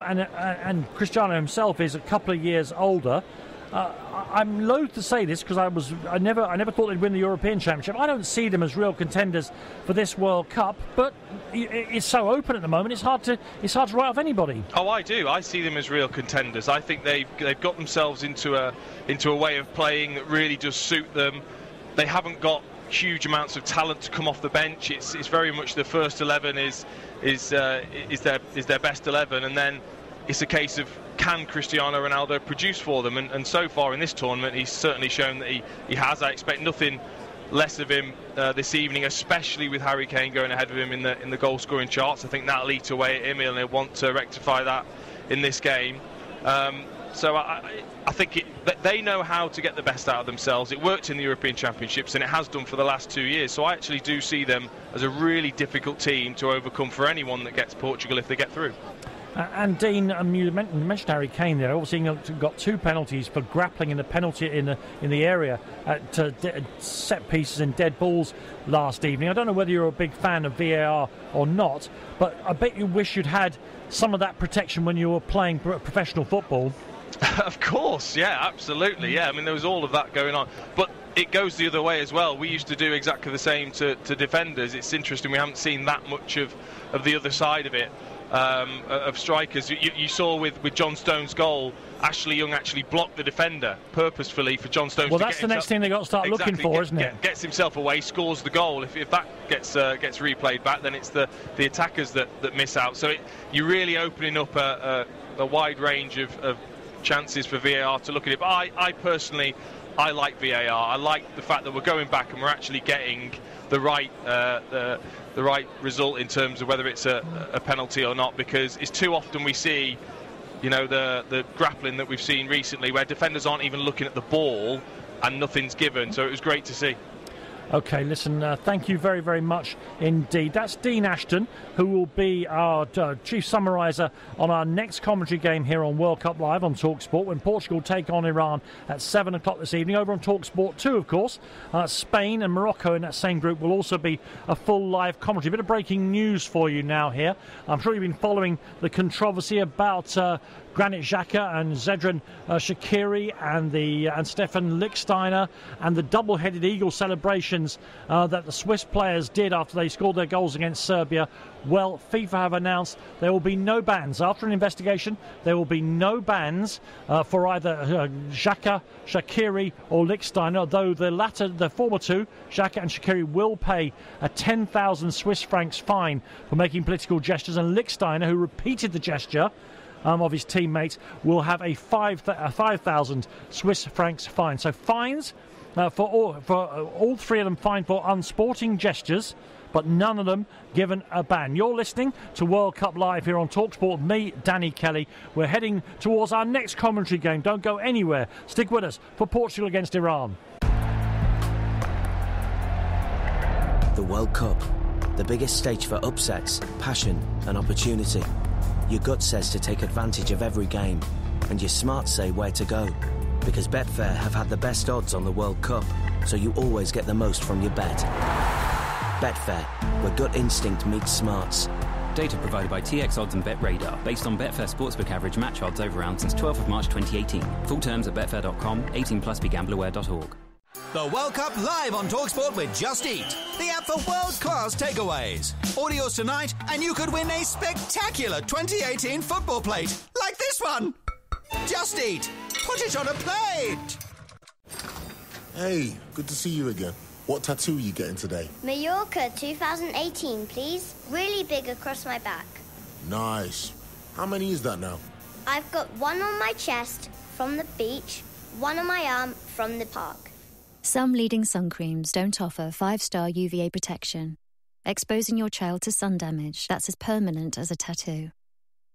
And Cristiano himself is a couple of years older. I'm loath to say this because I never thought they'd win the European Championship. I don't see them as real contenders for this World Cup, but it's so open at the moment. It's hard to write off anybody. Oh, I do. I see them as real contenders. I think they've got themselves into a way of playing that really does suit them. They haven't got huge amounts of talent to come off the bench. It's very much the first 11 is their best 11, and then it's a case of, can Cristiano Ronaldo produce for them? And so far in this tournament, he's certainly shown that he has. I expect nothing less of him this evening, especially with Harry Kane going ahead of him in the goal-scoring charts. I think that'll eat away at him, and he'll want to rectify that in this game. So I think they know how to get the best out of themselves. It worked in the European Championships, and it has done for the last 2 years. So I actually do see them as a really difficult team to overcome for anyone that gets Portugal if they get through. And Dean, you mentioned Harry Kane there. Obviously, he got 2 penalties for grappling in the area at set pieces and dead balls last evening. I don't know whether you're a big fan of VAR or not, but I bet you wish you'd had some of that protection when you were playing professional football. Of course, yeah, absolutely, yeah. I mean, there was all of that going on, but it goes the other way as well. We used to do exactly the same to defenders. It's interesting we haven't seen that much of the other side of it. Of strikers. You saw with John Stones' goal, Ashley Young actually blocked the defender purposefully for John Stones. Well, that's the next thing they got to start looking for, isn't it? Gets himself away, scores the goal. If that gets replayed back, then it's the attackers that miss out. So you're really opening up a wide range of chances for VAR to look at it. But I personally, I like VAR. I like the fact that we're going back and we're actually getting the right result in terms of whether it's a penalty or not, because it's too often we see, the grappling that we've seen recently where defenders aren't even looking at the ball and nothing's given. So it was great to see. OK, listen, thank you very, very much indeed. That's Dean Ashton, who will be our chief summariser on our next commentary game here on World Cup Live on TalkSport when Portugal take on Iran at 7 o'clock this evening. Over on TalkSport 2, of course, Spain and Morocco in that same group will also be a full live commentary. A bit of breaking news for you now here. I'm sure you've been following the controversy about Granit Xhaka and Zedran Shaqiri and Stefan Lichtsteiner and the double-headed eagle celebrations that the Swiss players did after they scored their goals against Serbia. Well, FIFA have announced there will be no bans. After an investigation, there will be no bans for either Xhaka, Shaqiri or Lichtsteiner, though the former two, Xhaka and Shaqiri, will pay a 10,000 Swiss francs fine for making political gestures, and Lichtsteiner, who repeated the gesture of his teammates, will have a 5,000 Swiss francs fine. So fines for all three of them, fined for unsporting gestures, but none of them given a ban. You're listening to World Cup Live here on TalkSport with me, Danny Kelly. We're heading towards our next commentary game. Don't go anywhere. Stick with us for Portugal against Iran. The World Cup, the biggest stage for upsets, passion and opportunity. Your gut says to take advantage of every game, and your smarts say where to go. Because Betfair have had the best odds on the World Cup, so you always get the most from your bet. Betfair, where gut instinct meets smarts. Data provided by TX Odds and BetRadar, based on Betfair Sportsbook average match odds over round since 12th of March 2018. Full terms at betfair.com, 18 plus begambleaware.org. The World Cup live on TalkSport with Just Eat, the app for world-class takeaways. Order yours tonight and you could win a spectacular 2018 football plate, like this one. Just Eat. Put it on a plate. Hey, good to see you again. What tattoo are you getting today? Mallorca 2018, please. Really big across my back. Nice. How many is that now? I've got one on my chest from the beach, one on my arm from the park. Some leading sun creams don't offer 5-star UVA protection, exposing your child to sun damage that's as permanent as a tattoo.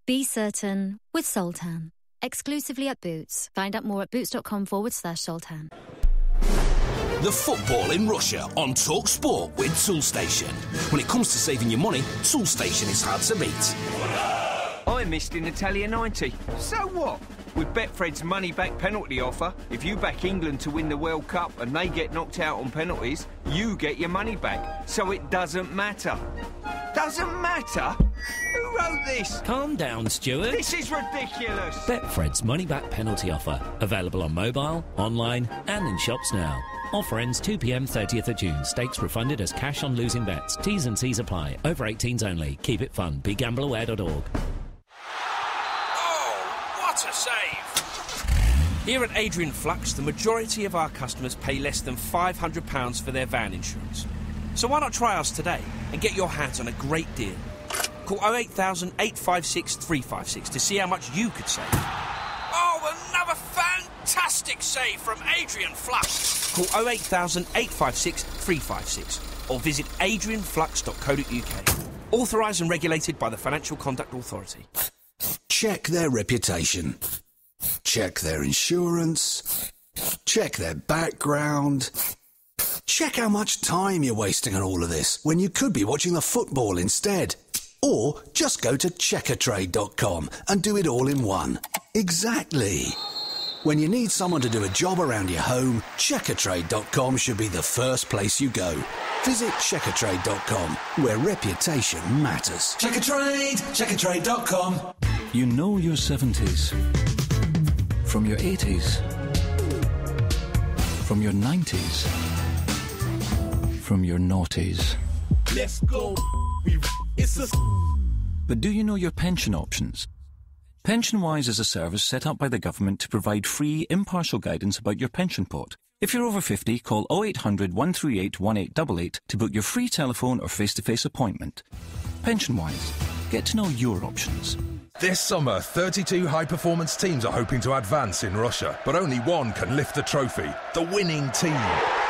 Be certain with Soltan. Exclusively at Boots. Find out more at boots.com/Soltan. The football in Russia on TalkSport with Toolstation. When it comes to saving your money, Toolstation is hard to beat. I missed in Italia 90. So what? With Betfred's money-back penalty offer, if you back England to win the World Cup and they get knocked out on penalties, you get your money back. So it doesn't matter. doesn't matter? Who wrote this? Calm down, Stuart. This is ridiculous. Betfred's money-back penalty offer. Available on mobile, online and in shops now. Offer ends 2 p.m. 30th of June. Stakes refunded as cash on losing bets. T's and C's apply. Over 18s only. Keep it fun. BeGambleAware.org. Oh, what a save! Here at Adrian Flux, the majority of our customers pay less than £500 for their van insurance. So why not try us today and get your hands on a great deal? Call 08000 856 356 to see how much you could save. Oh, another fantastic save from Adrian Flux. Call 08000 856 356 or visit adrianflux.co.uk. Authorised and regulated by the Financial Conduct Authority. Check their reputation. Check their insurance. Check their background. Check how much time you're wasting on all of this when you could be watching the football instead. Or just go to checkertrade.com and do it all in one. Exactly. When you need someone to do a job around your home, checkertrade.com should be the first place you go. Visit checkertrade.com, where reputation matters. Checkertrade! Checkertrade.com. You know your 70s from your 80s, from your 90s, from your noughties. Let's go. But do you know your pension options? PensionWise is a service set up by the government to provide free, impartial guidance about your pension pot. If you're over 50, call 0800 138 1888 to book your free telephone or face-to-face appointment. PensionWise. Get to know your options. This summer, 32 high-performance teams are hoping to advance in Russia, but only one can lift the trophy, the winning team.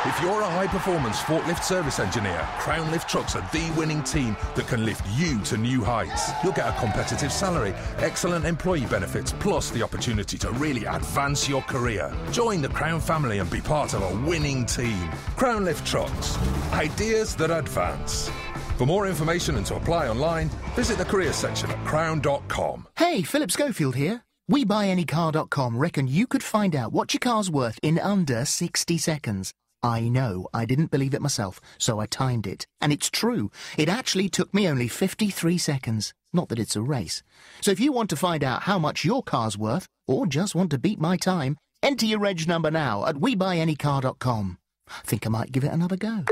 If you're a high-performance forklift service engineer, Crown Lift Trucks are the winning team that can lift you to new heights. You'll get a competitive salary, excellent employee benefits, plus the opportunity to really advance your career. Join the Crown family and be part of a winning team. Crown Lift Trucks. Ideas that advance. For more information and to apply online, visit the careers section at crown.com. Hey, Philip Schofield here. WeBuyAnyCar.com reckon you could find out what your car's worth in under 60 seconds. I know, I didn't believe it myself, so I timed it. And it's true. It actually took me only 53 seconds. Not that it's a race. So if you want to find out how much your car's worth, or just want to beat my time, enter your reg number now at WeBuyAnyCar.com. I think I might give it another go.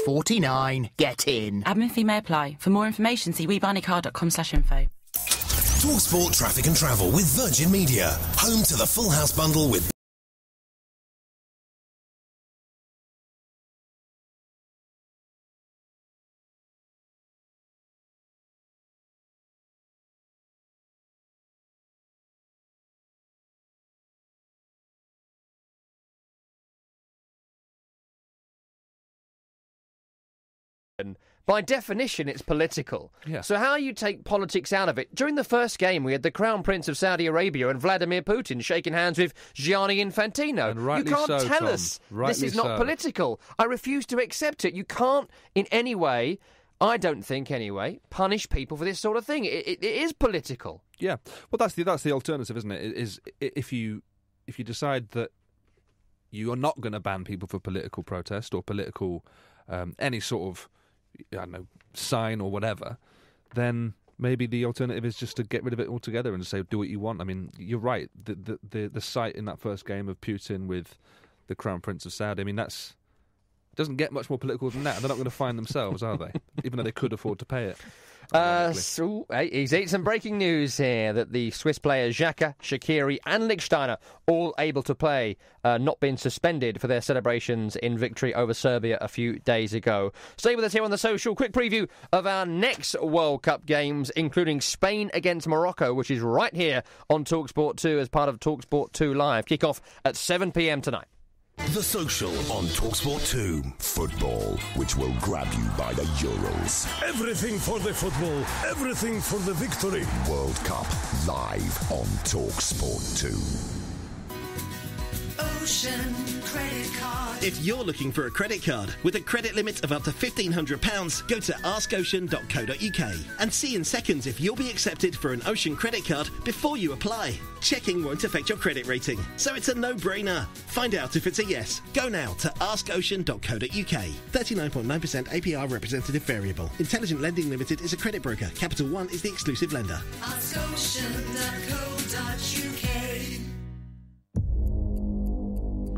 49. Get in. Admin fee may apply. For more information, see WeBuyAnyCar.com/info. TalkSport Traffic and Travel with Virgin Media. Home to the Full House Bundle with... By definition, it's political. Yeah. So how you take politics out of it? During the first game, we had the Crown Prince of Saudi Arabia and Vladimir Putin shaking hands with Gianni Infantino. And rightly you can't so, tell Tom. us Rightly this is not so. political. I refuse to accept it. You can't, in any way, I don't think anyway, punish people for this sort of thing. It is political. Yeah. Well, that's the alternative, isn't it? Is if you decide that you are not going to ban people for political protest or political any sort of, I don't know, sign or whatever, then maybe the alternative is just to get rid of it altogether and just say, do what you want. I mean, you're right. The sight in that first game of Putin with the Crown Prince of Saudi, I mean, it doesn't get much more political than that. They're not going to fine themselves, are they? Even though they could afford to pay it. Some breaking news here that the Swiss players Xhaka, Shaqiri and Lichtsteiner all able to play, not been suspended for their celebrations in victory over Serbia a few days ago. Stay with us here on The Social. Quick preview of our next World Cup games, including Spain against Morocco, which is right here on TalkSport 2 as part of TalkSport 2 Live. Kick-off at 7 p.m. tonight. The Social on TalkSport 2. Football, which will grab you by the Urals. Everything for the football. Everything for the victory. World Cup, live on TalkSport 2. Ocean credit card. If you're looking for a credit card with a credit limit of up to £1,500, go to askocean.co.uk and see in seconds if you'll be accepted for an Ocean credit card before you apply. Checking won't affect your credit rating, so it's a no-brainer. Find out if it's a yes. Go now to askocean.co.uk. 39.9% APR representative variable. Intelligent Lending Limited is a credit broker. Capital One is the exclusive lender.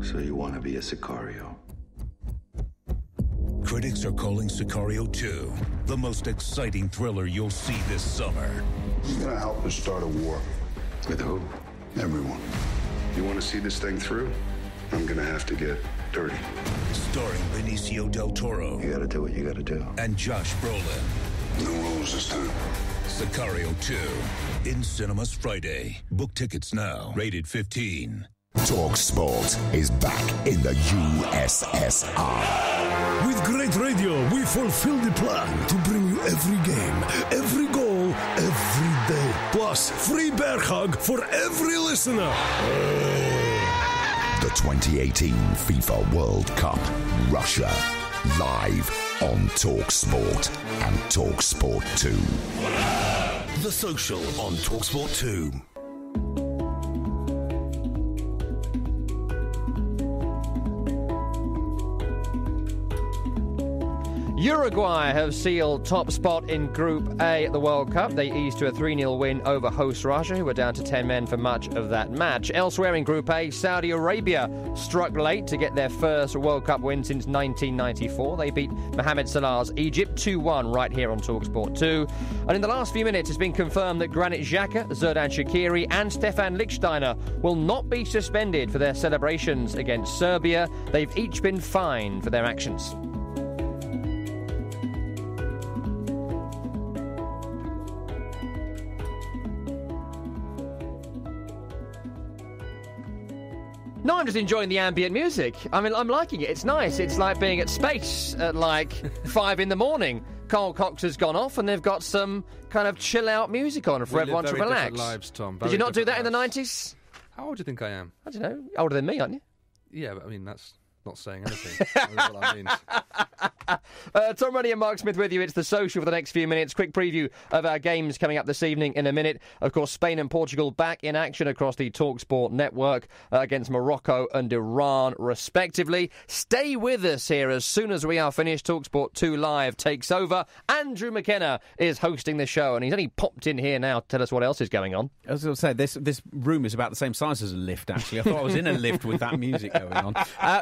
So you want to be a Sicario? Critics are calling Sicario 2 the most exciting thriller you'll see this summer. You're going to help us start a war. With who? Everyone. You want to see this thing through? I'm going to have to get dirty. Starring Benicio del Toro. You got to do what you got to do. And Josh Brolin. No rules this time. Sicario 2 in cinemas Friday. Book tickets now. Rated 15. TalkSport is back in the USSR. With great radio, we fulfill the plan to bring you every game, every goal, every day. Plus, free bear hug for every listener. The 2018 FIFA World Cup, Russia. Live on TalkSport and TalkSport 2. The Social on TalkSport 2. Uruguay have sealed top spot in Group A at the World Cup. They eased to a 3-0 win over host Russia, who were down to 10 men for much of that match. Elsewhere in Group A, Saudi Arabia struck late to get their first World Cup win since 1994. They beat Mohamed Salah's Egypt 2-1 right here on TalkSport 2. And in the last few minutes, it's been confirmed that Granit Xhaka, Xherdan Shaqiri and Stefan Lichtsteiner will not be suspended for their celebrations against Serbia. They've each been fined for their actions. No, I'm just enjoying the ambient music. I mean, I'm liking it. It's nice. It's like being at space at like 5 in the morning. Carl Cox has gone off and they've got some kind of chill-out music on for everyone to relax. Different lives, Tom. Did you not do that in the 90s? How old do you think I am? I don't know. Older than me, aren't you? Yeah, but I mean, that's not saying anything. I don't know what that means. Tom Ruddy and Mark Smith with you. It's The Social for the next few minutes. Quick preview of our games coming up this evening in a minute. Of course, Spain and Portugal back in action across the TalkSport network against Morocco and Iran, respectively. Stay with us here as soon as we are finished. TalkSport 2 Live takes over. Andrew McKenna is hosting the show, and he's only popped in here now to tell us what else is going on. I was going to say, this room is about the same size as a lift, actually. I thought I was in a lift with that music going on.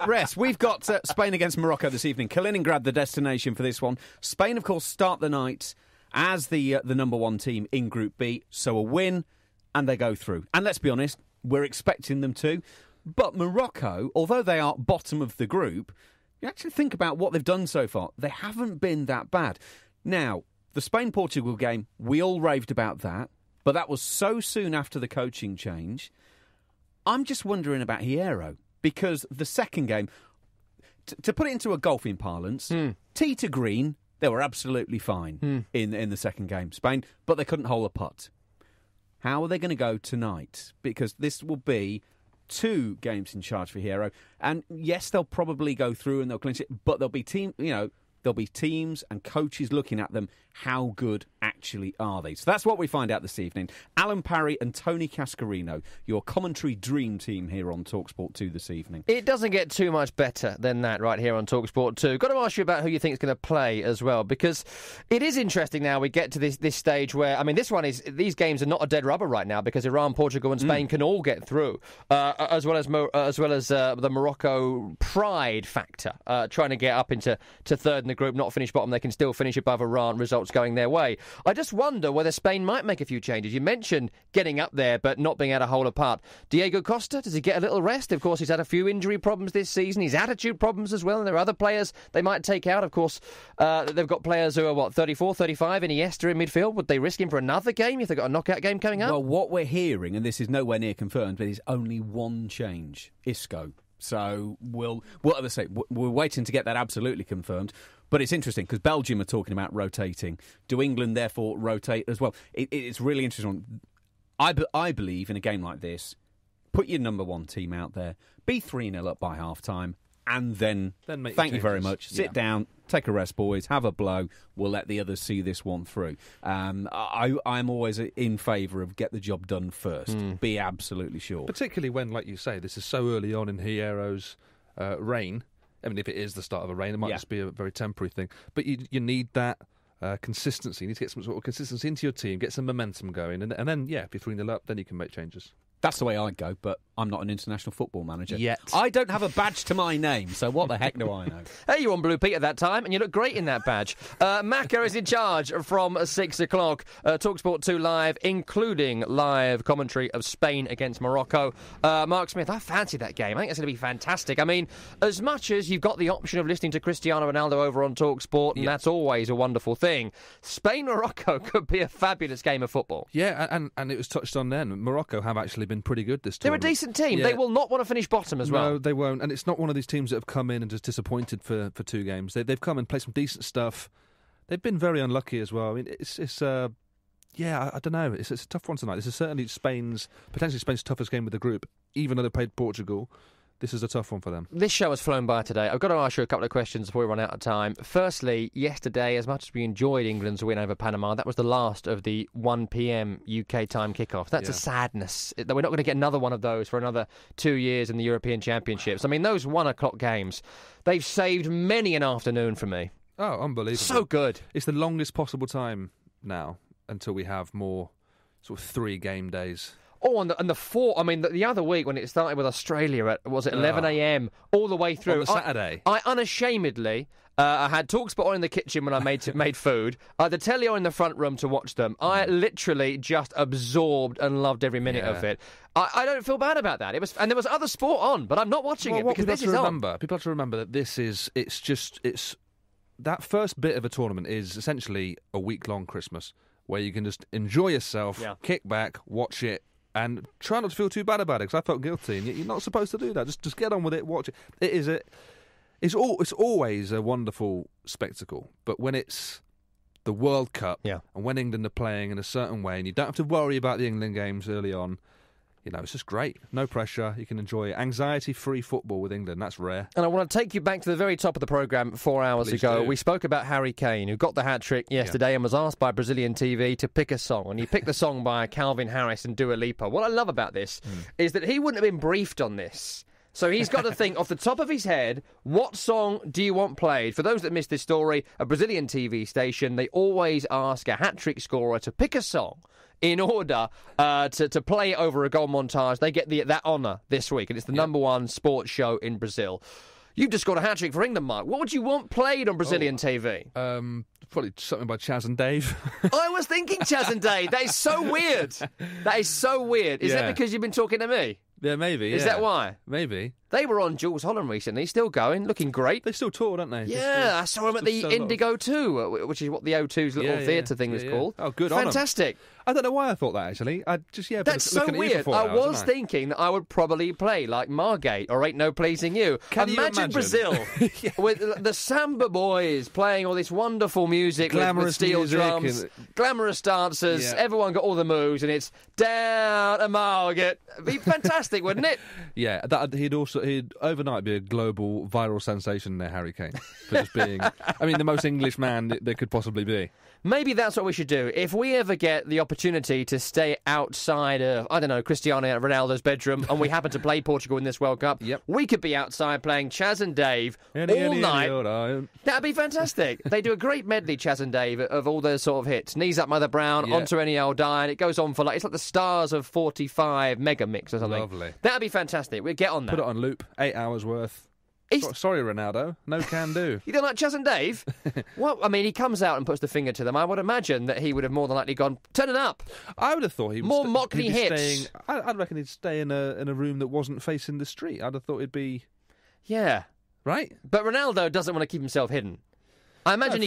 Rest, we've got Spain against Morocco this evening. Kaliningrad, the destination for this one. Spain, of course, start the night as the number one team in Group B, so a win, and they go through. And let's be honest, we're expecting them to. But Morocco, although they are bottom of the group, you actually think about what they've done so far. They haven't been that bad. Now, the Spain-Portugal game, we all raved about that, but that was so soon after the coaching change. I'm just wondering about Hierro, because the second game, to put it into a golfing parlance, tee to green, they were absolutely fine in the second game, Spain, but they couldn't hole a putt. How are they going to go tonight? Because this will be 2 games in charge for Hierro, and yes, they'll probably go through and they'll clinch it, but there'll be there'll be teams and coaches looking at them. How good actually are they? So that's what we find out this evening. Alan Parry and Tony Cascarino, your commentary dream team here on TalkSport 2 this evening. It doesn't get too much better than that right here on TalkSport 2. Got to ask you about who you think is going to play as well, because it is interesting now we get to this stage where, I mean, these games are not a dead rubber right now because Iran, Portugal and Spain can all get through, as well as the Morocco pride factor, trying to get up into third in the group, not finish bottom. They can still finish above Iran, results going their way. I just wonder whether Spain might make a few changes. You mentioned getting up there but not being able to hold apart. Diego Costa, does he get a little rest? Of course, he's had a few injury problems this season. He's attitude problems as well, and there are other players they might take out. Of course, they've got players who are, 34, 35, Iniesta in midfield. Would they risk him for another game if they've got a knockout game coming up? Well, what we're hearing, and this is nowhere near confirmed, but is only one change, Isco. So we're waiting to get that absolutely confirmed. But it's interesting because Belgium are talking about rotating. Do England therefore rotate as well? It's really interesting. I believe in a game like this, put your number one team out there, be 3-0 up by half-time, and then make thank you very changes. much. Sit down, take a rest, boys, have a blow. We'll let the others see this one through. I'm always in favour of get the job done first. Be absolutely sure. Particularly when, like you say, this is so early on in Hierro's reign. I mean, if it is the start of a reign, it might just be a very temporary thing. But you need that consistency. You need to get some sort of consistency into your team, get some momentum going, and then, if you're 3-0 up, then you can make changes. That's the way I go, but I'm not an international football manager. Yet. I don't have a badge to my name, so what the heck do I know? Hey, you were on Blue Pete at that time, and you look great in that badge. Macca is in charge from 6 o'clock. TalkSport 2 Live, including live commentary of Spain against Morocco. Mark Smith, I fancy that game. I think it's going to be fantastic. I mean, as much as you've got the option of listening to Cristiano Ronaldo over on TalkSport, and that's always a wonderful thing, Spain-Morocco could be a fabulous game of football. Yeah, and it was touched on then. Morocco have actually been pretty good this tournament. They're a decent team. Yeah. They will not want to finish bottom as well. No, they won't. And it's not one of these teams that have come in and just disappointed for 2 games. They've come and played some decent stuff. They've been very unlucky as well. I mean, I don't know. It's a tough one tonight. This is certainly potentially Spain's toughest game of the group. Even though they played Portugal, this is a tough one for them. This show has flown by today. I've got to ask you a couple of questions before we run out of time. Firstly, yesterday, as much as we enjoyed England's win over Panama, that was the last of the 1 p.m. UK time kickoffs. That's a sadness. We're not going to get another one of those for another 2 years in the European Championships. I mean, those 1 o'clock games, they've saved many an afternoon for me. Oh, unbelievable. So good. It's the longest possible time now until we have more sort of 3 game days. Oh, and the 4, I mean, the other week when it started with Australia at, 11 a.m. all the way through. On the Saturday. I unashamedly, I had TalkSport on in the kitchen when I made food. I had the telly on in the front room to watch them. I literally just absorbed and loved every minute of it. I don't feel bad about that. And there was other sport on, but I'm not watching it because this is on. People have to remember that it's that first bit of a tournament is essentially a week-long Christmas where you can just enjoy yourself, kick back, watch it, and try not to feel too bad about it, because I felt guilty, and you're not supposed to do that. Just get on with it, watch it. It's always a wonderful spectacle, but when it's the World Cup, and when England are playing in a certain way, and you don't have to worry about the England games early on, it's just great. No pressure. You can enjoy anxiety-free football with England. That's rare. And I want to take you back to the very top of the programme 4 hours ago. We spoke about Harry Kane, who got the hat-trick yesterday and was asked by Brazilian TV to pick a song. And he picked the song by Calvin Harris and Dua Lipa. What I love about this is that he wouldn't have been briefed on this. So he's got to think off the top of his head, what song do you want played? For those that missed this story, a Brazilian TV station, they always ask a hat-trick scorer to pick a song in order to play it over a goal montage. They get that honour this week, and it's the number one sports show in Brazil. You've just got a hat-trick for England, Mark. What would you want played on Brazilian TV? Probably something by Chaz and Dave. I was thinking Chaz and Dave. That is so weird. That is so weird. Is that because you've been talking to me? Yeah, maybe. Is that why? Maybe. They were on Jules Holland recently, still going, looking great. They still tour, don't they? Yeah, I saw them at the Indigo 2, which is what the O2's little theatre thing is called. Oh, good on 'em. Fantastic. I don't know why I thought that, actually. That's so weird. I was thinking that I would probably play like Margate or Ain't No Pleasing You. Imagine Brazil with the Samba Boys playing all this wonderful music with steel drums, glamorous dancers, everyone got all the moves, and it's down a Margate. It'd be fantastic, wouldn't it? Yeah, he'd overnight be a global viral sensation there, Harry Kane, for just being, the most English man there could possibly be. Maybe that's what we should do. If we ever get the opportunity to stay outside of, Cristiano Ronaldo's bedroom, and we happen to play Portugal in this World Cup, we could be outside playing Chaz and Dave all night. That'd be fantastic. They do a great medley, Chaz and Dave, of all those sort of hits. Knees Up Mother Brown, Onto Any Old Die, and it goes on for it's like the Stars of 45 mega mix or something. Lovely. That'd be fantastic. We'd get on that. Put it on loop, 8 hours worth. Sorry, Ronaldo. No can do. You don't like Chaz and Dave? Well, he comes out and puts the finger to them. I would imagine that he would have more than likely gone, turn it up. I would have thought he would more Mockney hits. I'd reckon he'd stay in a room that wasn't facing the street. I'd have thought it'd be... Yeah. Right? But Ronaldo doesn't want to keep himself hidden. I imagine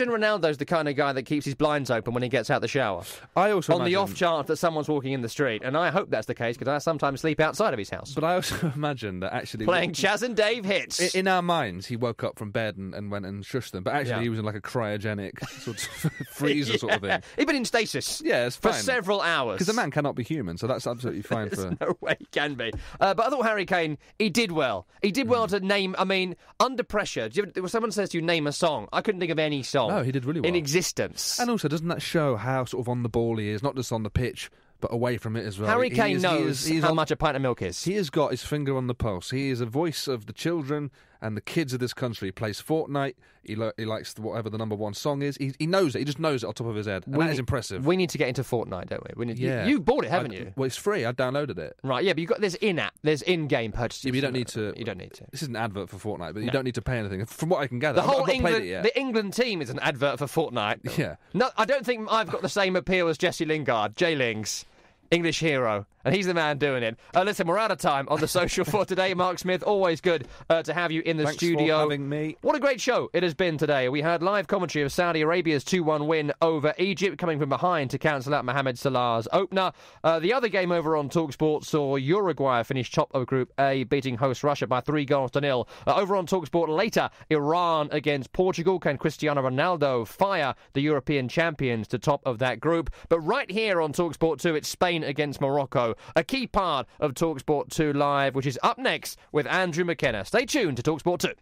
Ronaldo's the kind of guy that keeps his blinds open when he gets out the shower. I also on the off chance that someone's walking in the street, and I hope that's the case because I sometimes sleep outside of his house. But I also imagine that actually playing Chaz and Dave hits. In our minds, he woke up from bed and went and shushed them, but actually he was in like a cryogenic sort of freezer sort of thing. He'd been in stasis. Yeah, it's fine. For several hours. Because the man cannot be human, so that's absolutely fine. There's no way he can be. But I thought Harry Kane, he did well. He did well to name. I mean, under pressure. Someone says to you, name a song. I couldn't think of any song. No, he did really well. In existence. And also, doesn't that show how sort of on the ball he is, not just on the pitch, but away from it as well? Harry Kane knows how much a pint of milk is. He has got his finger on the pulse. He is a voice of the children and the kids of this country. He plays Fortnite. He likes whatever the number one song is. He knows it. He just knows it on top of his head. And that is impressive. We need to get into Fortnite, don't we? You bought it, haven't you? Well, it's free. I downloaded it. Right, yeah, but there's in-app. There's in-game purchases. Yeah, but you don't need to. You don't need to. This is an advert for Fortnite, but you don't need to pay anything. From what I can gather, I've not played it yet. The England team is an advert for Fortnite. Yeah. No, I don't think I've got the same appeal as Jesse Lingard, J-Lings. English hero, and he's the man doing it. Listen, we're out of time on the social for today. Mark Smith, always good to have you in the studio. Thanks for having me. What a great show it has been today. We had live commentary of Saudi Arabia's 2-1 win over Egypt, coming from behind to cancel out Mohamed Salah's opener. The other game over on TalkSport saw Uruguay finish top of Group A, beating host Russia by 3-0. Over on TalkSport later, Iran against Portugal. Can Cristiano Ronaldo fire the European champions to top of that group? But right here on TalkSport 2, it's Spain against Morocco, a key part of TalkSport 2 Live, which is up next with Andrew McKenna. Stay tuned to TalkSport 2.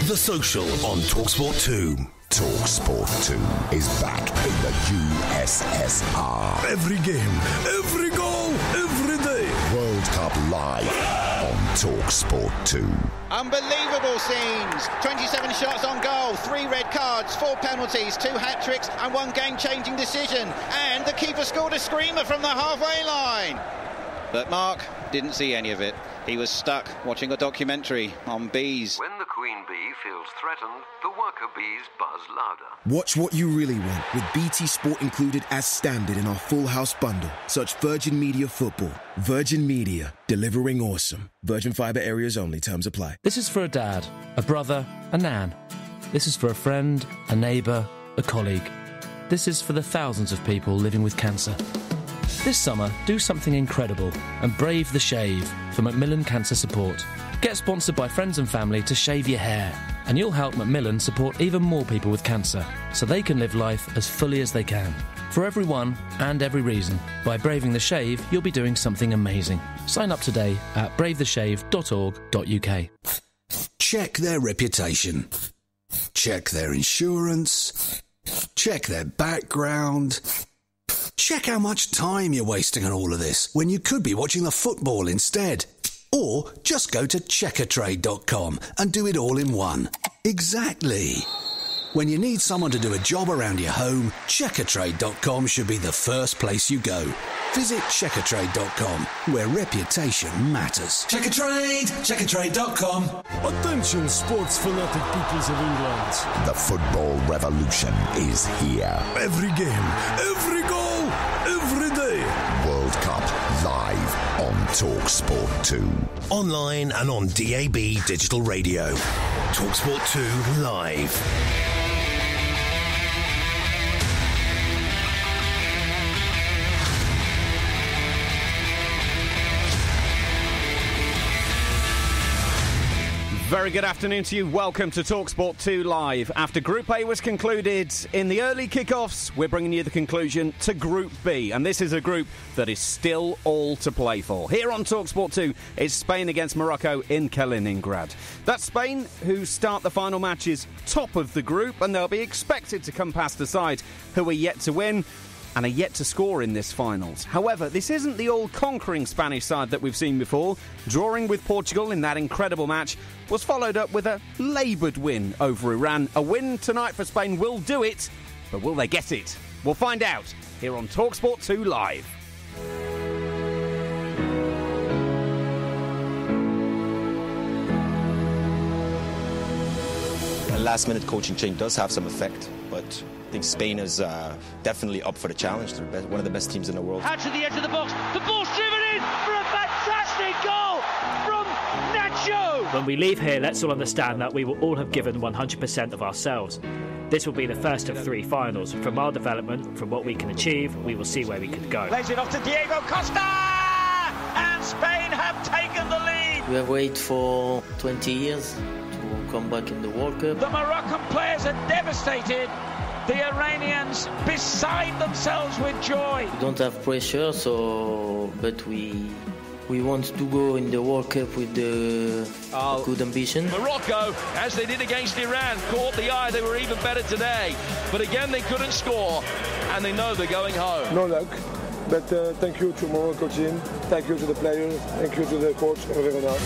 The Social on TalkSport 2. TalkSport 2 is back in the USSR. Every game, every goal, every day. World Cup live on TalkSport 2. Unbelievable scenes. 27 shots on goal, 3 red cards, 4 penalties, 2 hat-tricks and 1 game-changing decision. And the keeper scored a screamer from the halfway line. But Mark didn't see any of it. He was stuck watching a documentary on bees. When the queen bee feels threatened, the worker bees buzz louder. Watch what you really want with BT Sport included as standard in our Full House bundle. Search Virgin Media Football. Virgin Media, delivering awesome. Virgin Fibre areas only. Terms apply. This is for a dad, a brother, a nan. This is for a friend, a neighbour, a colleague. This is for the thousands of people living with cancer. This summer, do something incredible and brave the shave for Macmillan Cancer Support. Get sponsored by friends and family to shave your hair, and you'll help Macmillan support even more people with cancer so they can live life as fully as they can. For everyone and every reason, by braving the shave, you'll be doing something amazing. Sign up today at bravetheshave.org.uk. Check their reputation. Check their insurance. Check their background. Check how much time you're wasting on all of this when you could be watching the football instead. Or just go to checkertrade.com and do it all in one. Exactly. When you need someone to do a job around your home, checkertrade.com should be the first place you go. Visit checkertrade.com, where reputation matters. Checkertrade! Checkertrade.com. Attention, sports fanatic peoples of England. The football revolution is here. Every game, every goal, every day. World Cup live on TalkSport 2. Online and on DAB Digital Radio. TalkSport 2 Live. Very good afternoon to you. Welcome to TalkSport 2 Live. After Group A was concluded in the early kickoffs, we're bringing you the conclusion to Group B. And this is a group that is still all to play for. Here on TalkSport 2 is Spain against Morocco in Kaliningrad. That's Spain, who start the final matches top of the group, and they'll be expected to come past the side who are yet to win and are yet to score in this finals. However, this isn't the all-conquering Spanish side that we've seen before. Drawing with Portugal in that incredible match was followed up with a laboured win over Iran. A win tonight for Spain will do it, but will they get it? We'll find out here on TalkSport 2 Live. A last-minute coaching change does have some effect, but I think Spain is definitely up for the challenge. They're one of the best teams in the world. Out to the edge of the box. The ball's driven in for a fantastic goal from Nacho When we leave here, let's all understand that we will all have given 100% of ourselves. This will be the first of 3 finals. From our development, from what we can achieve, we will see where we could go. Plays it off to Diego Costa! And Spain have taken the lead! We have waited for 20 years to come back in the World Cup. The Moroccan players are devastated. The Iranians beside themselves with joy. We don't have pressure, but we want to go in the World Cup with the good ambition. Morocco, as they did against Iran, caught the eye. They were even better today. But again, they couldn't score, and they know they're going home. No luck, but thank you to Morocco team. Thank you to the players. Thank you to the coach, Renard.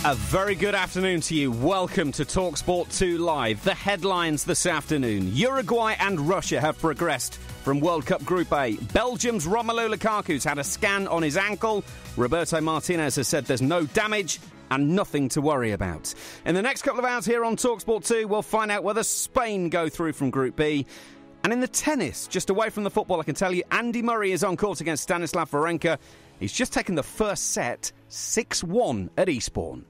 A very good afternoon to you. Welcome to TalkSport 2 Live. The headlines this afternoon. Uruguay and Russia have progressed from World Cup Group A. Belgium's Romelu Lukaku's had a scan on his ankle. Roberto Martinez has said there's no damage and nothing to worry about. In the next couple of hours here on TalkSport 2, we'll find out whether Spain go through from Group B. And in the tennis, just away from the football, I can tell you, Andy Murray is on court against Stanislav Wawrinka. He's just taken the first set, 6-1 at Eastbourne.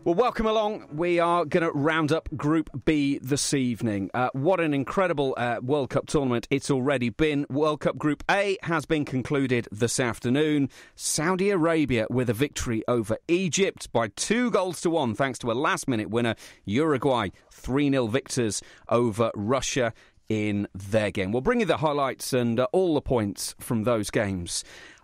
Well, welcome along. We are going to round up Group B this evening. What an incredible World Cup tournament it's already been. World Cup Group A has been concluded this afternoon. Saudi Arabia with a victory over Egypt by 2-1 thanks to a last-minute winner. Uruguay 3-0 victors over Russia in their game. We'll bring you the highlights and all the points from those games.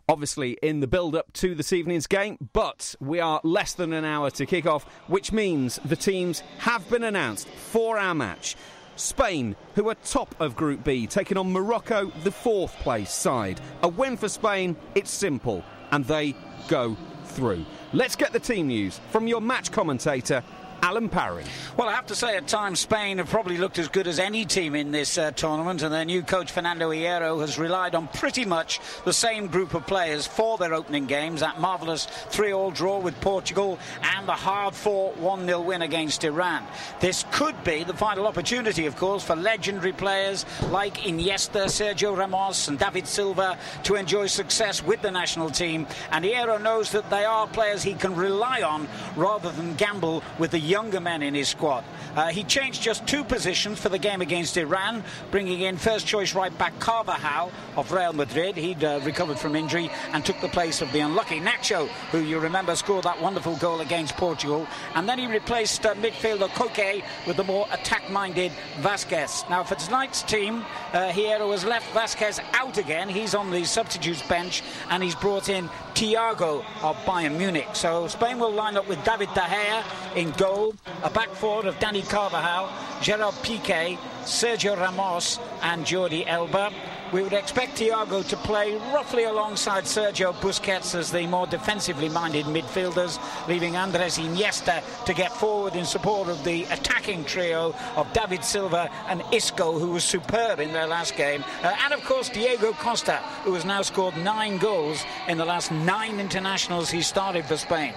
Obviously in the build-up to this evening's game, but we are less than an hour to kick off, which means the teams have been announced for our match. Spain, who are top of Group B, taking on Morocco, the 4th place side. A win for Spain, it's simple, and they go through. Let's get the team news from your match commentator, Alan Parry. Well, I have to say, at times, Spain have probably looked as good as any team in this tournament, and their new coach, Fernando Hierro, has relied on pretty much the same group of players for their opening games. That marvellous 3-3 draw with Portugal and the hard-fought 1-0 win against Iran. This could be the final opportunity, of course, for legendary players like Iniesta, Sergio Ramos and David Silva to enjoy success with the national team, and Hierro knows that they are players he can rely on rather than gamble with the younger men in his squad. He changed just 2 positions for the game against Iran, bringing in first-choice right-back Carvajal of Real Madrid. He'd recovered from injury and took the place of the unlucky Nacho, who you remember scored that wonderful goal against Portugal. And then he replaced midfielder Koke with the more attack-minded Vasquez. Now, for tonight's team, Hierro has left Vasquez out again. He's on the substitutes bench, and he's brought in Thiago of Bayern Munich. So Spain will line up with David De Gea in goal, a back four of Dani Carvajal, Gerard Piqué, Sergio Ramos and Jordi Alba. We would expect Thiago to play roughly alongside Sergio Busquets as the more defensively minded midfielders, leaving Andres Iniesta to get forward in support of the attacking trio of David Silva and Isco, who was superb in their last game. And of course Diego Costa, who has now scored 9 goals in the last 9 internationals he started for Spain.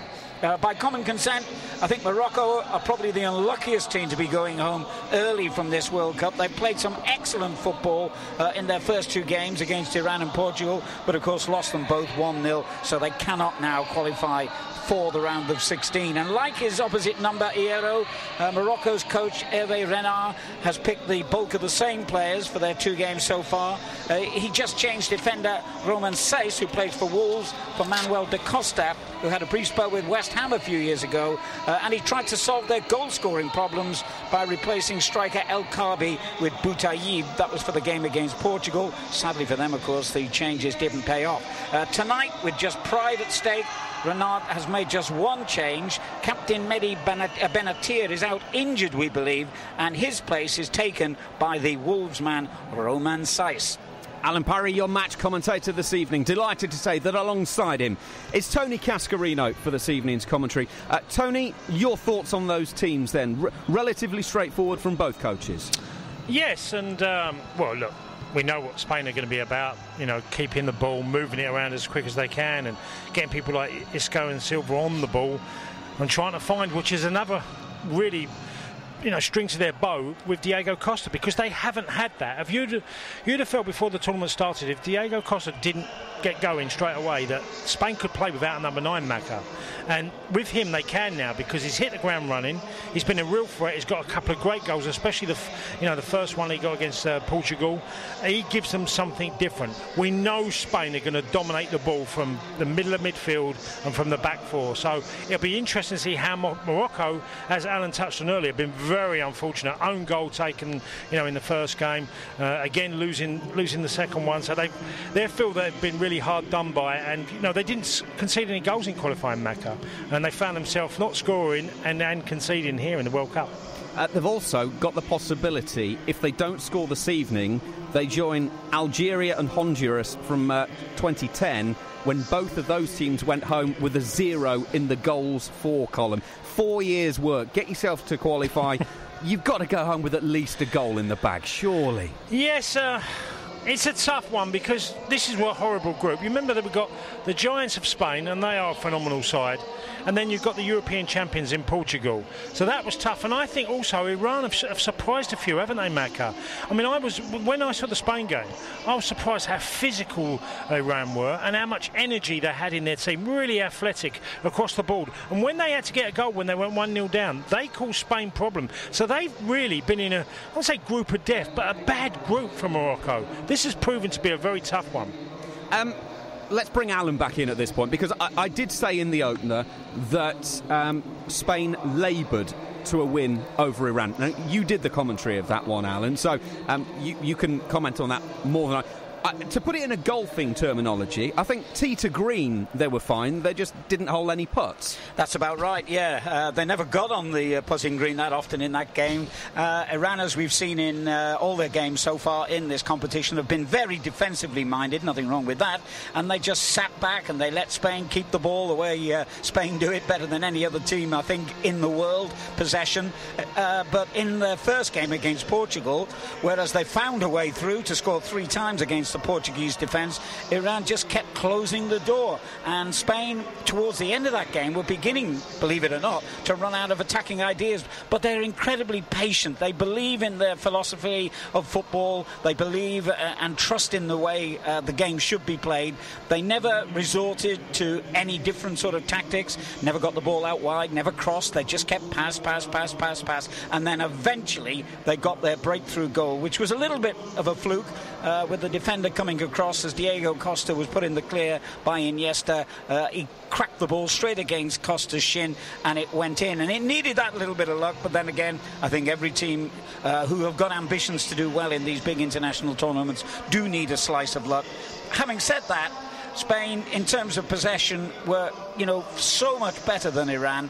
By common consent, I think Morocco are probably the unluckiest team to be going home early from this World Cup. They played some excellent football in their first 2 games against Iran and Portugal, but of course lost them both 1-0, so they cannot now qualify for the round of 16. And like his opposite number, Hierro, Morocco's coach Hervé Renard has picked the bulk of the same players for their 2 games so far. He just changed defender Roman Saiz, who plays for Wolves, for Manuel da Costa, who had a brief spell with West Ham a few years ago, and he tried to solve their goal-scoring problems by replacing striker El Kaabi with Boutaïb. That was for the game against Portugal. Sadly for them, of course, the changes didn't pay off. Tonight, with just pride at stake, Renard has made just 1 change. Captain Mehdi Benatir is out injured, we believe, and his place is taken by the Wolves man, Roman Saiz. Alan Parry, your match commentator this evening. Delighted to say that alongside him is Tony Cascarino for this evening's commentary. Tony, your thoughts on those teams then? Relatively straightforward from both coaches. Yes, and, well, look, we know what Spain are going to be about, you know, keeping the ball, moving it around as quick as they can and getting people like Isco and Silva on the ball and trying to find, which is another really string to their bow with Diego Costa, because they haven't had that. If you'd have felt before the tournament started, if Diego Costa didn't get going straight away, that Spain could play without a number 9 Macca. And with him they can now, because he's hit the ground running. He's been a real threat. He's got a couple of great goals, especially the first one he got against Portugal. He gives them something different. We know Spain are going to dominate the ball from the middle of midfield and from the back four. So it'll be interesting to see how Morocco, as Alan touched on earlier, been very unfortunate. Own goal taken, in the first game. Again, losing the second one. So they feel they've been really hard done by, and they didn't concede any goals in qualifying Macca, and they found themselves not scoring and conceding here in the World Cup. They've also got the possibility, if they don't score this evening, they join Algeria and Honduras from 2010, when both of those teams went home with a 0 in the goals for column. 4 years' work. Get yourself to qualify. You've got to go home with at least a goal in the bag, surely. Yes, it's a tough one, because this is a horrible group. You remember that we've got the Giants of Spain, and they are a phenomenal side, and then you've got the European champions in Portugal. So that was tough, and I think also Iran have surprised a few, haven't they, Macca? I mean, when I saw the Spain game, I was surprised how physical Iran were and how much energy they had in their team, really athletic across the board. And when they had to get a goal when they went 1-0 down, they caused Spain problem. So they've really been in I won't say group of death, but a bad group for Morocco. This has proven to be a very tough one. Let's bring Alan back in at this point, because I did say in the opener that Spain laboured to a win over Iran. Now, you did the commentary of that one, Alan, so you can comment on that more than I. To put it in a golfing terminology, I think tee to green they were fine. They just didn't hold any putts. That's about right, yeah. They never got on the putting green that often in that game. Iran, as we've seen in all their games so far in this competition, have been very defensively minded, nothing wrong with that, and they just sat back and they let Spain keep the ball the way Spain do it better than any other team, I think, in the world, possession. But in their first game against Portugal, whereas they found a way through to score 3 times against the Portuguese defence, Iran just kept closing the door, and Spain towards the end of that game were beginning, believe it or not, to run out of attacking ideas, but they're incredibly patient. They believe in their philosophy of football. They believe and trust in the way the game should be played. They never resorted to any different sort of tactics, never got the ball out wide, never crossed. They just kept pass, and then eventually they got their breakthrough goal, which was a little bit of a fluke with the defender coming across as Diego Costa was put in the clear by Iniesta. He cracked the ball straight against Costa's shin and it went in, and it needed that little bit of luck. But then again, I think every team who have got ambitions to do well in these big international tournaments do need a slice of luck. Having said that, Spain, in terms of possession, were, so much better than Iran.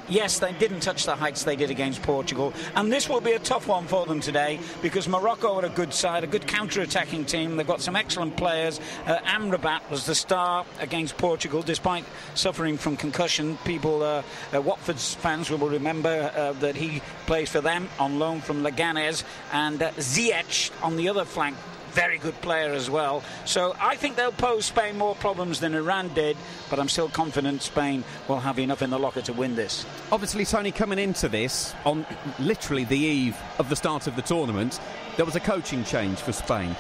Yes, they didn't touch the heights they did against Portugal, and this will be a tough one for them today, because Morocco are a good side, a good counter-attacking team. They've got some excellent players. Amrabat was the star against Portugal, despite suffering from concussion. Watford's fans will remember that he plays for them on loan from Leganés, and Ziyech on the other flank, very good player as well. So I think they'll pose Spain more problems than Iran did, but I'm still confident Spain will have enough in the locker to win this. Obviously, Tony, coming into this on literally the eve of the start of the tournament, there was a coaching change for Spain.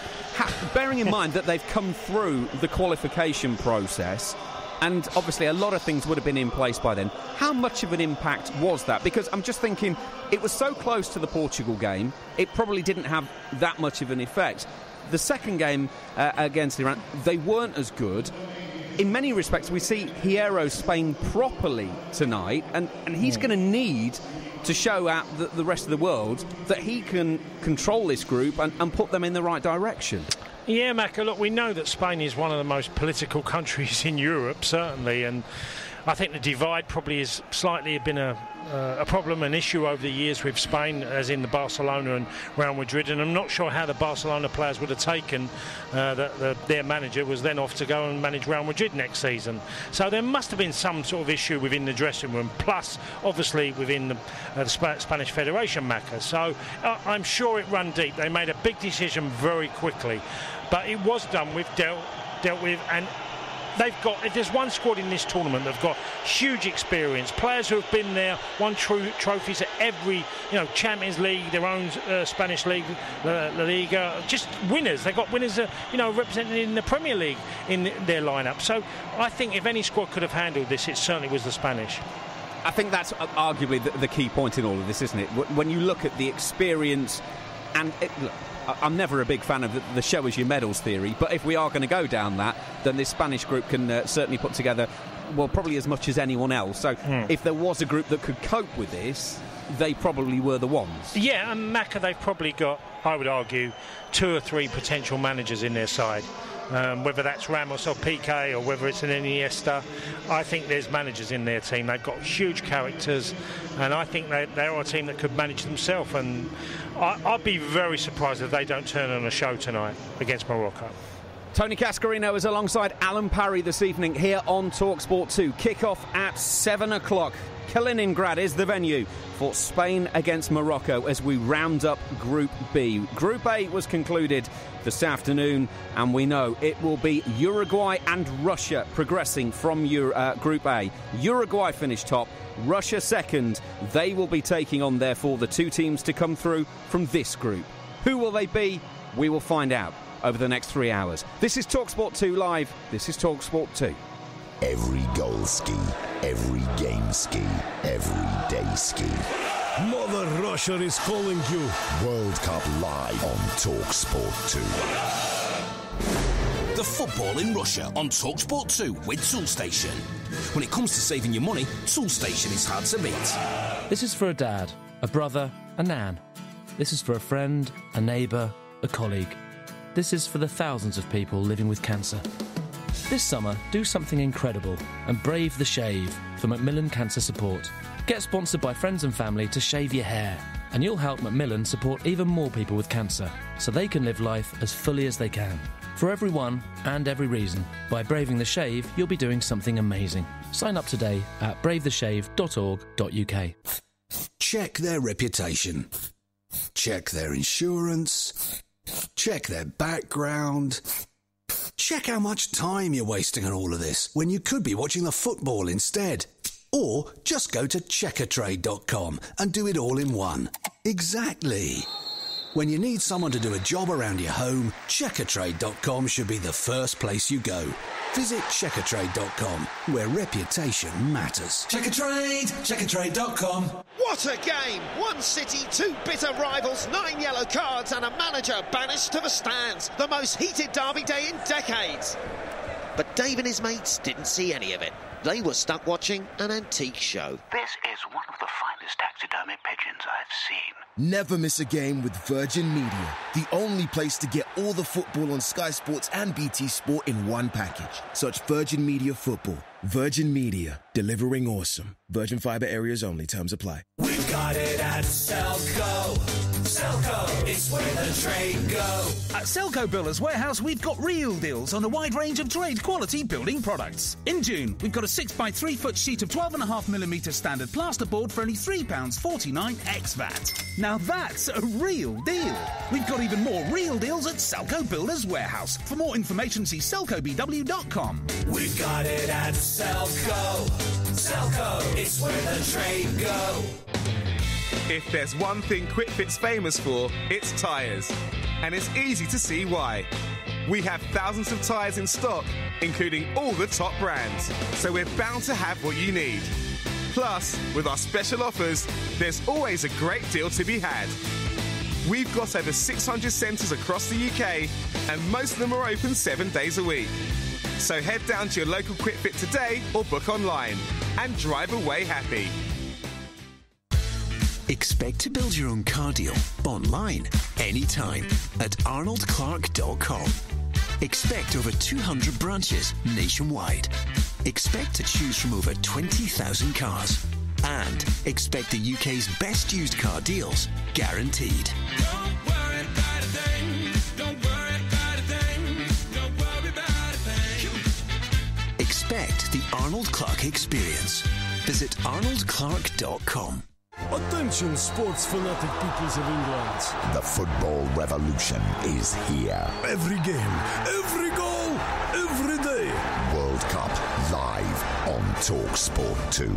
Bearing in mind that they've come through the qualification process, and obviously a lot of things would have been in place by then, how much of an impact was that? Because I'm just thinking, it was so close to the Portugal game, it probably didn't have that much of an effect. The second game against Iran, they weren't as good. In many respects, we see Hierro Spain properly tonight, and he's going to need to show out the rest of the world that he can control this group and put them in the right direction. Yeah, Macca, look, we know that Spain is one of the most political countries in Europe, certainly, and I think the divide probably has slightly been a problem, an issue over the years with Spain, as in the Barcelona and Real Madrid, and I'm not sure how the Barcelona players would have taken that their manager was then off to go and manage Real Madrid next season. So there must have been some sort of issue within the dressing room, plus obviously within the Spanish Federation, Macca. So I'm sure it ran deep. They made a big decision very quickly, but it was done with, dealt with, and if there's one squad in this tournament that've got huge experience, players who have been there, won trophies at every, Champions League, their own Spanish league, La Liga, just winners. They've got winners, represented in the Premier League in their lineup. So I think if any squad could have handled this, it certainly was the Spanish. I think that's arguably the key point in all of this, isn't it? When you look at the experience, and look, I'm never a big fan of the show as your medals theory, but if we are going to go down that, then this Spanish group can certainly put together, well, probably as much as anyone else. So if there was a group that could cope with this, they probably were the ones. Yeah, and Macca, they've probably got, I would argue, 2 or 3 potential managers in their side. Whether that's Ramos or Piqué or whether it's an Iniesta, I think there's managers in their team. They've got huge characters, and I think they are a team that could manage themselves. And I'd be very surprised if they don't turn on a show tonight against Morocco. Tony Cascarino is alongside Alan Parry this evening here on TalkSport 2. Kick-off at 7 o'clock. Kaliningrad is the venue for Spain against Morocco as we round up Group B. Group A was concluded this afternoon, and we know it will be Uruguay and Russia progressing from Group A. Uruguay finished top, Russia second. They will be taking on, therefore, the 2 teams to come through from this group. Who will they be? We will find out over the next 3 hours. This is TalkSport 2 Live. This is TalkSport 2. Every goal ski, every game ski, every day ski. Mother Russia is calling you. World Cup live on TalkSport 2. The football in Russia on TalkSport 2 with Toolstation. When it comes to saving your money, Toolstation is hard to beat. This is for a dad, a brother, a nan. This is for a friend, a neighbour, a colleague. This is for the thousands of people living with cancer. This summer, do something incredible and brave the shave for Macmillan Cancer Support. Get sponsored by friends and family to shave your hair, and you'll help Macmillan support even more people with cancer so they can live life as fully as they can. For everyone and every reason, by braving the shave, you'll be doing something amazing. Sign up today at bravetheshave.org.uk. Check their reputation. Check their insurance. Check their background. Check how much time you're wasting on all of this when you could be watching the football instead. Or just go to checkertrade.com and do it all in one. Exactly. When you need someone to do a job around your home, checkertrade.com should be the first place you go. Visit checkertrade.com, where reputation matters. Checkertrade.com. What a game! 1 City, 2 bitter rivals, 9 yellow cards and a manager banished to the stands. The most heated derby day in decades. But Dave and his mates didn't see any of it. They were stuck watching an antique show. This is one of the finest taxidermy pigeons I've seen. Never miss a game with Virgin Media, the only place to get all the football on Sky Sports and BT Sport in one package. Search Virgin Media Football. Virgin Media, delivering awesome. Virgin Fibre areas only. Terms apply. We've got it at Selco. Selco, it's where the trade go. At Selco Builders Warehouse, we've got real deals on a wide range of trade-quality building products. In June, we've got a 6x3 foot sheet of 12.5mm standard plasterboard for only £3.49 ex-VAT. Now that's a real deal. We've got even more real deals at Selco Builders Warehouse. For more information, see selcobw.com. We've got it at Selco. Selco, it's where the trade go. If there's one thing QuickFit's famous for, it's tyres. And it's easy to see why. We have thousands of tyres in stock, including all the top brands. So we're bound to have what you need. Plus, with our special offers, there's always a great deal to be had. We've got over 600 centres across the UK, and most of them are open 7 days a week. So head down to your local QuickFit today or book online and drive away happy. Expect to build your own car deal online, anytime, at arnoldclark.com. Expect over 200 branches nationwide. Expect to choose from over 20,000 cars. And expect the UK's best used car deals, guaranteed. Don't worry about a thing. Don't worry about a thing. Don't worry about a thing. Expect the Arnold Clark experience. Visit arnoldclark.com. Attention, sports fanatic peoples of England. The football revolution is here. Every game, every goal, every day. World on TalkSport 2.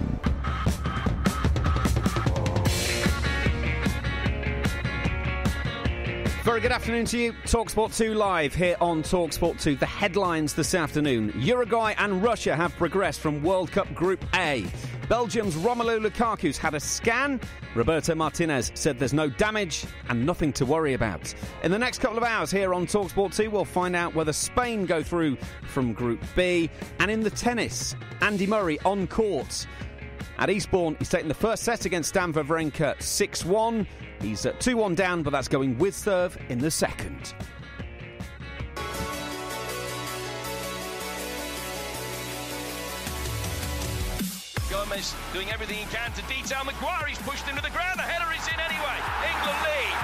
Very good afternoon to you. TalkSport 2 live here on TalkSport 2. The headlines this afternoon. Uruguay and Russia have progressed from World Cup Group A. Belgium's Romelu Lukaku's had a scan. Roberto Martinez said there's no damage and nothing to worry about. In the next couple of hours here on TalkSport 2, we'll find out whether Spain go through from Group B. And in the tennis, Andy Murray on court. At Eastbourne, he's taking the first set against Stan Wawrinka 6-1. He's at 2-1 down, but that's going with serve in the second. Gomez doing everything he can to detail Maguire. He's pushed him to the ground. The header is in anyway. England lead.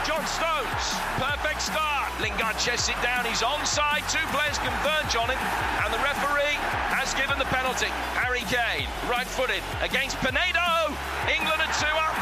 John Stones, perfect start. Lingard chests it down. He's onside. Two players converge on him, and the referee has given the penalty. Harry Kane, right-footed against Pinedo. England are 2 up.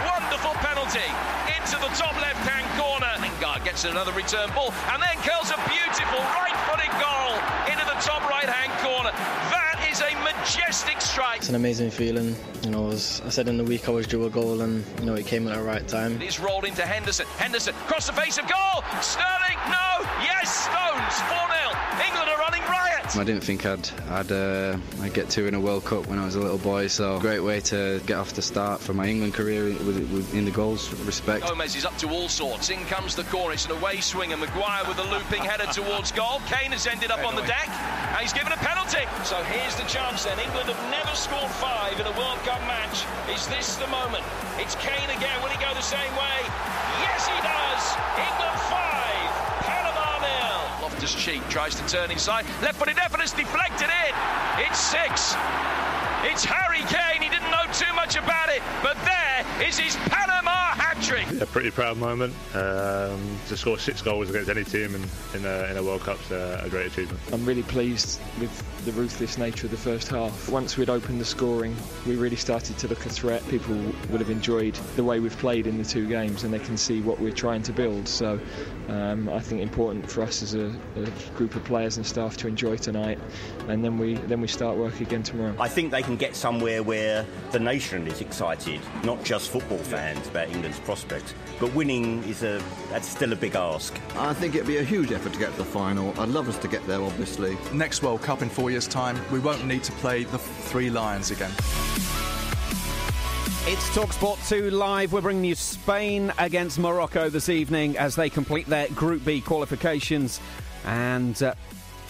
Wonderful penalty into the top left-hand corner. Lingard gets another return ball and then curls a beautiful right-footed goal into the top right-hand corner. That is a majestic strike. It's an amazing feeling. You know, as I said in the week, I was due a goal, and you know it came at the right time. It is rolled into Henderson. Henderson across the face of goal. Sterling, no, yes, Stones. 4-0. England are running riot. I didn't think I'd get 2 in a World Cup when I was a little boy, so great way to get off the start for my England career in the goals respect. Gomez is up to all sorts. In comes the corner. It's an away swing, and Maguire with a looping header towards goal. Kane has ended up on the deck, and he's given a penalty. So here's the chance then. England have never scored 5 in a World Cup match. Is this the moment? It's Kane again. Will he go the same way? Yes, he does. England 5, Panama 0. Loftus-Cheek tries to turn inside. Left-footed effort is deflected in. It's 6. It's Harry Kane. He didn't know too much about it, but there is his Panama hat-trick. A pretty proud moment. To score 6 goals against any team in a World Cup's a great achievement. I'm really pleased with the ruthless nature of the first half. Once we'd opened the scoring, we really started to look a threat. People would have enjoyed the way we've played in the 2 games, and they can see what we're trying to build. So I think important for us as a group of players and staff to enjoy tonight, and then we start work again tomorrow. I think they can get somewhere where the nation is excited, not just football fans, about England's prospects. But winning that's still a big ask. I think it'd be a huge effort to get to the final. I'd love us to get there, obviously. Next World Cup in 4 years' time, we won't need to play the 3 Lions again. It's TalkSport 2 live. We're bringing you Spain against Morocco this evening as they complete their Group B qualifications. And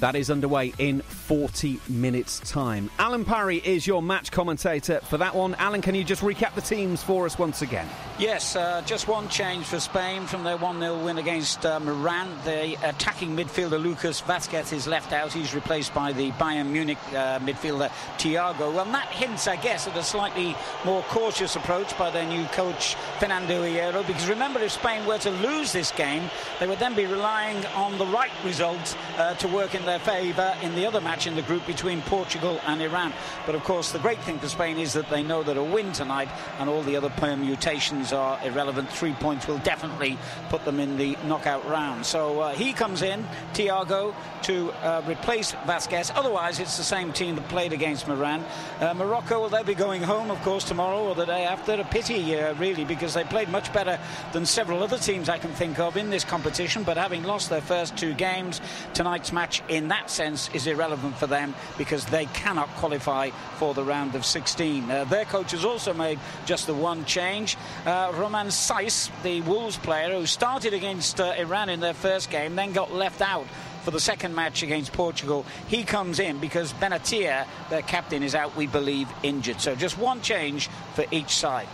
that is underway in 40 minutes' time. Alan Parry is your match commentator for that one. Alan, can you just recap the teams for us once again? Yes, just one change for Spain from their 1-0 win against Moran. The attacking midfielder Lucas Vazquez is left out. He's replaced by the Bayern Munich midfielder Thiago. Well, that hints, I guess, at a slightly more cautious approach by their new coach Fernando Hierro, because remember, if Spain were to lose this game, they would then be relying on the right result to work in their favour in the other match in the group between Portugal and Iran. But of course, the great thing for Spain is that they know that a win tonight and all the other permutations are irrelevant. 3 points will definitely put them in the knockout round. So he comes in, Thiago, to replace Vazquez. Otherwise, it's the same team that played against Moran. Morocco, will they be going home, of course, tomorrow or the day after? A pity, really, because they played much better than several other teams I can think of in this competition. But having lost their first 2 games, tonight's match in that sense is irrelevant for them because they cannot qualify for the round of 16. Their coach has also made just the one change. Roman Saiz, the Wolves player who started against Iran in their first game, then got left out for the second match against Portugal. He comes in because Benatia, their captain, is out, we believe, injured. So just one change for each side.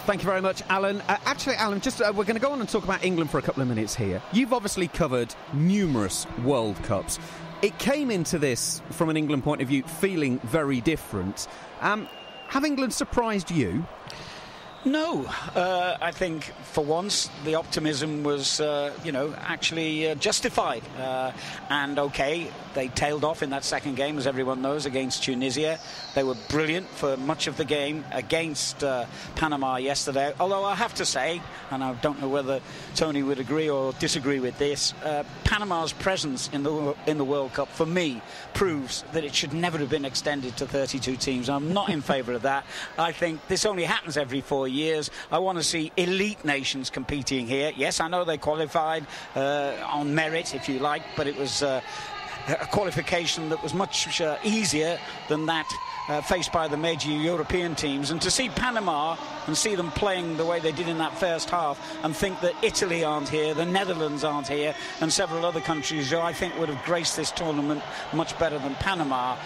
Thank you very much, Alan. Actually, Alan, we're going to go on and talk about England for a couple of minutes here. You've obviously covered numerous World Cups. It came into this, from an England point of view, feeling very different. Have England surprised you? No, I think for once the optimism was, actually justified. And okay, they tailed off in that second game, as everyone knows, against Tunisia. They were brilliant for much of the game against Panama yesterday. Although I have to say, and I don't know whether Tony would agree or disagree with this, Panama's presence in the World Cup, for me, proves that it should never have been extended to 32 teams. I'm not in favour of that. I think this only happens every 4 years. I want to see elite nations competing here. Yes, I know they qualified on merit, if you like, but it was a qualification that was much easier than that faced by the major European teams. And to see Panama and see them playing the way they did in that first half and think that Italy aren't here, the Netherlands aren't here, and several other countries who I think would have graced this tournament much better than Panama,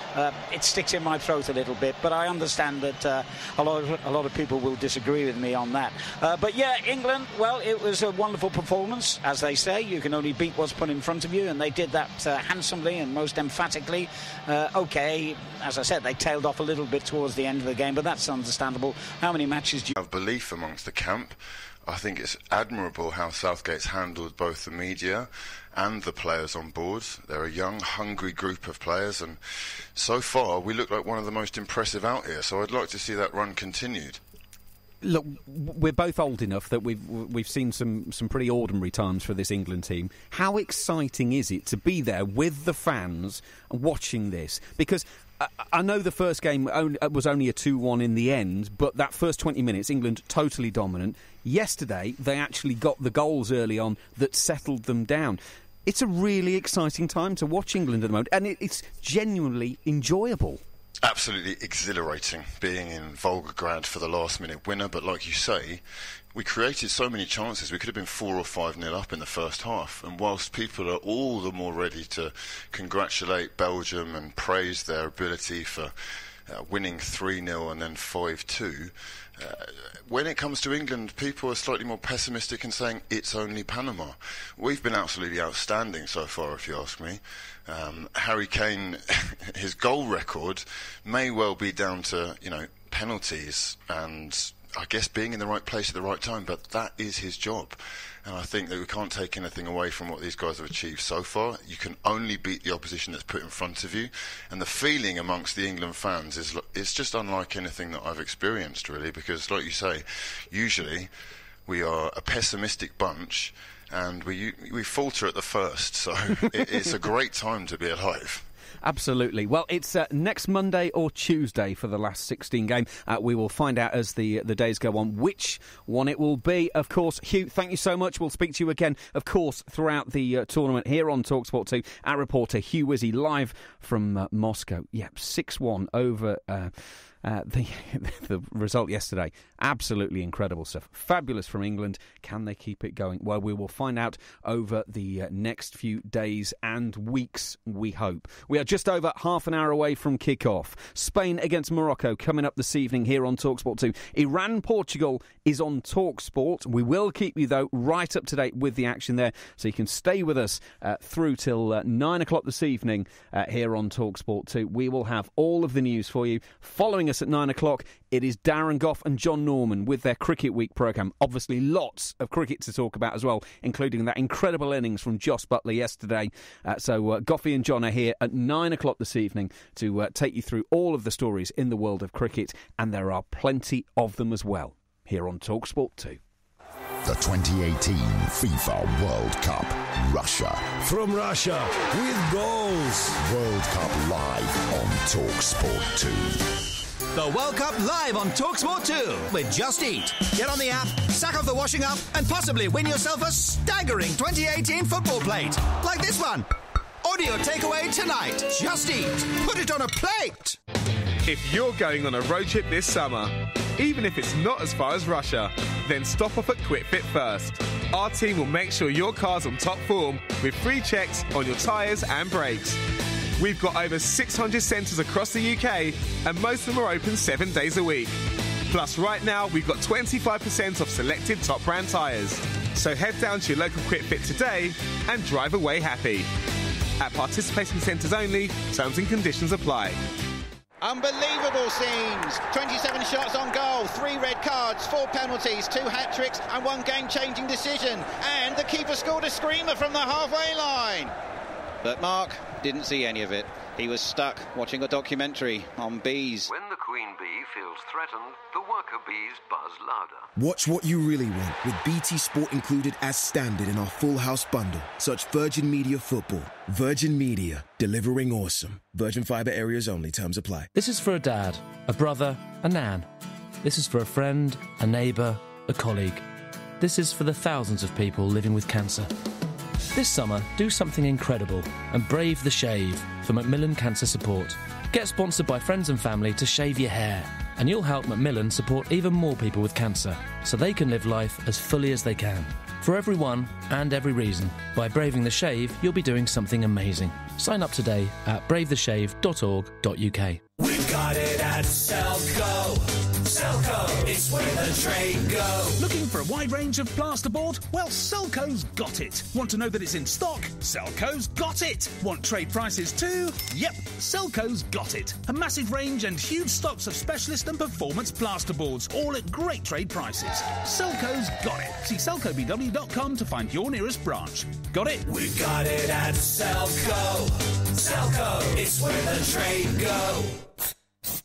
it sticks in my throat a little bit. But I understand that a lot of people will disagree with me on that. But yeah, England, well, it was a wonderful performance. As they say, you can only beat what's put in front of you, and they did that handsomely and most emphatically. Okay, as I said, they tailed off a little bit towards the end of the game, but that's understandable. How many matches do you have belief amongst the camp? I think it's admirable how Southgate's handled both the media and the players on board. They're a young, hungry group of players, and so far we look like one of the most impressive out here, so I'd like to see that run continued. Look, we're both old enough that we've seen some pretty ordinary times for this England team. How exciting is it to be there with the fans watching this? Because I know the first game was only a 2-1 in the end, but that first 20 minutes, England totally dominant. Yesterday, they actually got the goals early on that settled them down. It's a really exciting time to watch England at the moment, and it's genuinely enjoyable. Absolutely exhilarating being in Volgograd for the last-minute winner, but like you say, we created so many chances. We could have been 4 or 5-0 up in the first half, and whilst people are all the more ready to congratulate Belgium and praise their ability for winning 3-0 and then 5-2, when it comes to England, people are slightly more pessimistic and saying it's only Panama. We've been absolutely outstanding so far, if you ask me. Harry Kane, his goal record may well be down to, penalties and I guess being in the right place at the right time, but that is his job. And I think that we can't take anything away from what these guys have achieved so far. You can only beat the opposition that's put in front of you. And the feeling amongst the England fans is just unlike anything that I've experienced, really, because, like you say, usually we are a pessimistic bunch and we falter at the first. So it's a great time to be alive. Absolutely. Well, it's next Monday or Tuesday for the last 16 game. We will find out as the days go on which one it will be. Of course, Hugh, thank you so much. We'll speak to you again, of course, throughout the tournament here on TalkSport 2. Our reporter, Hugh Wizzy, live from Moscow. Yeah, 6-1 over the result yesterday. Absolutely incredible stuff. Fabulous from England. Can they keep it going? Well, we will find out over the next few days and weeks, we hope. We are just over half an hour away from kick-off. Spain against Morocco coming up this evening here on TalkSport 2. Iran-Portugal is on TalkSport. We will keep you, though, right up to date with the action there, so you can stay with us through till 9 o'clock this evening here on TalkSport 2. We will have all of the news for you. Following us at 9 o'clock, it is Darren Gough and John Norman with their Cricket Week programme. Obviously, lots of cricket to talk about as well, including that incredible innings from Jos Buttler yesterday. So Goughy and John are here at 9 o'clock this evening to take you through all of the stories in the world of cricket, and there are plenty of them as well here on TalkSport 2. The 2018 FIFA World Cup, Russia. From Russia, with goals. World Cup live on TalkSport 2. The World Cup live on TalkSport 2 with Just Eat. Get on the app, sack off the washing up, and possibly win yourself a staggering 2018 football plate. Like this one. Order your takeaway tonight. Just Eat. Put it on a plate. If you're going on a road trip this summer, even if it's not as far as Russia, then stop off at QuickFit first. Our team will make sure your car's on top form with free checks on your tyres and brakes. We've got over 600 centres across the UK, and most of them are open 7 days a week. Plus, right now, we've got 25% off selected top brand tyres. So head down to your local QuickFit today and drive away happy. At participating centres only, terms and conditions apply. Unbelievable scenes. 27 shots on goal, 3 red cards, 4 penalties, 2 hat-tricks and 1 game-changing decision. And the keeper scored a screamer from the halfway line. But Mark didn't see any of it. He was stuck watching a documentary on bees. When the queen bee feels threatened, the worker bees buzz louder. Watch what you really want with BT Sport included as standard in our Full House bundle. Search Virgin Media Football. Virgin Media, delivering awesome. Virgin Fibre areas only. Terms apply. This is for a dad, a brother, a nan. This is for a friend, a neighbour, a colleague. This is for the thousands of people living with cancer. This summer, do something incredible and brave the shave for Macmillan Cancer Support. Get sponsored by friends and family to shave your hair, and you'll help Macmillan support even more people with cancer so they can live life as fully as they can. For everyone and every reason, by braving the shave, you'll be doing something amazing. Sign up today at bravetheshave.org.uk. We've got it at Selco. Selco, it's where the trade goes. Looking for a wide range of plasterboard? Well, Selco's got it. Want to know that it's in stock? Selco's got it. Want trade prices too? Yep, Selco's got it. A massive range and huge stocks of specialist and performance plasterboards, all at great trade prices. Selco's got it. See selcobw.com to find your nearest branch. Got it? We've got it at Selco. Selco, it's where the trade goes.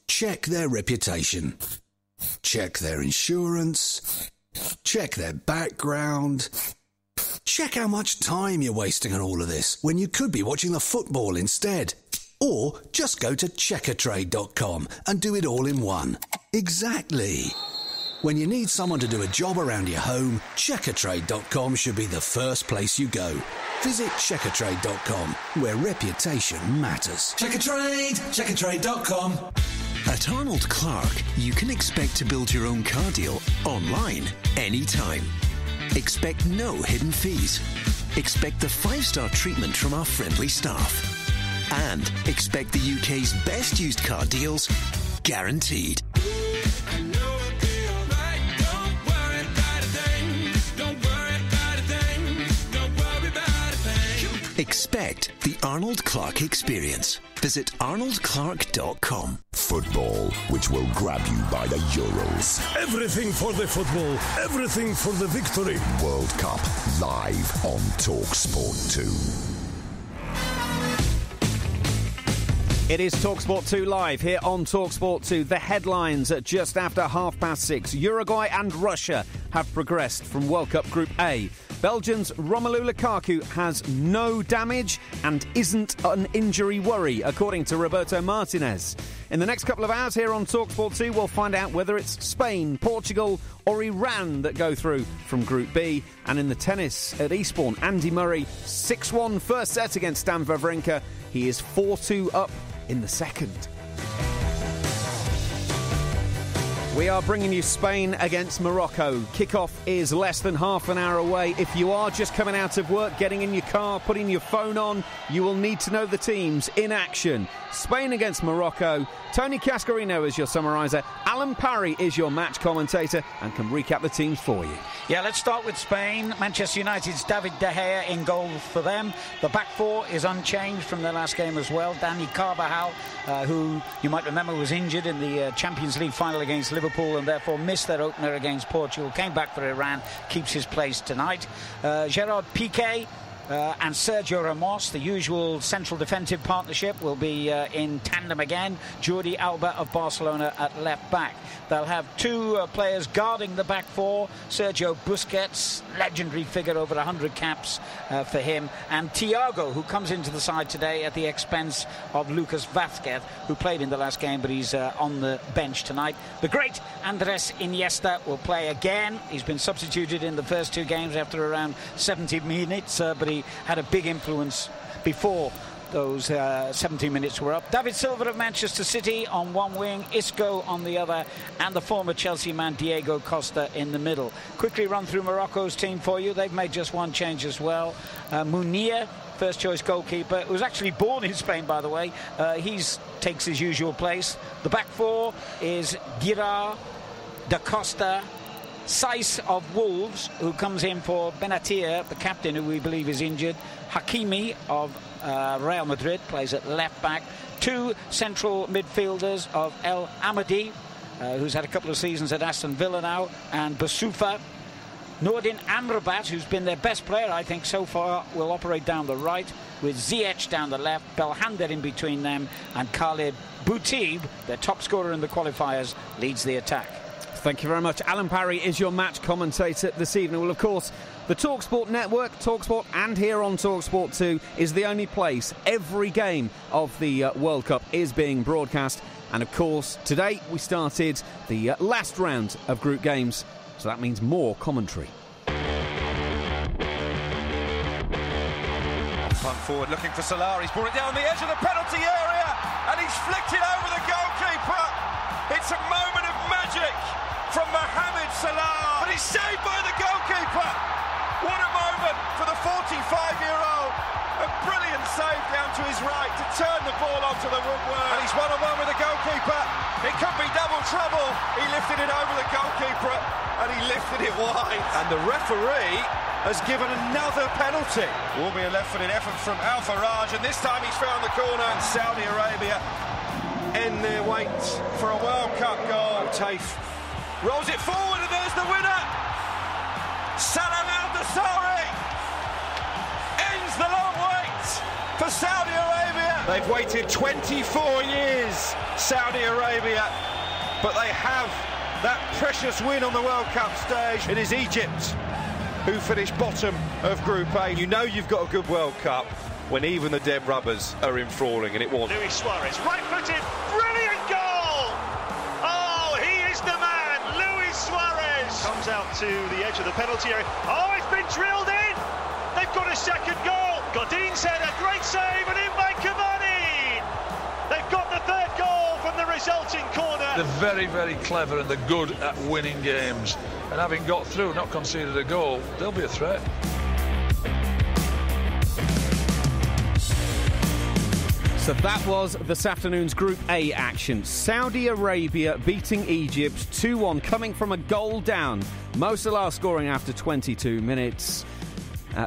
Check their reputation. Check their insurance. Check their background. Check how much time you're wasting on all of this when you could be watching the football instead. Or just go to checkertrade.com and do it all in one. Exactly. When you need someone to do a job around your home, checkertrade.com should be the first place you go. Visit checkertrade.com, where reputation matters. Checkertrade.com. At Arnold Clark, you can expect to build your own car deal online, anytime. Expect no hidden fees. Expect the 5-star treatment from our friendly staff. And expect the UK's best used car deals, guaranteed. Expect the Arnold Clark experience. Visit arnoldclark.com. Football, which will grab you by the Urals. Everything for the football, everything for the victory. World Cup, live on TalkSport 2. It is TalkSport 2 live here on TalkSport 2. The headlines at just after 6:30. Uruguay and Russia have progressed from World Cup Group A. Belgium's Romelu Lukaku has no damage and isn't an injury worry, according to Roberto Martinez. In the next couple of hours here on TalkSport 2, we'll find out whether it's Spain, Portugal or Iran that go through from Group B. And in the tennis at Eastbourne, Andy Murray, 6-1 first set against Stan Wawrinka. He is 4-2 up in the second. We are bringing you Spain against Morocco. Kickoff is less than half an hour away. If you are just coming out of work, getting in your car, putting your phone on, you will need to know the teams in action. Spain against Morocco. Tony Cascarino is your summariser. Alan Parry is your match commentator and can recap the teams for you. Yeah, let's start with Spain. Manchester United's David De Gea in goal for them. The back four is unchanged from their last game as well. Dani Carvajal, who you might remember was injured in the Champions League final against Liverpool and therefore missed their opener against Portugal, came back for Iran, keeps his place tonight. Gerard Piqué and Sergio Ramos, the usual central defensive partnership, will be in tandem again. Jordi Alba of Barcelona at left back. They'll have two players guarding the back four. Sergio Busquets, legendary figure, over 100 caps for him. And Thiago, who comes into the side today at the expense of Lucas Vázquez, who played in the last game, but he's on the bench tonight. The great Andres Iniesta will play again. He's been substituted in the first two games after around 70 minutes, but he had a big influence before those 17 minutes were up. David Silva of Manchester City on one wing, Isco on the other, and the former Chelsea man Diego Costa in the middle. Quickly run through Morocco's team for you. They've made just one change as well. Munir, first choice goalkeeper, who was actually born in Spain, by the way. He takes his usual place. The back four is Girard, Da Costa, Saiss of Wolves, who comes in for Benatia, the captain, who we believe is injured. Hakimi of Real Madrid plays at left back. two central midfielders of El Amadi, who's had a couple of seasons at Aston Villa now, and Basufa. Nordin Amrabat, who's been their best player, I think, so far, will operate down the right, with Ziyech down the left, Belhanda in between them, and Khalid Boutib, their top scorer in the qualifiers, leads the attack. Thank you very much. Alan Parry is your match commentator this evening. Well, of course, the TalkSport network, TalkSport, and here on TalkSport 2 is the only place every game of the World Cup is being broadcast. And, of course, today we started the last round of group games, so that means more commentary. Punt forward, looking for Salah. He's brought it down the edge of the penalty area, and he's flicked it over the goalkeeper. It's a moment of magic from Mohamed Salah, but he's saved by the goalkeeper. What a moment for the 45-year-old. A brilliant save down to his right to turn the ball onto the woodwork. And he's one-on-one with the goalkeeper. It could be double trouble. He lifted it over the goalkeeper, and he lifted it wide. And the referee has given another penalty. Will be a left-footed effort from Al Faraj, and this time he's found the corner. And Saudi Arabia end their wait for a World Cup goal. Taif rolls it forward, and there's the winner. Salam Al-Dasari ends the long wait for Saudi Arabia. They've waited 24 years, Saudi Arabia, but they have that precious win on the World Cup stage. It is Egypt who finished bottom of Group A. You know you've got a good World Cup when even the dead rubbers are enthralling, and it was. Luis Suarez, right-footed, brilliant goal! Oh, he is the man, Luis Suarez! Comes out to the edge of the penalty area. Oh, it's been drilled in! They've got a second goal! Godin's had a great save, and in by Cavani! They've got the third goal from the resulting corner. They're very, very clever, and they're good at winning games. And having got through, not conceded a goal, they'll be a threat. So that was this afternoon's Group A action. Saudi Arabia beating Egypt 2-1, coming from a goal down. Mo Salah scoring after 22 minutes.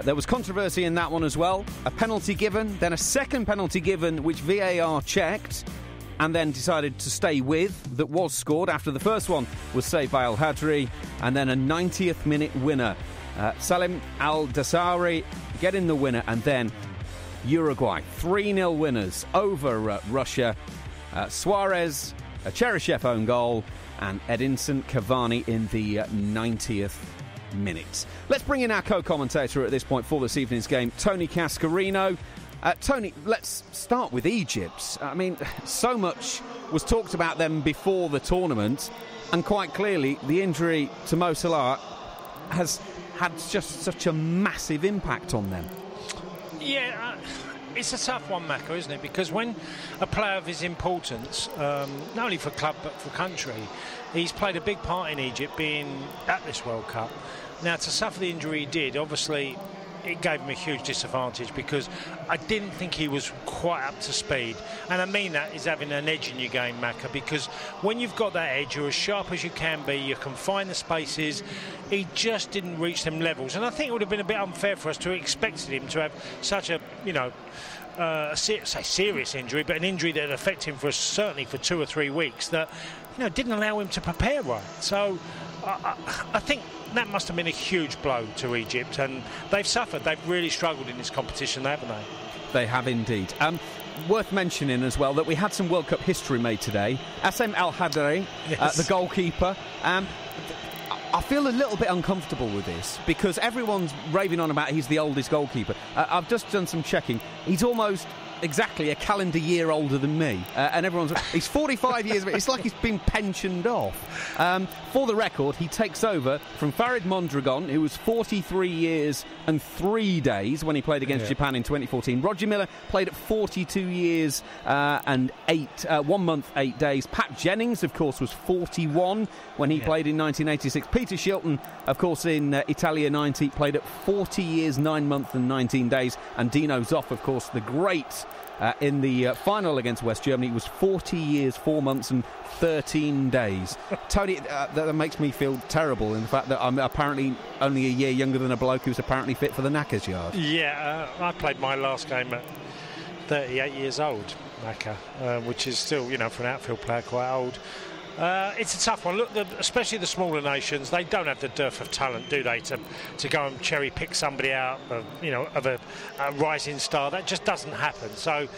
There was controversy in that one as well. A penalty given, then a second penalty given, which VAR checked and then decided to stay with, that was scored after the first one was saved by Al-Hadri, and then a 90th minute winner. Salim Al-Dasari getting the winner, and then Uruguay 3-0 winners over Russia. Suarez, a Cheryshev own goal, and Edinson Cavani in the 90th minute. Let's bring in our co-commentator at this point for this evening's game, Tony Cascarino. Tony, let's start with Egypt. I mean, so much was talked about them before the tournament, and quite clearly the injury to Mo Salah has had just such a massive impact on them. Yeah, it's a tough one, Macca, isn't it? Because when a player of his importance, not only for club but for country, he's played a big part in Egypt being at this World Cup. Now, to suffer the injury he did, obviously it gave him a huge disadvantage, because I didn't think he was quite up to speed. And I mean that is having an edge in your game, Macca, because when you've got that edge, you're as sharp as you can be, you can find the spaces. He just didn't reach them levels, and I think it would have been a bit unfair for us to have expected him to have such a, serious injury, but an injury that affected him certainly for 2 or 3 weeks that, didn't allow him to prepare right. So I think that must have been a huge blow to Egypt, and they've suffered. They've really struggled in this competition, haven't they? They have indeed. Worth mentioning as well that we had some World Cup history made today. Assem Al-Hadri, yes. The goalkeeper. I feel a little bit uncomfortable with this because everyone's raving on about he's the oldest goalkeeper. I've just done some checking. He's almost exactly a calendar year older than me, and he's 45 years. It's like he's been pensioned off. For the record, he takes over from Farid Mondragon, who was 43 years and 3 days when he played against Japan in 2014. Roger Miller played at 42 years and 1 month, 8 days. Pat Jennings, of course, was 41 when he played in 1986. Peter Shilton, of course, in Italia 90, played at 40 years, 9 months and 19 days. And Dino Zoff, of course, the great in the final against West Germany, was 40 years, 4 months and 13 days. Tony, that makes me feel terrible in the fact that I'm apparently only a year younger than a bloke who's apparently fit for the knackers yard. Yeah, I played my last game at 38 years old. Macca, which is still, for an outfield player, quite old. It's a tough one. Look, especially the smaller nations, they don't have the dearth of talent, do they, to go and cherry pick somebody out of, of a rising star. That just doesn't happen. So,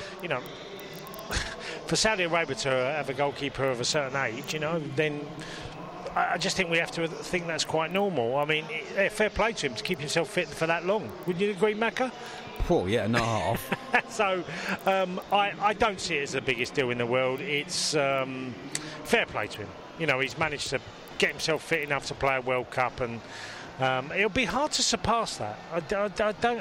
for Saudi Arabia to have a goalkeeper of a certain age, then I just think we have to think that's quite normal. I mean, fair play to him to keep himself fit for that long. Wouldn't you agree, Macca? Oh, yeah, not half. So, I don't see it as the biggest deal in the world. It's fair play to him. He's managed to get himself fit enough to play a World Cup, and it'll be hard to surpass that.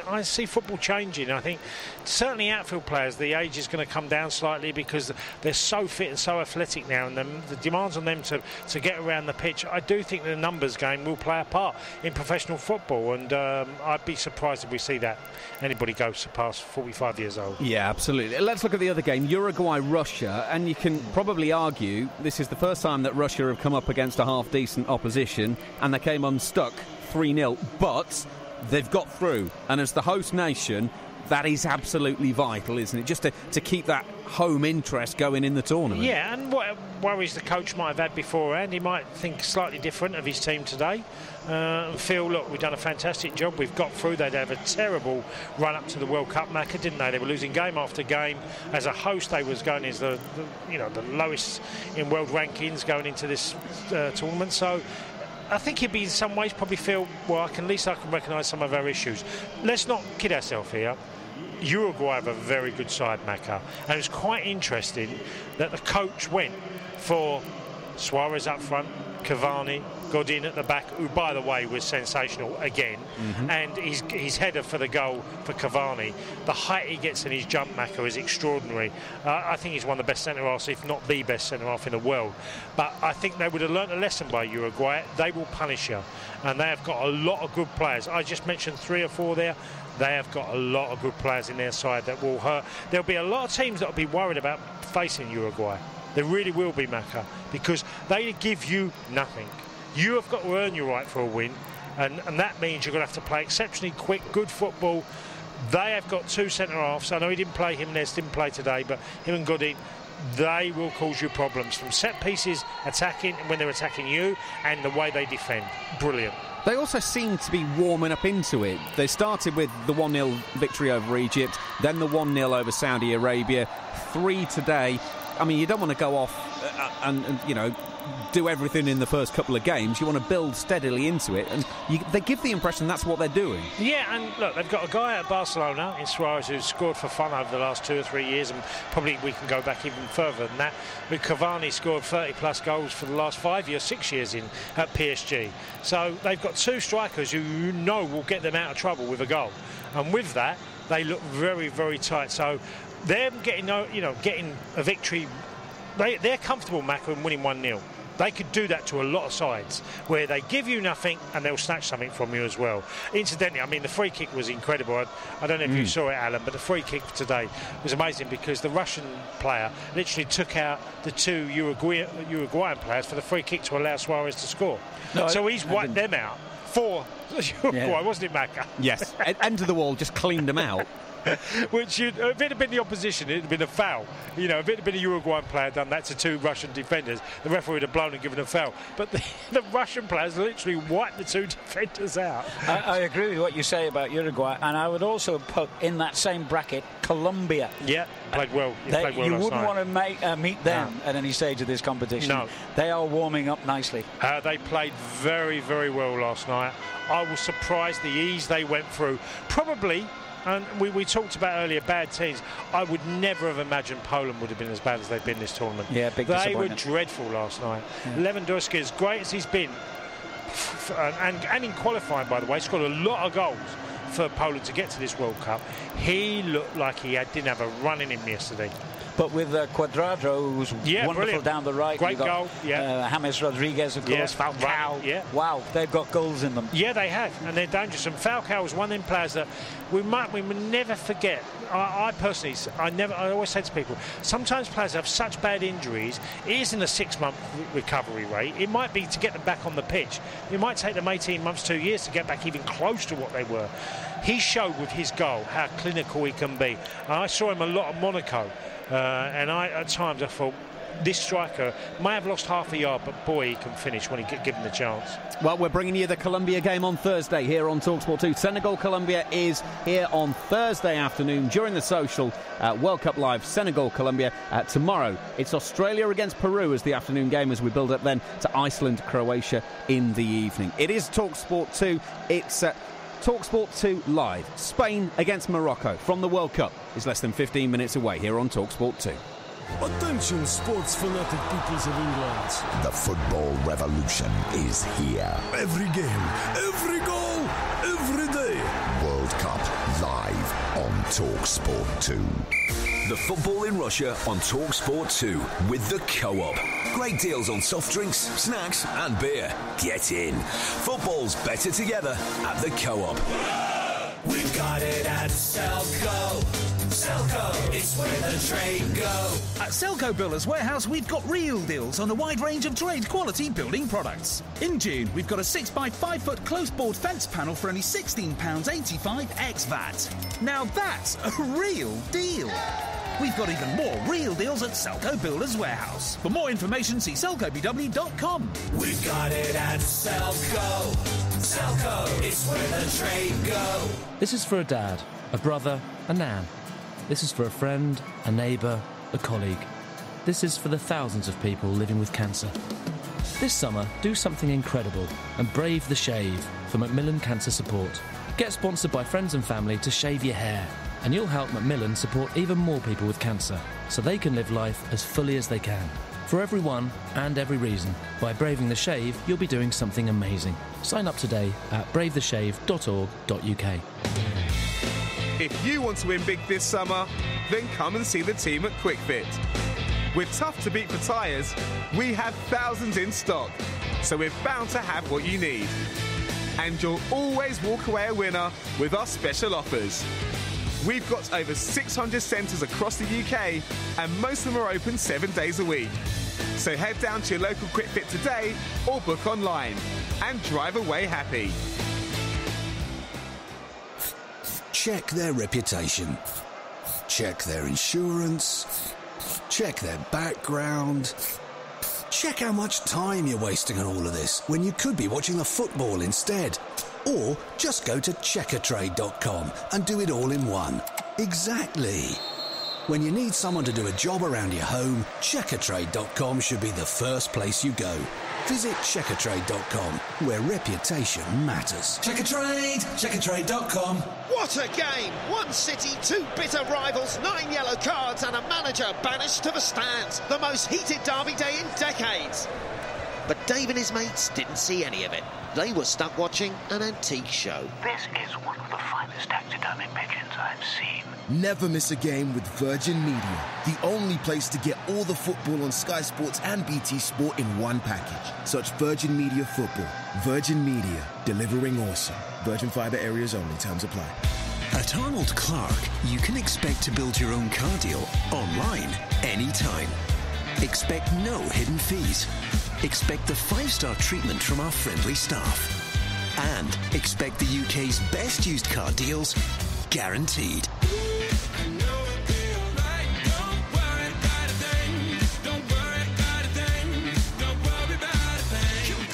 I see football changing. I think certainly outfield players, the age is going to come down slightly because they're so fit and so athletic now, and the demands on them to get around the pitch. I do think the numbers game will play a part in professional football, and I'd be surprised if we see that anybody go surpass 45 years old. Yeah, absolutely. Let's look at the other game, Uruguay-Russia, and you can probably argue this is the first time that Russia have come up against a half-decent opposition, and they came unstuck 3-0, but they've got through, and as the host nation, that is absolutely vital, isn't it? Just to keep that home interest going in the tournament. Yeah, and what worries the coach might have had beforehand, he might think slightly different of his team today and feel, look, we've done a fantastic job, we've got through. They'd have a terrible run up to the World Cup, Macca, didn't they? They were losing game after game. As a host, they was going as the lowest in world rankings going into this tournament. So I think he'd be in some ways probably feel, well, at least I can recognise some of our issues. Let's not kid ourselves here. Uruguay have a very good side, Macca, and it's quite interesting that the coach went for Suarez up front, Cavani, Godin at the back, who, by the way, was sensational again, and his header for the goal for Cavani. The height he gets in his jump, Macca, is extraordinary. I think he's one of the best centre-halves, if not the best centre-half in the world. But I think they would have learnt a lesson by Uruguay. They will punish you, and they have got a lot of good players. I just mentioned 3 or 4 there. They have got a lot of good players in their side that will hurt. There'll be a lot of teams that will be worried about facing Uruguay. There really will be, Macca, because they give you nothing. You have got to earn your right for a win, and that means you're going to have to play exceptionally quick, good football. They have got 2 centre-halves. I know he didn't play, Jimenez didn't play today, but him and Godin, they will cause you problems from set pieces, attacking, and when they're attacking you, and the way they defend. Brilliant. They also seem to be warming up into it. They started with the 1-0 victory over Egypt, then the 1-0 over Saudi Arabia, 3 today. I mean, you don't want to go off and do everything in the first couple of games. You want to build steadily into it, and they give the impression that's what they're doing. Yeah, and look, they've got a guy at Barcelona in Suarez who's scored for fun over the last 2 or 3 years, and probably we can go back even further than that. With Cavani scored 30-plus goals for the last 5 years, 6 years at PSG. So they've got 2 strikers who will get them out of trouble with a goal, and with that, they look very, very tight. So them getting a victory, they're comfortable, Macca, in winning 1-0. They could do that to a lot of sides where they give you nothing and they'll snatch something from you as well. Incidentally, I mean, the free kick was incredible. I don't know if you saw it, Alan, but the free kick today was amazing because the Russian player literally took out the 2 Uruguayan players for the free kick to allow Suarez to score. So he's wiped them out for Uruguay, wasn't it, Macca? Yes. End of the wall, just cleaned them out. Which, if it had been the opposition, it would have been a foul. If it had been a Uruguayan player done that to 2 Russian defenders, the referee would have blown and given a foul. But the Russian players literally wiped the 2 defenders out. I agree with what you say about Uruguay, and I would also put in that same bracket Colombia. Yeah, played well. You wouldn't want to meet them at any stage of this competition. No. They are warming up nicely. They played very, very well last night. I was surprised the ease they went through. Probably. And we talked about earlier bad teams. I would never have imagined Poland would have been as bad as they've been this tournament. Yeah, big They disappointment. were dreadful last night. Yeah. Lewandowski, as great as he's been, and in qualifying, by the way, scored a lot of goals for Poland to get to this World Cup. He looked like he didn't have a run in him yesterday. But with Cuadrado, who's wonderful brilliant. Down the right. Great goal, James Rodriguez, of course, Falcao. Yeah. Wow, they've got goals in them. Yeah, they have, and they're dangerous. And Falcao was one of them players that we would never forget. I personally, I always say to people, sometimes players have such bad injuries, it isn't a 6-month recovery rate. It might be to get them back on the pitch. It might take them 18 months, 2 years to get back even close to what they were. he showed with his goal how clinical he can be. I saw him a lot at Monaco, and at times I thought, this striker may have lost half a yard, but boy, he can finish when he get given the chance. Well, we're bringing you the Colombia game on Thursday here on TalkSport 2. Senegal-Colombia is here on Thursday afternoon during the social World Cup Live. Senegal-Colombia tomorrow. It's Australia against Peru as the afternoon game as we build up then to Iceland-Croatia in the evening. It is TalkSport 2. It's TalkSport 2 Live. Spain against Morocco from the World Cup is less than 15 minutes away here on TalkSport 2. Attention, sports fanatic peoples of England. The football revolution is here. Every game, every goal, every day. World Cup live on TalkSport 2. The football in Russia on TalkSport 2 with the Co-op. Great deals on soft drinks, snacks and beer. Get in. Football's better together at the Co-op. We've got it at Selco. Selco, it's where the trade go. At Selco Builders Warehouse, we've got real deals on a wide range of trade quality building products. In June, we've got a 6x5 foot close board fence panel for only £16.85 ex-VAT. Now that's a real deal. We've got even more real deals at Selco Builders Warehouse. For more information, see selcobw.com. We've got it at Selco. Selco, it's where the trade go. This is for a dad, a brother, a nan. This is for a friend, a neighbour, a colleague. This is for the thousands of people living with cancer. This summer, do something incredible and brave the shave for Macmillan Cancer Support. Get sponsored by friends and family to shave your hair, and you'll help Macmillan support even more people with cancer so they can live life as fully as they can. For everyone and every reason, by braving the shave, you'll be doing something amazing. Sign up today at bravetheshave.org.uk. If you want to win big this summer, then come and see the team at QuickFit. With tough to beat for tyres, we have thousands in stock, so we're bound to have what you need. And you'll always walk away a winner with our special offers. We've got over 600 centres across the UK, and most of them are open 7 days a week. So head down to your local QuickFit today or book online and drive away happy. Check their reputation. Check their insurance. Check their background. Check how much time you're wasting on all of this when you could be watching the football instead. Or just go to checkertrade.com and do it all in one. Exactly. When you need someone to do a job around your home, checkertrade.com should be the first place you go. Visit checkertrade.com, where reputation matters. Checkertrade, checkertrade.com. What a game! One City, two bitter rivals, 9 yellow cards and a manager banished to the stands. The most heated derby day in decades. But Dave and his mates didn't see any of it. They were stuck watching an antique show. This is one of the finest taxidermy pigeons I've seen. Never miss a game with Virgin Media, the only place to get all the football on Sky Sports and BT Sport in one package. Search Virgin Media Football. Virgin Media, delivering awesome. Virgin Fibre areas only. Terms apply. At Arnold Clark, you can expect to build your own car deal online anytime. Expect no hidden fees. Expect the 5-star treatment from our friendly staff. And expect the UK's best used car deals, guaranteed.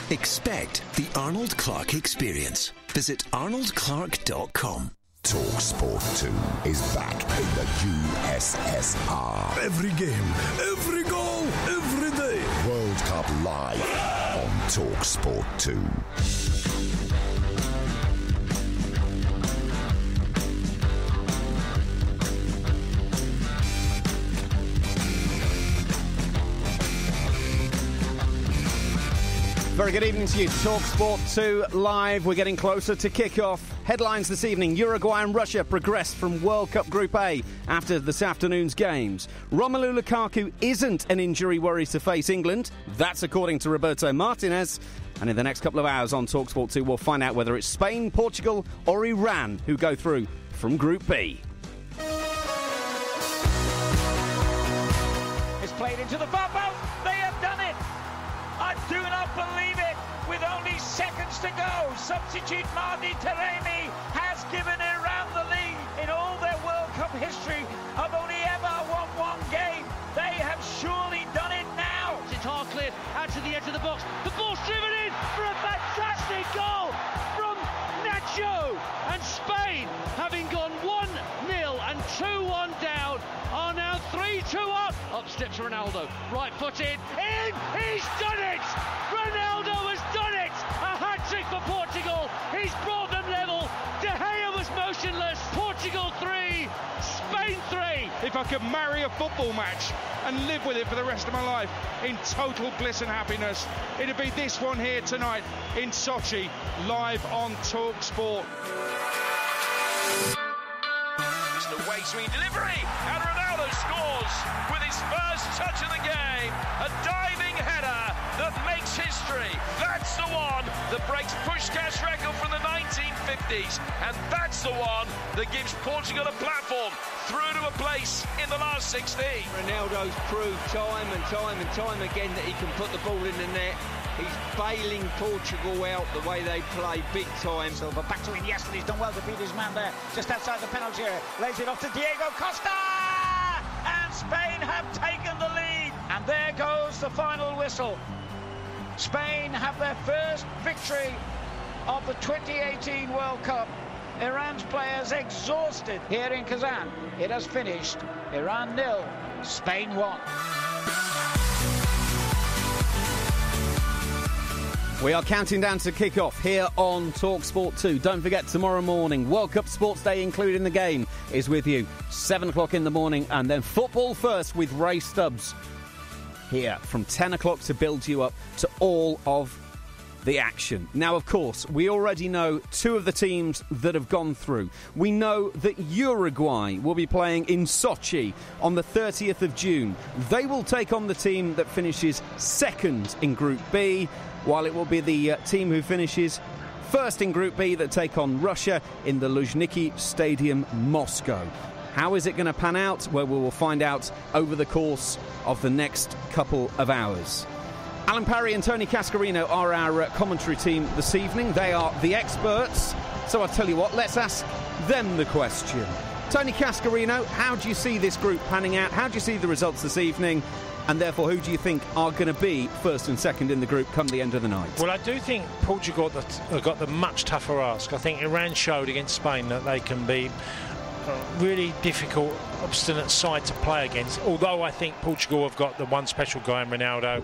Expect the Arnold Clark experience. Visit arnoldclark.com. TalkSport 2 is back in the USSR. Every game, every goal, every day. World Cup live on TalkSport 2. Very good evening to you. TalkSport 2 live. We're getting closer to kick-off. Headlines this evening. Uruguay and Russia progressed from World Cup Group A after this afternoon's games. Romelu Lukaku isn't an injury worry to face England. That's according to Roberto Martinez. And in the next couple of hours on TalkSport 2, we'll find out whether it's Spain, Portugal or Iran who go through from Group B. It's played into the far post. They have done it. I do not believe it. With only seconds to go, substitute Mahdi Taremi has given Iran driven in for a fantastic goal from Nacho. And Spain, having gone 1-0 and 2-1 down, are now 3-2 up. Up steps Ronaldo, right footed, in, he's done it! Ronaldo has done it! A hat-trick for Portugal, he's brought them level. De Gea was motionless, Portugal 3, Spain 3. If I could marry a football match and live with it for the rest of my life in total bliss and happiness, it'd be this one here tonight in Sochi, live on TalkSport. It's the way swing delivery, and Ronaldo scores with his first touch of the game. A diving header that makes history. That's the one that breaks Puskás' record from the 1950s, and that's the one that gives Portugal a platform through to a place in the last 16. Ronaldo's proved time and time again that he can put the ball in the net. He's bailing Portugal out the way they play, big time. Silva back to Iniesta, he's done well to beat his man there, just outside the penalty area. Lays it off to Diego Costa! And Spain have taken the lead. And there goes the final whistle. Spain have their first victory of the 2018 World Cup. Iran's players exhausted here in Kazan. It has finished Iran 0, Spain 1. We are counting down to kick-off here on TalkSport 2. Don't forget, tomorrow morning, World Cup Sports Day, including the game, is with you. 7 o'clock in the morning, and then Football First with Ray Stubbs here from 10 o'clock to build you up to all of the action. Now, of course, we already know two of the teams that have gone through. We know that Uruguay will be playing in Sochi on the 30th of June. They will take on the team that finishes second in Group B, while it will be the team who finishes first in Group B that take on Russia in the Luzhniki Stadium, Moscow. How is it going to pan out? Well, we will find out over the course of the next couple of hours. Alan Parry and Tony Cascarino are our commentary team this evening. They are the experts. So I'll tell you what, let's ask them the question. Tony Cascarino, how do you see this group panning out? How do you see the results this evening? And therefore, who do you think are going to be first and second in the group come the end of the night? Well, I do think Portugal have got the much tougher ask. I think Iran showed against Spain that they can be a really difficult, obstinate side to play against. Although I think Portugal have got the one special guy in Ronaldo.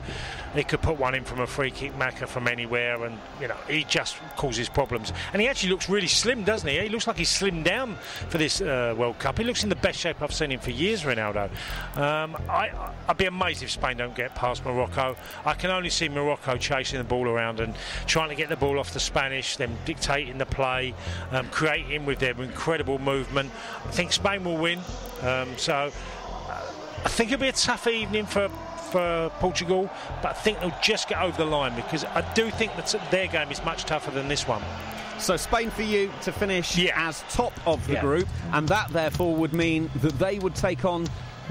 He could put one in from a free kick marker from anywhere, and you know, he just causes problems. And he actually looks really slim, doesn't he? He looks like he's slimmed down for this World Cup. He looks in the best shape I've seen him for years, Ronaldo. I'd be amazed if Spain don't get past Morocco. I can only see Morocco chasing the ball around and trying to get the ball off the Spanish, them dictating the play, creating with their incredible movement. I think Spain will win. So I think it'll be a tough evening for Portugal, but I think they'll just get over the line, because I do think that their game is much tougher than this one. So Spain for you to finish as top of the group, and that therefore would mean that they would take on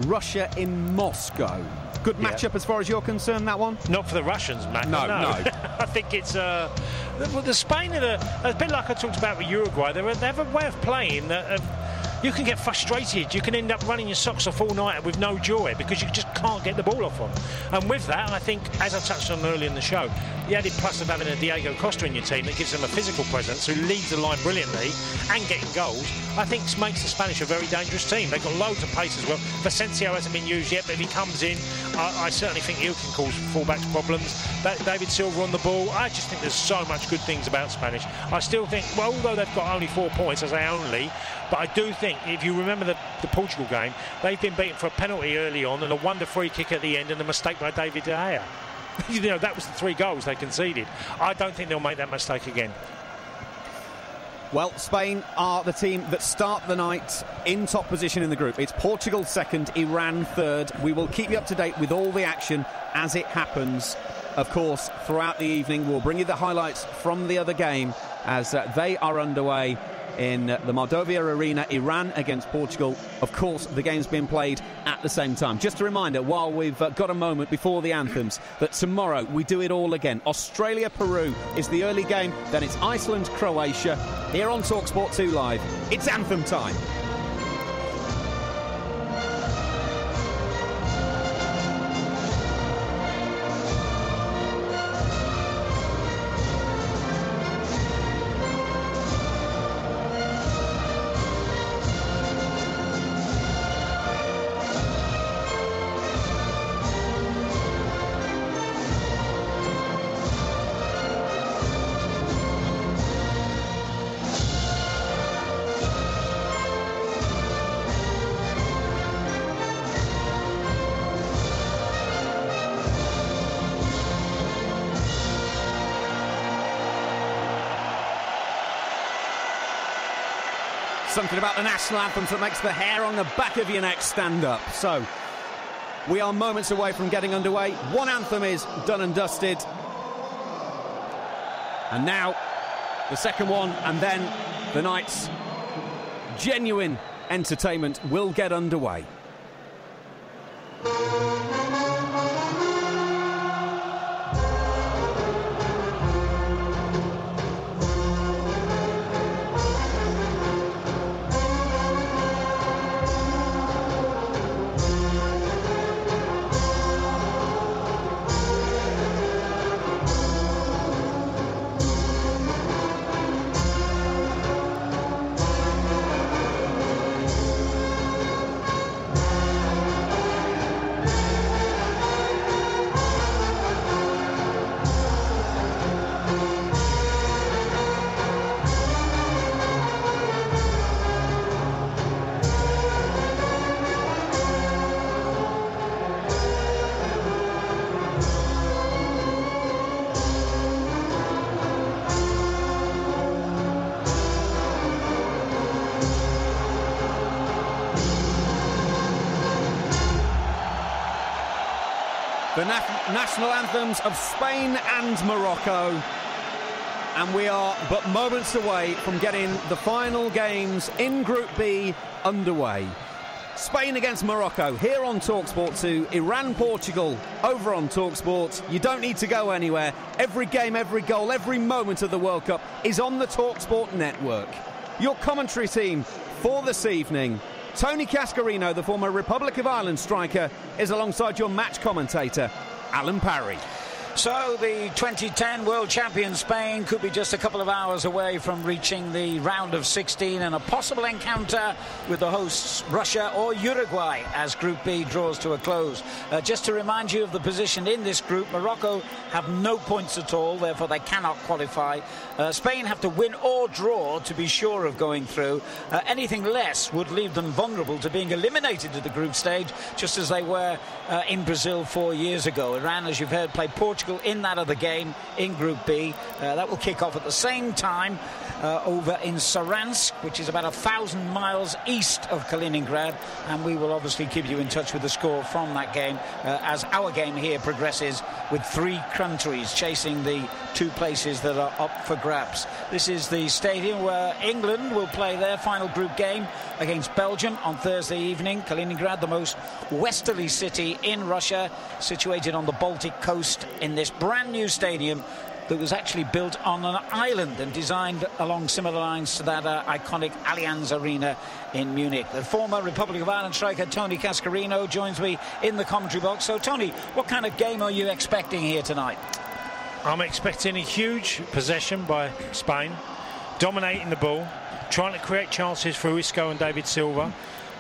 Russia in Moscow. Good matchup as far as you're concerned, that one? Not for the Russians, Matt. No. I think it's the Spain are a bit like I talked about with Uruguay. They have a way of playing that you can get frustrated. You can end up running your socks off all night with no joy because you just can't get the ball off them. And with that, I think, as I touched on earlier in the show, the added plus of having a Diego Costa in your team that gives them a physical presence, who leads the line brilliantly and getting goals, I think makes the Spanish a very dangerous team. They've got loads of pace as well. Vicencio hasn't been used yet, but if he comes in, I certainly think he can cause fullbacks problems. David Silva on the ball. I just think there's so much good things about Spanish. I still think, well, although they've got only 4 points, I say only, but I do think, if you remember the Portugal game, they've been beaten for a penalty early on and a wonder free kick at the end and a mistake by David De Gea. You know, that was the 3 goals they conceded. I don't think they'll make that mistake again. Well, Spain are the team that start the night in top position in the group. It's Portugal second, Iran third. We will keep you up to date with all the action as it happens. Of course, throughout the evening, we'll bring you the highlights from the other game as they are underway in the Mordovia Arena, Iran against Portugal. Of course, the game's been played at the same time. Just a reminder, while we've got a moment before the anthems, that tomorrow we do it all again. Australia-Peru is the early game, then it's Iceland-Croatia. Here on TalkSport 2 Live, it's anthem time. something about the national anthems that makes the hair on the back of your neck stand up. So, we are moments away from getting underway. One anthem is done and dusted. And now, the second one, and then the night's genuine entertainment will get underway. The national anthems of Spain and Morocco. And we are but moments away from getting the final games in Group B underway. Spain against Morocco here on TalkSport 2. Iran-Portugal over on TalkSport. You don't need to go anywhere. Every game, every goal, every moment of the World Cup is on the TalkSport network. Your commentary team for this evening: Tony Cascarino, the former Republic of Ireland striker, is alongside your match commentator, Alan Parry. So the 2010 world champion Spain could be just a couple of hours away from reaching the round of 16 and a possible encounter with the hosts Russia or Uruguay as Group B draws to a close. Just to remind you of the position in this group, Morocco have no points at all, therefore they cannot qualify. Spain have to win or draw to be sure of going through. Anything less would leave them vulnerable to being eliminated at the group stage, just as they were in Brazil 4 years ago. Iran, as you've heard, played Portugal in that other game in Group B. That will kick off at the same time over in Saransk, which is about 1,000 miles east of Kaliningrad, and we will obviously keep you in touch with the score from that game as our game here progresses, with 3 countries chasing the 2 places that are up for grabs. This is the stadium where England will play their final group game against Belgium on Thursday evening. Kaliningrad, the most westerly city in Russia, situated on the Baltic coast, in this brand new stadium that was actually built on an island and designed along similar lines to that iconic Allianz Arena in Munich. The former Republic of Ireland striker Tony Cascarino joins me in the commentary box. So, Tony, what kind of game are you expecting here tonight? I'm expecting a huge possession by Spain, dominating the ball, trying to create chances for Isco and David Silva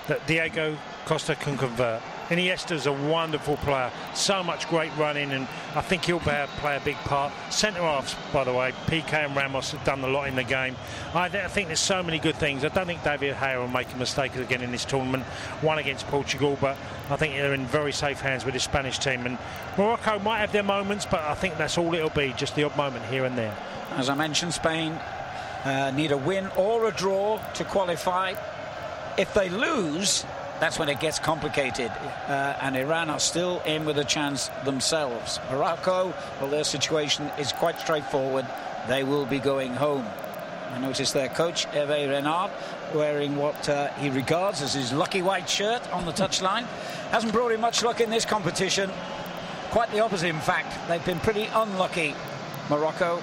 that Diego Costa can convert. Iniesta's a wonderful player, so much great running, and I think he'll play a big part. Centre-halves, by the way, Piqué and Ramos have done a lot in the game. I think there's so many good things. I don't think David Gea will make a mistake again in this tournament. One against Portugal, but I think they're in very safe hands with the Spanish team. And Morocco might have their moments, but I think that's all it'll be, just the odd moment here and there. As I mentioned, Spain need a win or a draw to qualify. If they lose, that's when it gets complicated, and Iran are still in with a chance themselves. Morocco, well, their situation is quite straightforward. They will be going home. I noticed their coach, Hervé Renard, wearing what he regards as his lucky white shirt on the touchline. Hasn't brought him much luck in this competition. Quite the opposite, in fact. They've been pretty unlucky, Morocco.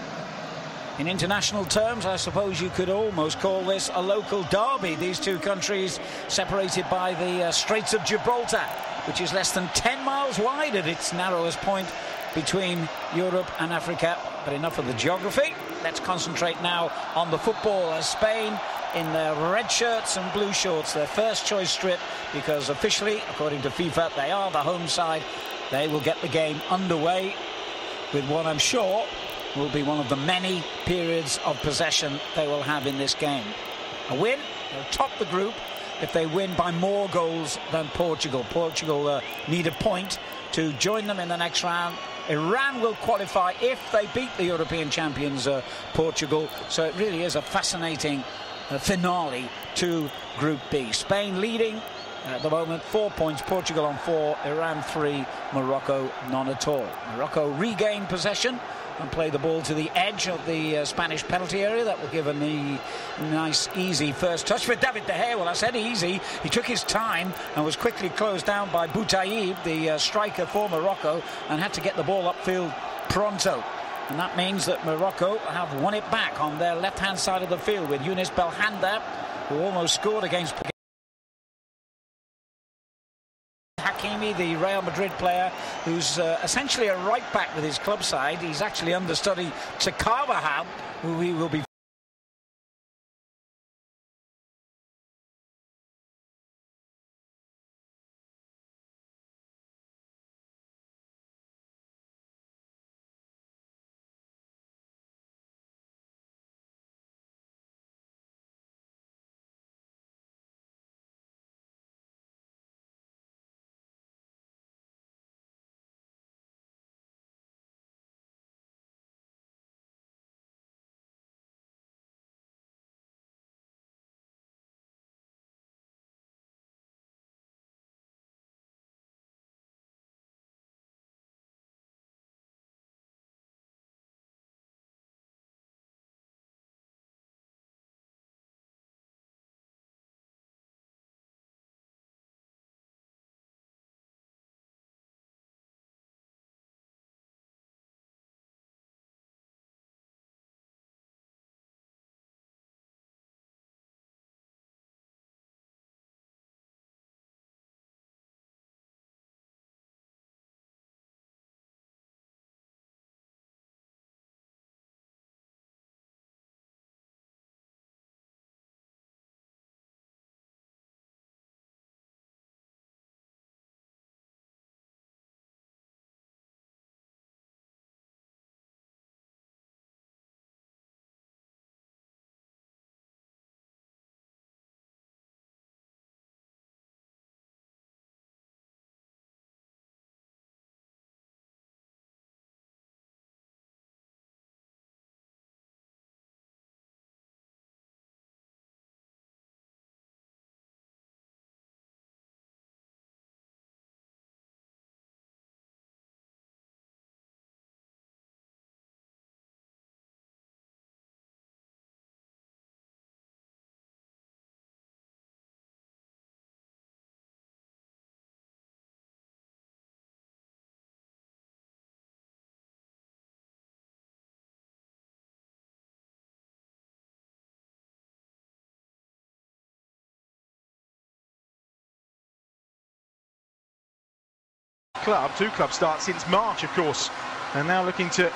In international terms, I suppose you could almost call this a local derby. These two countries separated by the Straits of Gibraltar, which is less than 10 miles wide at its narrowest point between Europe and Africa. But enough of the geography. Let's concentrate now on the football, as Spain, in their red shirts and blue shorts, their first choice strip, because officially, according to FIFA, they are the home side. They will get the game underway with what I'm sure will be one of the many periods of possession they will have in this game. A win, they'll top the group if they win by more goals than Portugal. Portugal need a point to join them in the next round. Iran will qualify if they beat the European champions Portugal. So it really is a fascinating finale to Group B. Spain leading at the moment, 4 points. Portugal on 4, Iran 3, Morocco none at all. Morocco regain possession and play the ball to the edge of the Spanish penalty area. That will give him the nice, easy first touch for David De Gea. Well, I said easy. He took his time and was quickly closed down by Boutaïb, the striker for Morocco, and had to get the ball upfield pronto. And that means that Morocco have won it back on their left-hand side of the field with Younes Belhanda, who almost scored against Hakimi, the Real Madrid player, who's essentially a right-back with his club side. He's actually understudy to Carvajal, who he will be two clubs start since March, of course, and now looking to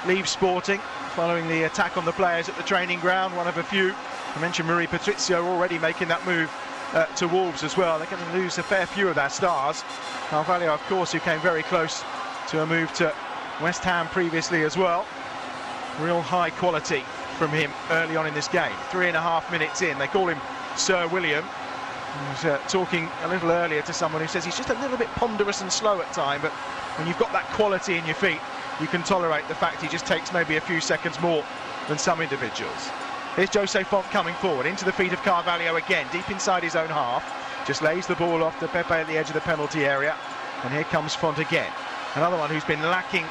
leave Sporting following the attack on the players at the training ground. One of a few. I mentioned Marie Patrizio already making that move to Wolves as well. They're going to lose a fair few of their stars. Carvalho, of course, who came very close to a move to West Ham previously as well. Real high quality from him early on in this game. 3.5 minutes in, they call him Sir William. He was talking a little earlier to someone who says he's just a little bit ponderous and slow at time, but when you've got that quality in your feet, you can tolerate the fact he just takes maybe a few seconds more than some individuals. Here's Jose Font coming forward into the feet of Carvalho again, deep inside his own half. Just lays the ball off to Pepe at the edge of the penalty area. And here comes Font again. Another one who's been lacking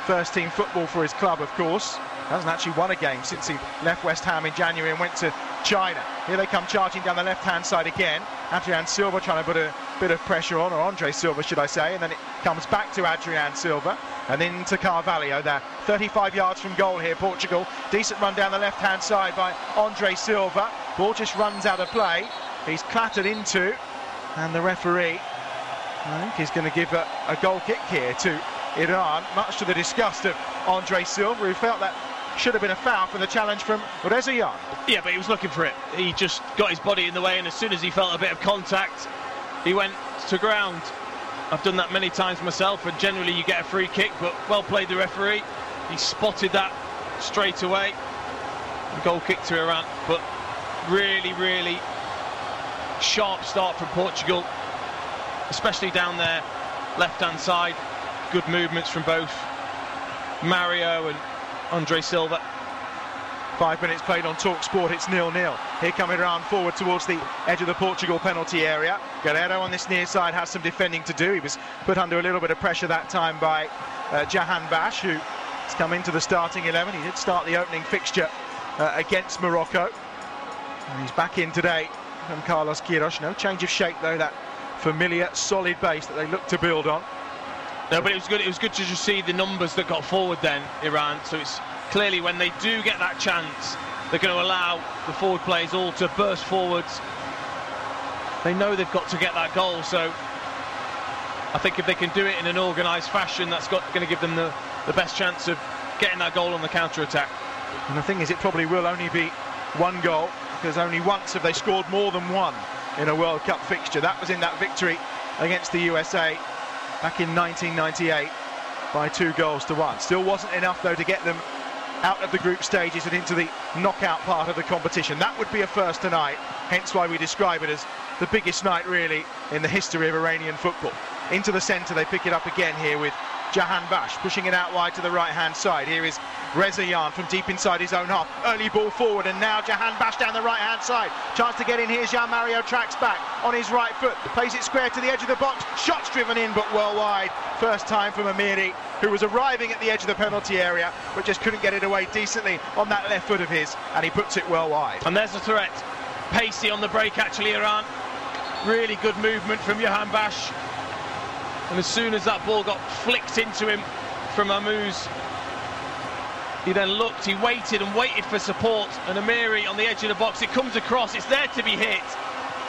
first team football for his club, of course. Hasn't actually won a game since he left West Ham in January and went to China. Here they come charging down the left-hand side again. Adrian Silva trying to put a bit of pressure on, or Andre Silva, should I say, and then it comes back to Adrian Silva and then to Carvalho. They're 35 yards from goal here, Portugal. Decent run down the left-hand side by Andre Silva. Ball just runs out of play. He's clattered into, and the referee, I think, is going to give a goal kick here to Iran, much to the disgust of Andre Silva, who felt that should have been a foul for the challenge from Reza Yan. Yeah, but he was looking for it. He just got his body in the way, and as soon as he felt a bit of contact, he went to ground. I've done that many times myself, and generally you get a free kick, but well played the referee. He spotted that straight away. A goal kick to Iran, but really, really sharp start from Portugal, especially down there, left-hand side. Good movements from both Mario and Andre Silva. 5 minutes played on Talk Sport, it's 0-0. Here come Iran forward towards the edge of the Portugal penalty area. Guerrero on this near side has some defending to do. He was put under a little bit of pressure that time by Jahan Bash, who has come into the starting 11. He did start the opening fixture against Morocco. And he's back in today from Carlos Queiroz. No change of shape though, that familiar solid base that they look to build on. No, but it was good. It was good to just see the numbers that got forward then, Iran. So it's clearly when they do get that chance, they're going to allow the forward players all to burst forwards. They know they've got to get that goal. So I think if they can do it in an organised fashion, that's going to give them the best chance of getting that goal on the counter-attack. And the thing is, it probably will only be one goal, because only once have they scored more than one in a World Cup fixture. That was in that victory against the USA back in 1998 by 2-1. Still wasn't enough though to get them out of the group stages and into the knockout part of the competition. That would be a first tonight, hence why we describe it as the biggest night really in the history of Iranian football. Into the centre, they pick it up again here with Jahan Bash pushing it out wide to the right hand side. Here is Reza Yan from deep inside his own half. Early ball forward, and now Jahan Bash down the right hand side. Chance to get in here. Jean-Mario tracks back on his right foot, plays it square to the edge of the box. Shots driven in but well wide. First time from Amiri, who was arriving at the edge of the penalty area but just couldn't get it away decently on that left foot of his, and he puts it well wide. And there's a threat. Pacey on the break actually, Iran. Really good movement from Jahan Bash. And as soon as that ball got flicked into him from Amuz, he then looked, he waited and waited for support, and Amiri on the edge of the box, it comes across, it's there to be hit,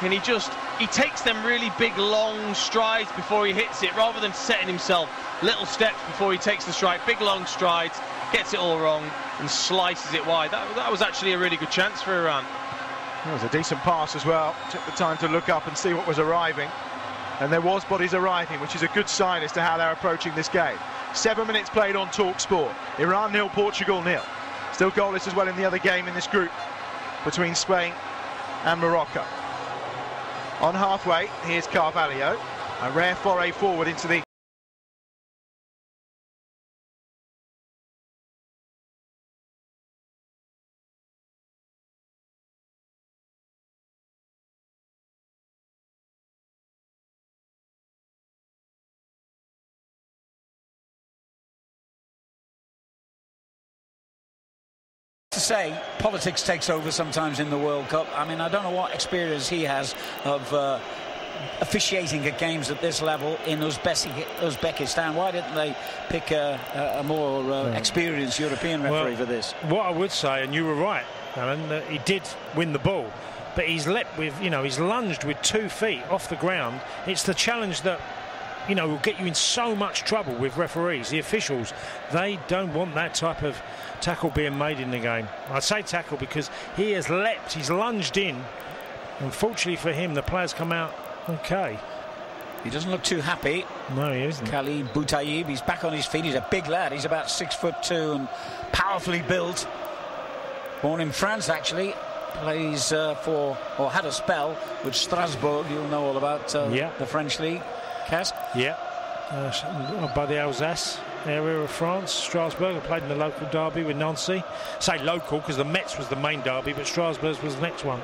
and he takes them really big long strides before he hits it, rather than setting himself little steps before he takes the strike. Big long strides, gets it all wrong and slices it wide. That was actually a really good chance for Iran. It was a decent pass as well. Took the time to look up and see what was arriving. And there was bodies arriving, which is a good sign as to how they're approaching this game. 7 minutes played on Talk Sport. Iran 0, Portugal 0. Still goalless as well in the other game in this group between Spain and Morocco. On halfway, here's Carvalho. A rare foray forward into the to say politics takes over sometimes in the World Cup. I mean, I don't know what experience he has of officiating at games at this level in Uzbekistan. Why didn't they pick a more experienced European referee for this? What I would say, and you were right, Alan, that he did win the ball, but he's leapt with, he's lunged with 2 feet off the ground. It's the challenge that will get you in so much trouble with referees. The officials, they don't want that type of tackle being made in the game. I say tackle because he has leapt, he's lunged in. Unfortunately for him, the players come out okay. He doesn't look too happy. No, he isn't. Khalid Boutaïb, he's back on his feet. He's a big lad. He's about 6'2" and powerfully built. Born in France, actually. Plays had a spell with Strasbourg. You'll know all about the French league. Cass? Yeah. By the Alsace area of France. Strasbourg. I played in the local derby with Nancy. Say local because the Metz was the main derby, but Strasbourg was the next one.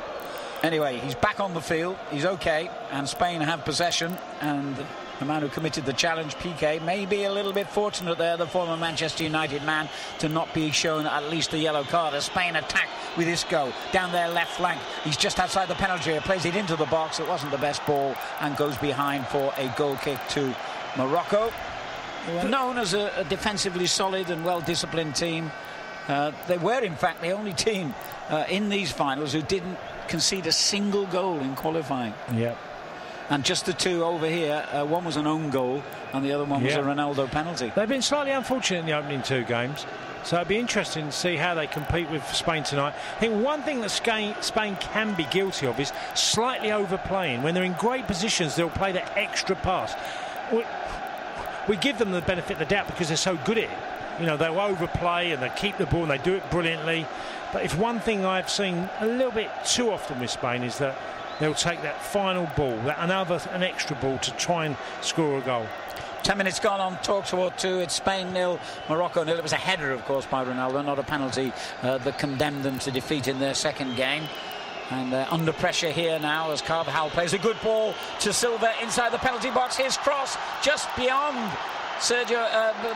Anyway, he's back on the field. He's okay, and Spain have possession, and the man who committed the challenge, Piqué, may be a little bit fortunate there, the former Manchester United man, to not be shown at least a yellow card as Spain attack with Isco down their left flank. He's just outside the penalty area, plays it into the box. It wasn't the best ball, and goes behind for a goal kick to Morocco, who are known as a defensively solid and well-disciplined team. They were, in fact, the only team in these finals who didn't concede a single goal in qualifying. Yeah. And just the two over here, one was an own goal and the other one was a Ronaldo penalty. They've been slightly unfortunate in the opening 2 games, so it'd be interesting to see how they compete with Spain tonight. I think one thing that Spain can be guilty of is slightly overplaying. When they're in great positions, they'll play that extra pass. We give them the benefit of the doubt because they're so good at it. They'll overplay and they keep the ball and they do it brilliantly. But if one thing I've seen a little bit too often with Spain is that they'll take that final ball, an extra ball, to try and score a goal. 10 minutes gone on TalkSport 2. It's Spain 0, Morocco 0. It was a header, of course, by Ronaldo, not a penalty that condemned them to defeat in their second game. And under pressure here now as Carvajal plays a good ball to Silva inside the penalty box. His cross just beyond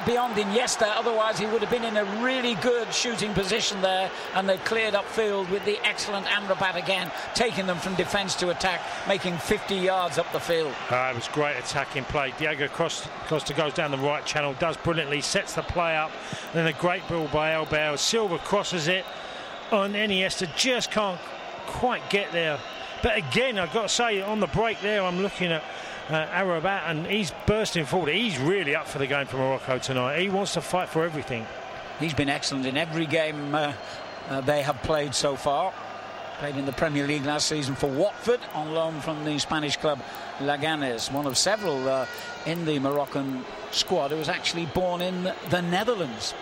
beyond Iniesta. Otherwise he would have been in a really good shooting position there, and they cleared upfield with the excellent Amrabat again, taking them from defence to attack, making 50 yards up the field. It was great attacking play. Diego Costa goes down the right channel, does brilliantly, sets the play up, and then a great ball by Albert. Silva crosses it on Iniesta, just can't quite get there. But again, I've got to say, on the break there, I'm looking at Amrabat, and he's bursting forward. He's really up for the game for Morocco tonight. He wants to fight for everything. He's been excellent in every game they have played so far. Played in the Premier League last season for Watford on loan from the Spanish club Leganés, one of several in the Moroccan squad who was actually born in the Netherlands.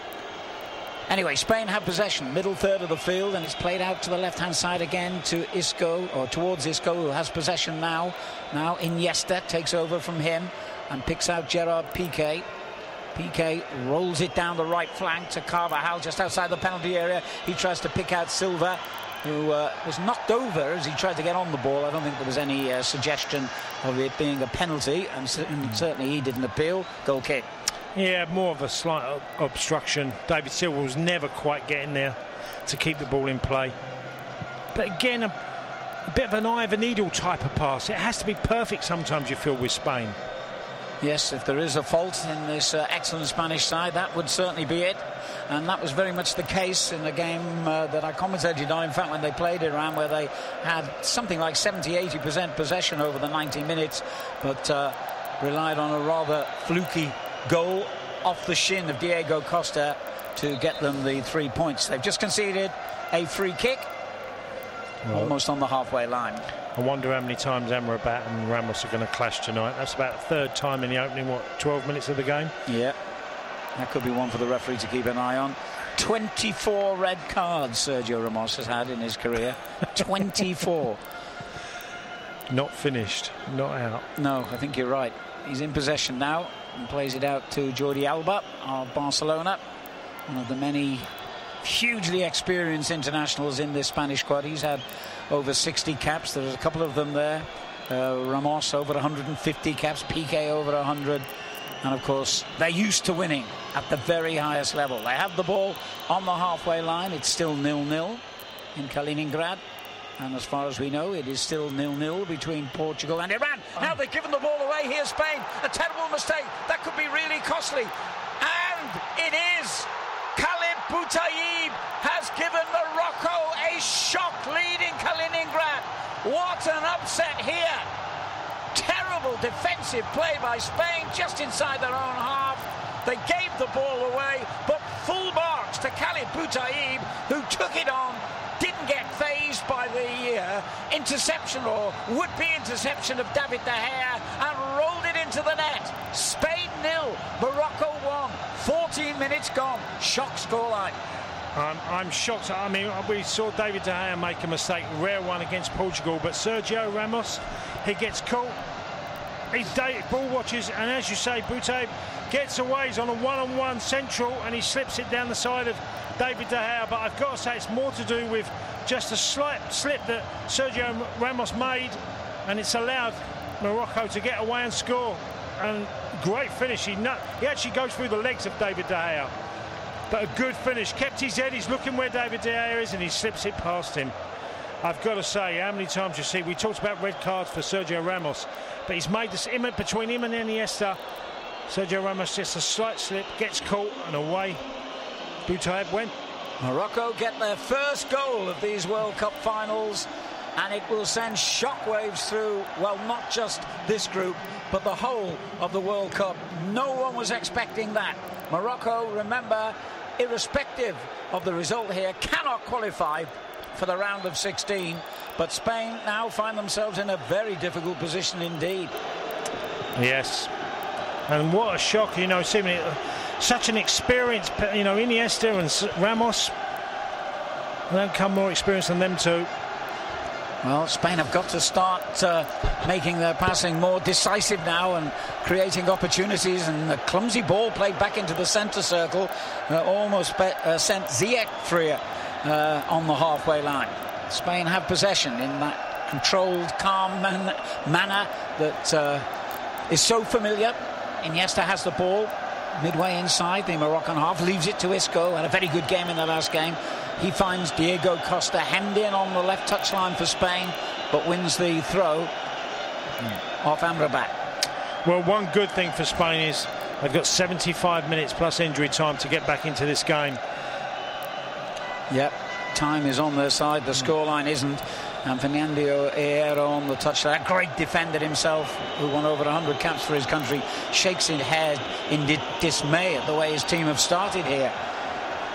Anyway, Spain have possession, middle third of the field, and it's played out to the left-hand side again to Isco, or towards Isco, who has possession now. Now Iniesta takes over from him and picks out Gerard Piqué. Piqué rolls it down the right flank to Carvajal just outside the penalty area. He tries to pick out Silva, who was knocked over as he tried to get on the ball. I don't think there was any suggestion of it being a penalty, and certainly he didn't appeal. Goal kick. Yeah, more of a slight obstruction. David Silva was never quite getting there to keep the ball in play. But again, a bit of an eye of a needle type of pass. It has to be perfect sometimes, you feel, with Spain. Yes, if there is a fault in this excellent Spanish side, that would certainly be it. And that was very much the case in the game that I commentated on, in fact, when they played Iran, where they had something like 70-80% possession over the 90 minutes, but relied on a rather fluky goal off the shin of Diego Costa to get them the 3 points. They've just conceded a free kick, almost on the halfway line. I wonder how many times Amrabat and Ramos are going to clash tonight. That's about the third time in the opening, 12 minutes of the game? Yeah, that could be one for the referee to keep an eye on. 24 red cards Sergio Ramos has had in his career. 24. Not finished, not out. No, I think you're right. He's in possession now and plays it out to Jordi Alba of Barcelona, one of the many hugely experienced internationals in this Spanish squad. He's had over 60 caps. There's a couple of them there. Ramos over 150 caps, Piqué over 100, and of course they're used to winning at the very highest level. They have the ball on the halfway line. It's still 0-0 in Kaliningrad. And as far as we know, it is still 0-0 between Portugal and Iran. Now they've given the ball away. Here's Spain. A terrible mistake. That could be really costly. And it is. Khalid Boutaïb has given Morocco a shock lead in Kaliningrad. What an upset here. Terrible defensive play by Spain just inside their own half. They gave the ball away, but full marks to Khalid Boutaïb, who took it on. Didn't get phased by the interception or would-be interception of David De Gea and rolled it into the net. Spain 0, Morocco 1, 14 minutes gone. Shock scoreline. I'm shocked. I mean, we saw David De Gea make a mistake, rare one against Portugal, but Sergio Ramos, he gets caught. He ball watches, and as you say, Boutaïb gets away. He's on a one-on-one central, and he slips it down the side of David De Gea. But I've got to say, it's more to do with just a slight slip that Sergio Ramos made, and it's allowed Morocco to get away and score. And great finish. He actually goes through the legs of David De Gea. But a good finish. Kept his head. He's looking where David De Gea is, and he slips it past him. I've got to say, how many times you see, we talked about red cards for Sergio Ramos, but he's made this between him and Iniesta. Sergio Ramos just a slight slip, gets caught, and away Boutaïb went. Morocco get their first goal of these World Cup finals, and it will send shockwaves through, well, not just this group, but the whole of the World Cup. No one was expecting that. Morocco, remember, irrespective of the result here, cannot qualify for the round of 16, but Spain now find themselves in a very difficult position indeed. Yes, and what a shock, you know, seemingly such an experienced, you know, Iniesta and Ramos, they don't come more experienced than them two. Well, Spain have got to start making their passing more decisive now and creating opportunities, and the clumsy ball played back into the centre circle almost sent Ziyech free on the halfway line. Spain have possession in that controlled, calm manner that is so familiar. Iniesta has the ball midway inside the Moroccan half, leaves it to Isco, had a very good game in the last game. He finds Diego Costa hemmed in on the left touchline for Spain, but wins the throw off Amrabat. Well, one good thing for Spain is they've got 75 minutes plus injury time to get back into this game. Yep, time is on their side, the scoreline isn't. And Fernando Hierro on the touchline, a great defender himself, who won over 100 caps for his country, shakes his head in dismay at the way his team have started here.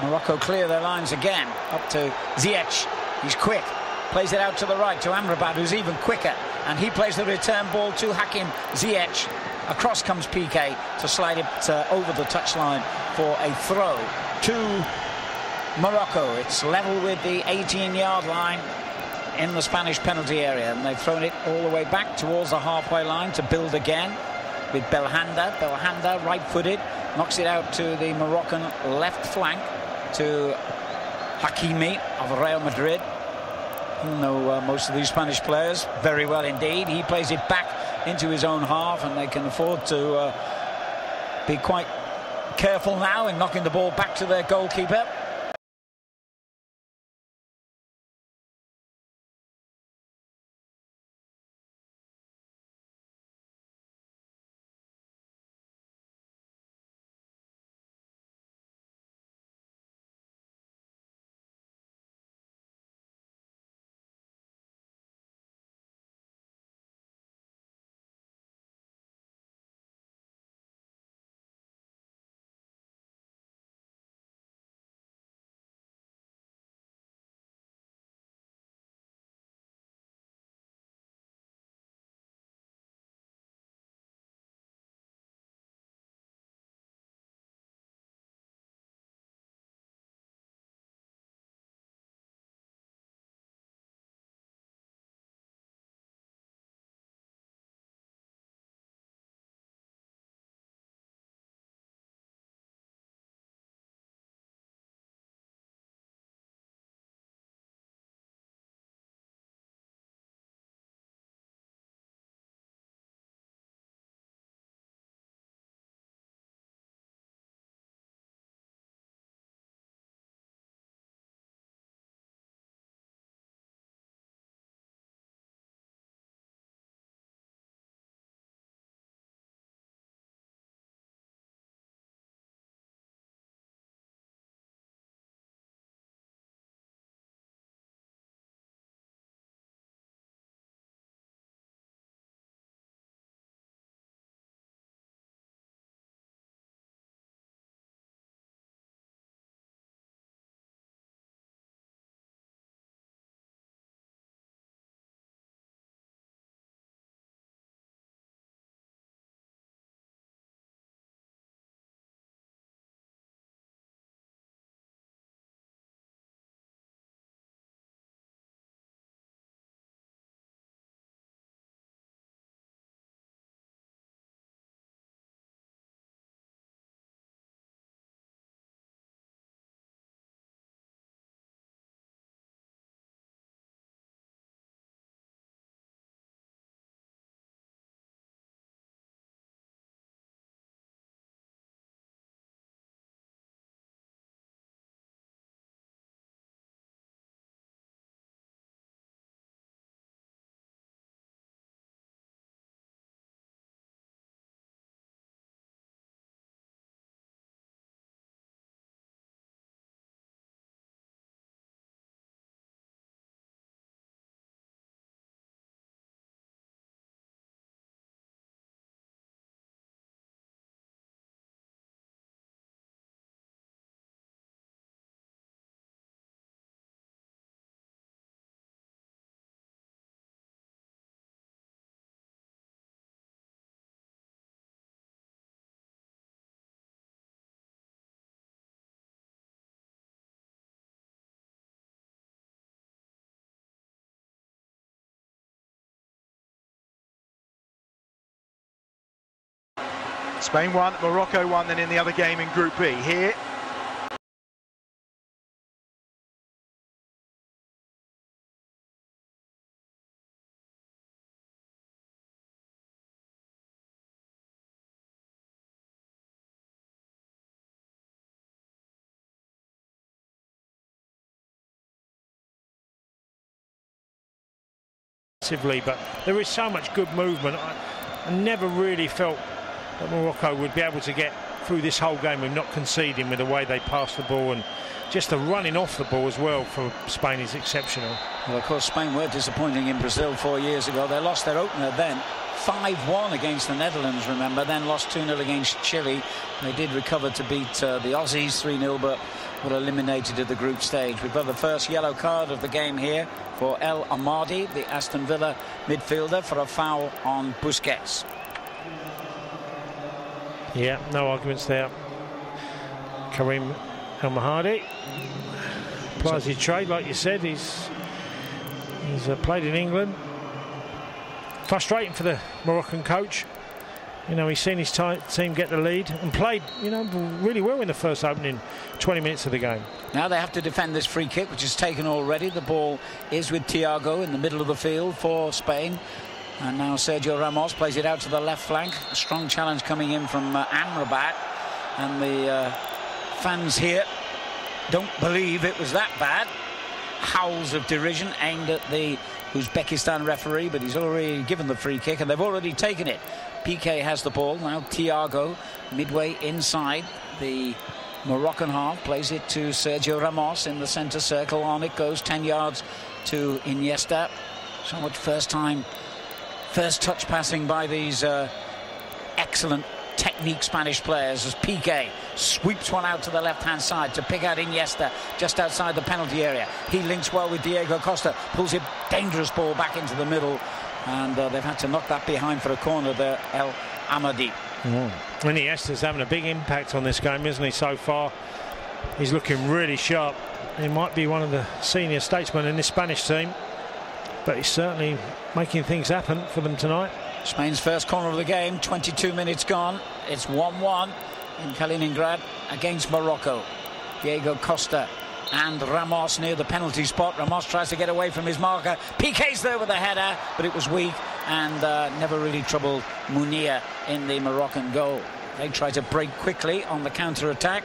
Morocco clear their lines again, up to Ziyech. He's quick, plays it out to the right to Amrabat, who's even quicker, and he plays the return ball to Hakim Ziyech. Across comes Piqué to slide it over the touchline for a throw to Morocco. It's level with the 18-yard line in the Spanish penalty area, and they've thrown it all the way back towards the halfway line to build again with Belhanda. Belhanda, right-footed, knocks it out to the Moroccan left flank to Hakimi of Real Madrid. You know most of these Spanish players very well indeed. He plays it back into his own half, and they can afford to be quite careful now in knocking the ball back to their goalkeeper. Spain won, Morocco won then in the other game in Group B. Here, but there is so much good movement. I never really felt that Morocco would be able to get through this whole game with not conceding with the way they passed the ball, and just the running off the ball as well for Spain is exceptional. Well, of course, Spain were disappointing in Brazil 4 years ago. They lost their opener then, 5-1 against the Netherlands, remember, then lost 2-0 against Chile. They did recover to beat the Aussies 3-0, but were eliminated at the group stage. We've got the first yellow card of the game here for El Amadi, the Aston Villa midfielder, for a foul on Busquets. Yeah, no arguments there. Karim El Mahdi applies his trade, like you said. He's played in England. Frustrating for the Moroccan coach. You know, he's seen his team get the lead and played, you know, really well in the first opening 20 minutes of the game. Now they have to defend this free kick, which is taken already. The ball is with Thiago in the middle of the field for Spain. And now Sergio Ramos plays it out to the left flank. A strong challenge coming in from Amrabat. And the fans here don't believe it was that bad. Howls of derision aimed at the Uzbekistan referee, but he's already given the free kick and they've already taken it. Piqué has the ball. Now Thiago, midway inside the Moroccan half, plays it to Sergio Ramos in the centre circle. On it goes, 10 yards to Iniesta. So much first touch passing by these excellent technique Spanish players as Piqué sweeps one out to the left-hand side to pick out Iniesta just outside the penalty area. He links well with Diego Costa, pulls a dangerous ball back into the middle, and they've had to knock that behind for a corner there, El Amadi. Iniesta's having a big impact on this game, isn't he, so far? He's looking really sharp. He might be one of the senior statesmen in this Spanish team, but he's certainly making things happen for them tonight. Spain's first corner of the game, 22 minutes gone. It's 1-1 in Kaliningrad against Morocco. Diego Costa and Ramos near the penalty spot. Ramos tries to get away from his marker. Piqué's there with a header, but it was weak and never really troubled Munir in the Moroccan goal. They try to break quickly on the counter-attack,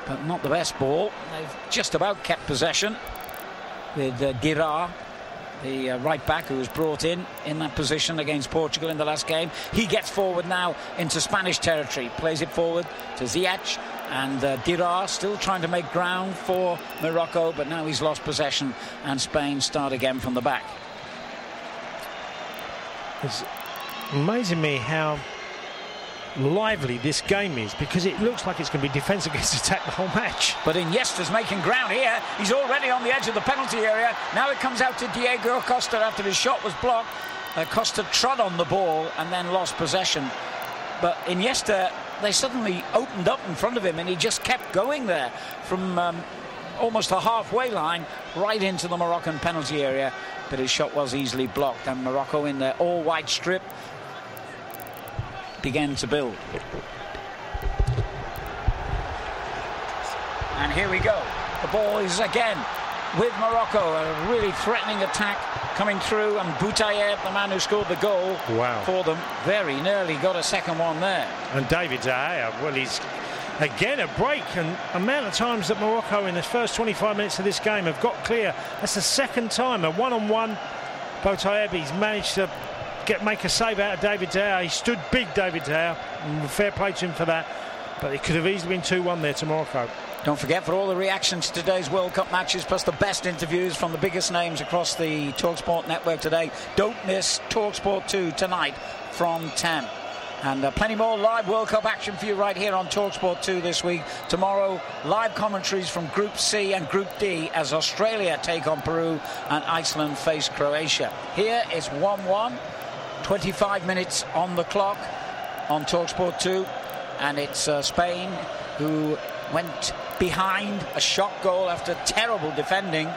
but not the best ball. They've just about kept possession with Girard, the right back who was brought in that position against Portugal in the last game. He gets forward now into Spanish territory, plays it forward to Ziyech, and Girard still trying to make ground for Morocco, but now he's lost possession and Spain start again from the back. It's amazing me how lively this game is, because it looks like it's going to be defence against attack the whole match. But Iniesta's making ground here. He's already on the edge of the penalty area. Now it comes out to Diego Costa after his shot was blocked. Costa trod on the ball and then lost possession. But Iniesta, they suddenly opened up in front of him and he just kept going there from almost the halfway line right into the Moroccan penalty area. But his shot was easily blocked, and Morocco in their all-white strip began to build. And here we go. The ball is again with Morocco. A really threatening attack coming through, and Boutayeb, the man who scored the goal for them, very nearly got a second one there. And David De Gea, well, he's again a break, and amount of times that Morocco in the first 25 minutes of this game have got clear. That's the second time, a one-on-one. Boutayeb, he's managed to make a save out of David De Gea. He stood big, David De Gea, and fair play to him for that, but it could have easily been 2-1 there to Morocco. Don't forget, for all the reactions to today's World Cup matches, plus the best interviews from the biggest names across the TalkSport network today, don't miss TalkSport 2 tonight from 10. And plenty more live World Cup action for you right here on TalkSport 2 this week. Tomorrow, live commentaries from Group C and Group D as Australia take on Peru and Iceland face Croatia. Here is 1-1. 25 minutes on the clock on TalkSport 2, and it's Spain who went behind a shock goal after terrible defending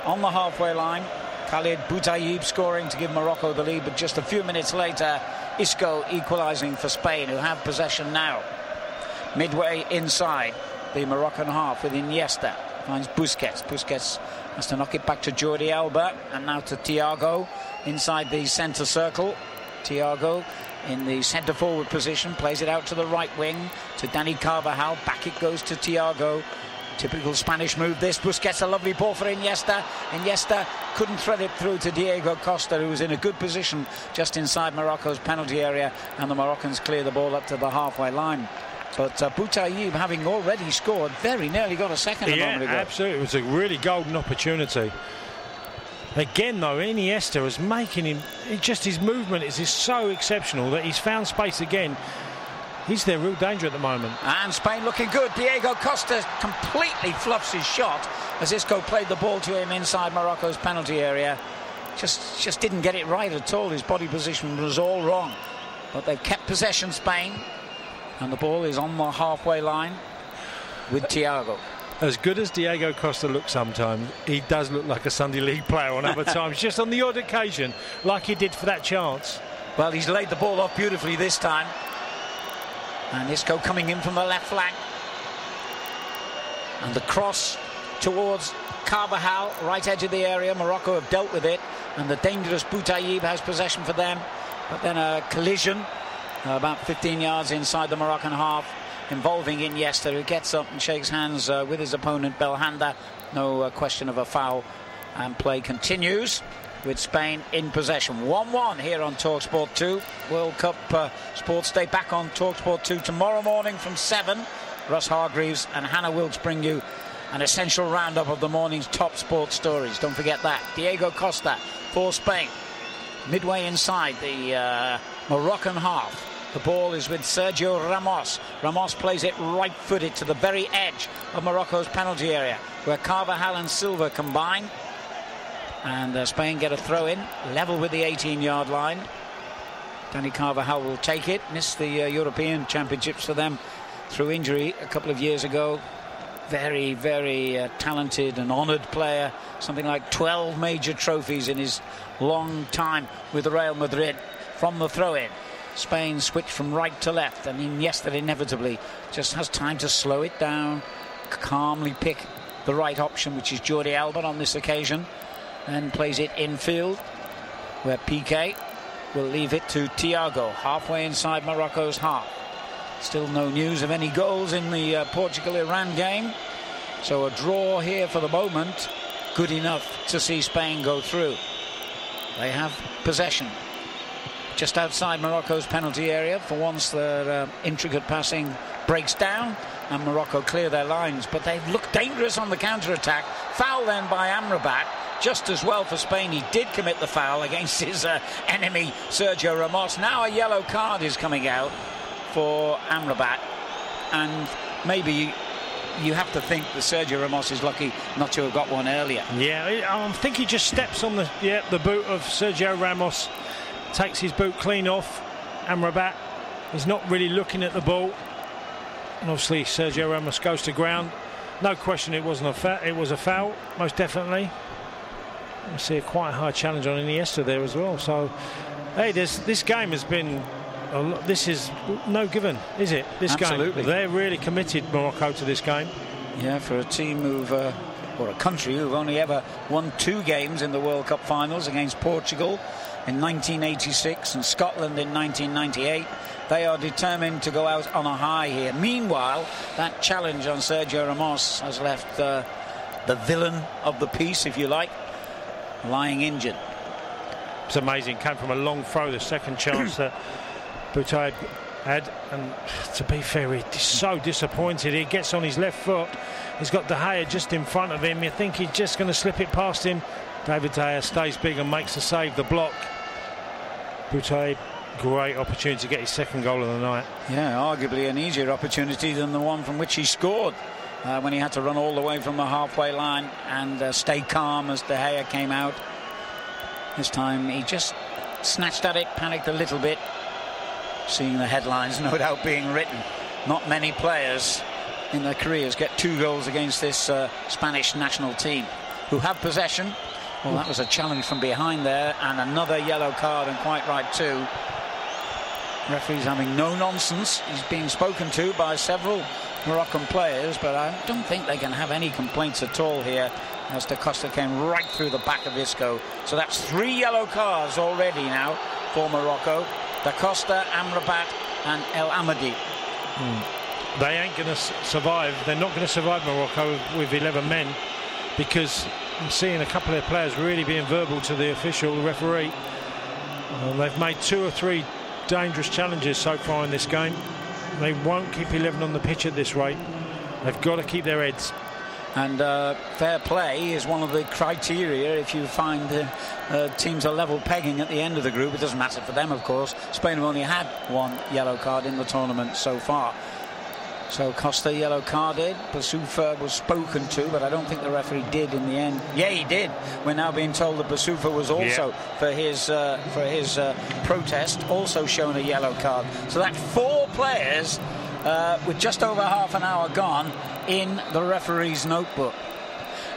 on the halfway line. Khalid Boutayeb scoring to give Morocco the lead, but just a few minutes later Isco equalising for Spain, who have possession now. Midway inside the Moroccan half with Iniesta. Finds Busquets. Busquets has to knock it back to Jordi Alba, and now to Thiago inside the centre circle. Thiago in the centre forward position, plays it out to the right wing to Dani Carvajal. Back it goes to Thiago. Typical Spanish move this. Busquets, a lovely ball for Iniesta. Iniesta couldn't thread it through to Diego Costa, who was in a good position just inside Morocco's penalty area, and the Moroccans clear the ball up to the halfway line. But Boutaïb, having already scored, very nearly got a second a moment ago. Absolutely. It was a really golden opportunity. Again, though, Iniesta is making him... Just his movement is so exceptional that he's found space again. He's their real danger at the moment. And Spain looking good. Diego Costa completely fluffs his shot as Isco played the ball to him inside Morocco's penalty area. Just didn't get it right at all. His body position was all wrong. But they've kept possession, Spain. And the ball is on the halfway line with Thiago. As good as Diego Costa looks sometimes, he does look like a Sunday League player on other times, just on the odd occasion, like he did for that chance. Well, he's laid the ball off beautifully this time. And Isco coming in from the left flank. And the cross towards Carvajal, right edge of the area. Morocco have dealt with it. And the dangerous Boutaïb has possession for them. But then a collision about 15 yards inside the Moroccan half, involving Iniesta, who gets up and shakes hands with his opponent Belhanda. No question of a foul, and play continues with Spain in possession. 1-1 here on TalkSport 2. World Cup Sports Day back on TalkSport 2 tomorrow morning from 7. Russ Hargreaves and Hannah Wilkes bring you an essential roundup of the morning's top sports stories. Don't forget that. Diego Costa for Spain. Midway inside the Moroccan half. The ball is with Sergio Ramos. Ramos plays it right-footed to the very edge of Morocco's penalty area, where Carvajal and Silva combine. And Spain get a throw-in, level with the 18-yard line. Dani Carvajal will take it. Missed the European Championships for them through injury a couple of years ago. Very, very talented and honoured player. Something like 12 major trophies in his long time with Real Madrid. From the throw-in, Spain switch from right to left, and Iniesta inevitably just has time to slow it down, calmly pick the right option, which is Jordi Alba on this occasion, and plays it infield, where Piqué will leave it to Thiago, halfway inside Morocco's half. Still no news of any goals in the Portugal-Iran game, so a draw here for the moment, good enough to see Spain go through. They have possession just outside Morocco's penalty area. For once, their intricate passing breaks down and Morocco clear their lines, but they've looked dangerous on the counter-attack. Foul then by Amrabat, just as well for Spain. He did commit the foul against his enemy Sergio Ramos. Now a yellow card is coming out for Amrabat, and maybe you have to think that Sergio Ramos is lucky not to have got one earlier. Yeah, I think he just steps on the boot of Sergio Ramos, takes his boot clean off. Amrabat is not really looking at the ball, and obviously Sergio Ramos goes to ground. No question, it wasn't it was a foul, most definitely. I see a quite high challenge on Iniesta there as well. So, hey, this game has been. This is no given, is it? This Absolutely. game, they're really committed, Morocco, to this game. Yeah, for a team who've, or a country who've only ever won 2 games in the World Cup finals against Portugal in 1986 and Scotland in 1998. They are determined to go out on a high here. Meanwhile, that challenge on Sergio Ramos has left the villain of the piece, if you like, lying injured. It's amazing. Came from a long throw, the second chance that Boutaïb had, and to be fair, he's so disappointed. He gets on his left foot. He's got De Gea just in front of him. You think he's just going to slip it past him. David De Gea stays big and makes the save, the block. Boutaïb, great opportunity to get his second goal of the night. Yeah, arguably an easier opportunity than the one from which he scored when he had to run all the way from the halfway line and stay calm as De Gea came out. This time he just snatched at it, panicked a little bit. Seeing the headlines no doubt being written, not many players in their careers get 2 goals against this Spanish national team, who have possession. Well, that was a challenge from behind there, and another yellow card, and quite right too. Referee's having no nonsense. He's being spoken to by several Moroccan players, but I don't think they can have any complaints at all here, as Da Costa came right through the back of Isco. So that's 3 yellow cards already now for Morocco. Da Costa, Amrabat and El Amadi. They ain't going to survive. They're not going to survive Morocco with 11 men, because I'm seeing a couple of players really being verbal to the official, the referee. They've made 2 or 3 dangerous challenges so far in this game. They won't keep 11 on the pitch at this rate. They've got to keep their heads. And fair play is one of the criteria if you find teams are level pegging at the end of the group. It doesn't matter for them, of course. Spain have only had 1 yellow card in the tournament so far. So Costa yellow carded. Basufa was spoken to, but I don't think the referee did in the end. Yeah, he did. We're now being told that Basufa was also, for his protest, also shown a yellow card. So that's 4 players with just over half an hour gone in the referee's notebook.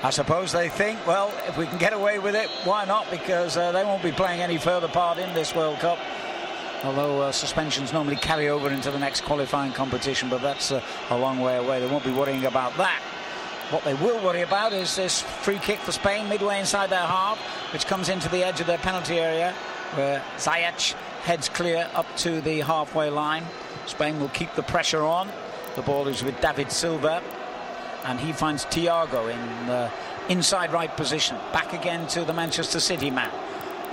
I suppose they think, well, if we can get away with it, why not? Because they won't be playing any further part in this World Cup. Although suspensions normally carry over into the next qualifying competition, but that's a long way away. They won't be worrying about that. What they will worry about is this free kick for Spain midway inside their half, which comes into the edge of their penalty area, where Ziyech heads clear up to the halfway line. Spain will keep the pressure on. The ball is with David Silva, and he finds Thiago in the inside right position. Back again to the Manchester City man.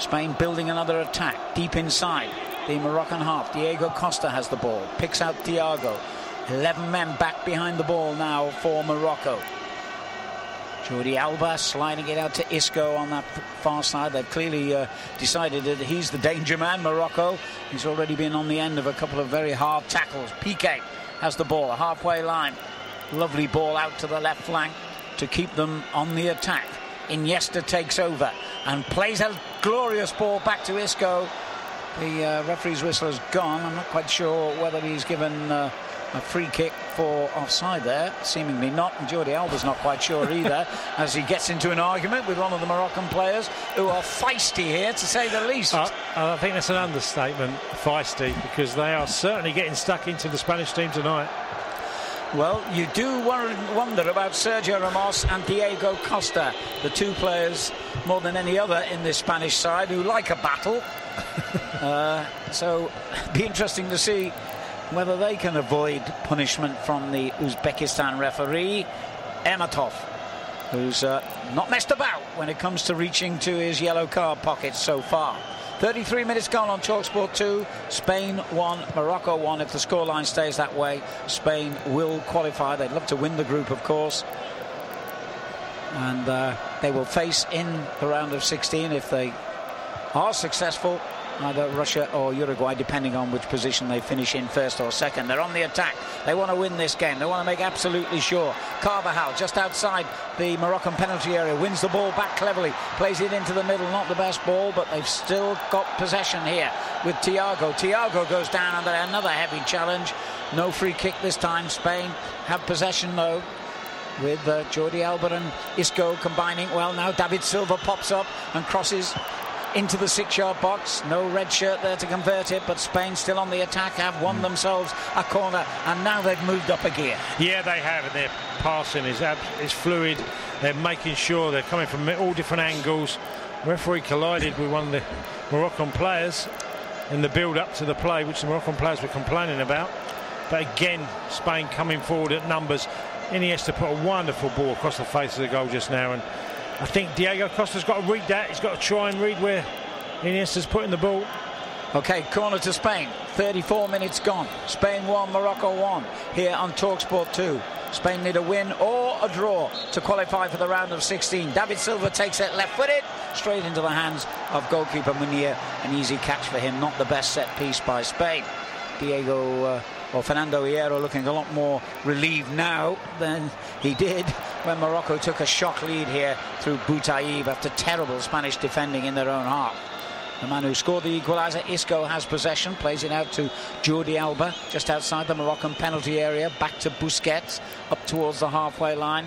Spain building another attack deep inside the Moroccan half. Diego Costa has the ball, picks out Thiago. 11 men back behind the ball now for Morocco. Jordi Alba sliding it out to Isco on that far side. They've clearly decided that he's the danger man, Morocco. He's already been on the end of a couple of very hard tackles. Piqué has the ball, halfway line. Lovely ball out to the left flank to keep them on the attack. Iniesta takes over and plays a glorious ball back to Isco. The referee's whistle has gone. I'm not quite sure whether he's given a free kick for offside there. Seemingly not. And Jordi Alba's not quite sure either, as he gets into an argument with one of the Moroccan players, who are feisty here, to say the least. I think that's an understatement, feisty, because they are certainly getting stuck into the Spanish team tonight. Well, you do wonder about Sergio Ramos and Diego Costa, the 2 players more than any other in this Spanish side who like a battle. So be interesting to see whether they can avoid punishment from the Uzbekistan referee, Ermatov, who's not messed about when it comes to reaching to his yellow card pockets so far. 33 minutes gone on TalkSport 2. Spain 1, Morocco 1. If the scoreline stays that way, Spain will qualify. They'd love to win the group, of course. And they will face in the round of 16, if they are successful, either Russia or Uruguay, depending on which position they finish in, first or second. They're on the attack. They want to win this game. They want to make absolutely sure. Carvajal, just outside the Moroccan penalty area, wins the ball back cleverly, plays it into the middle. Not the best ball, but they've still got possession here with Thiago. Thiago goes down under another heavy challenge. No free kick this time. Spain have possession, though, with Jordi Alba and Isco combining. Well, now David Silva pops up and crosses into the 6-yard box. No red shirt there to convert it, but Spain still on the attack, have won themselves a corner, and now they've moved up a gear. Yeah, they have, and their passing is fluid. They're making sure they're coming from all different angles. Referee collided with one of the Moroccan players in the build-up to the play, which the Moroccan players were complaining about. But again, Spain coming forward at numbers. Iniesta put a wonderful ball across the face of the goal just now, and I think Diego Costa's got to read that. He's got to try and read where Iniesta's putting the ball. OK, corner to Spain. 34 minutes gone. Spain 1, Morocco 1 here on TalkSport 2. Spain need a win or a draw to qualify for the round of 16. David Silva takes it left-footed straight into the hands of goalkeeper Munir. An easy catch for him. Not the best set piece by Spain. Fernando Hierro looking a lot more relieved now than he did when Morocco took a shock lead here through Boutaïb after terrible Spanish defending in their own half. The man who scored the equaliser, Isco, has possession, plays it out to Jordi Alba, just outside the Moroccan penalty area, back to Busquets, up towards the halfway line.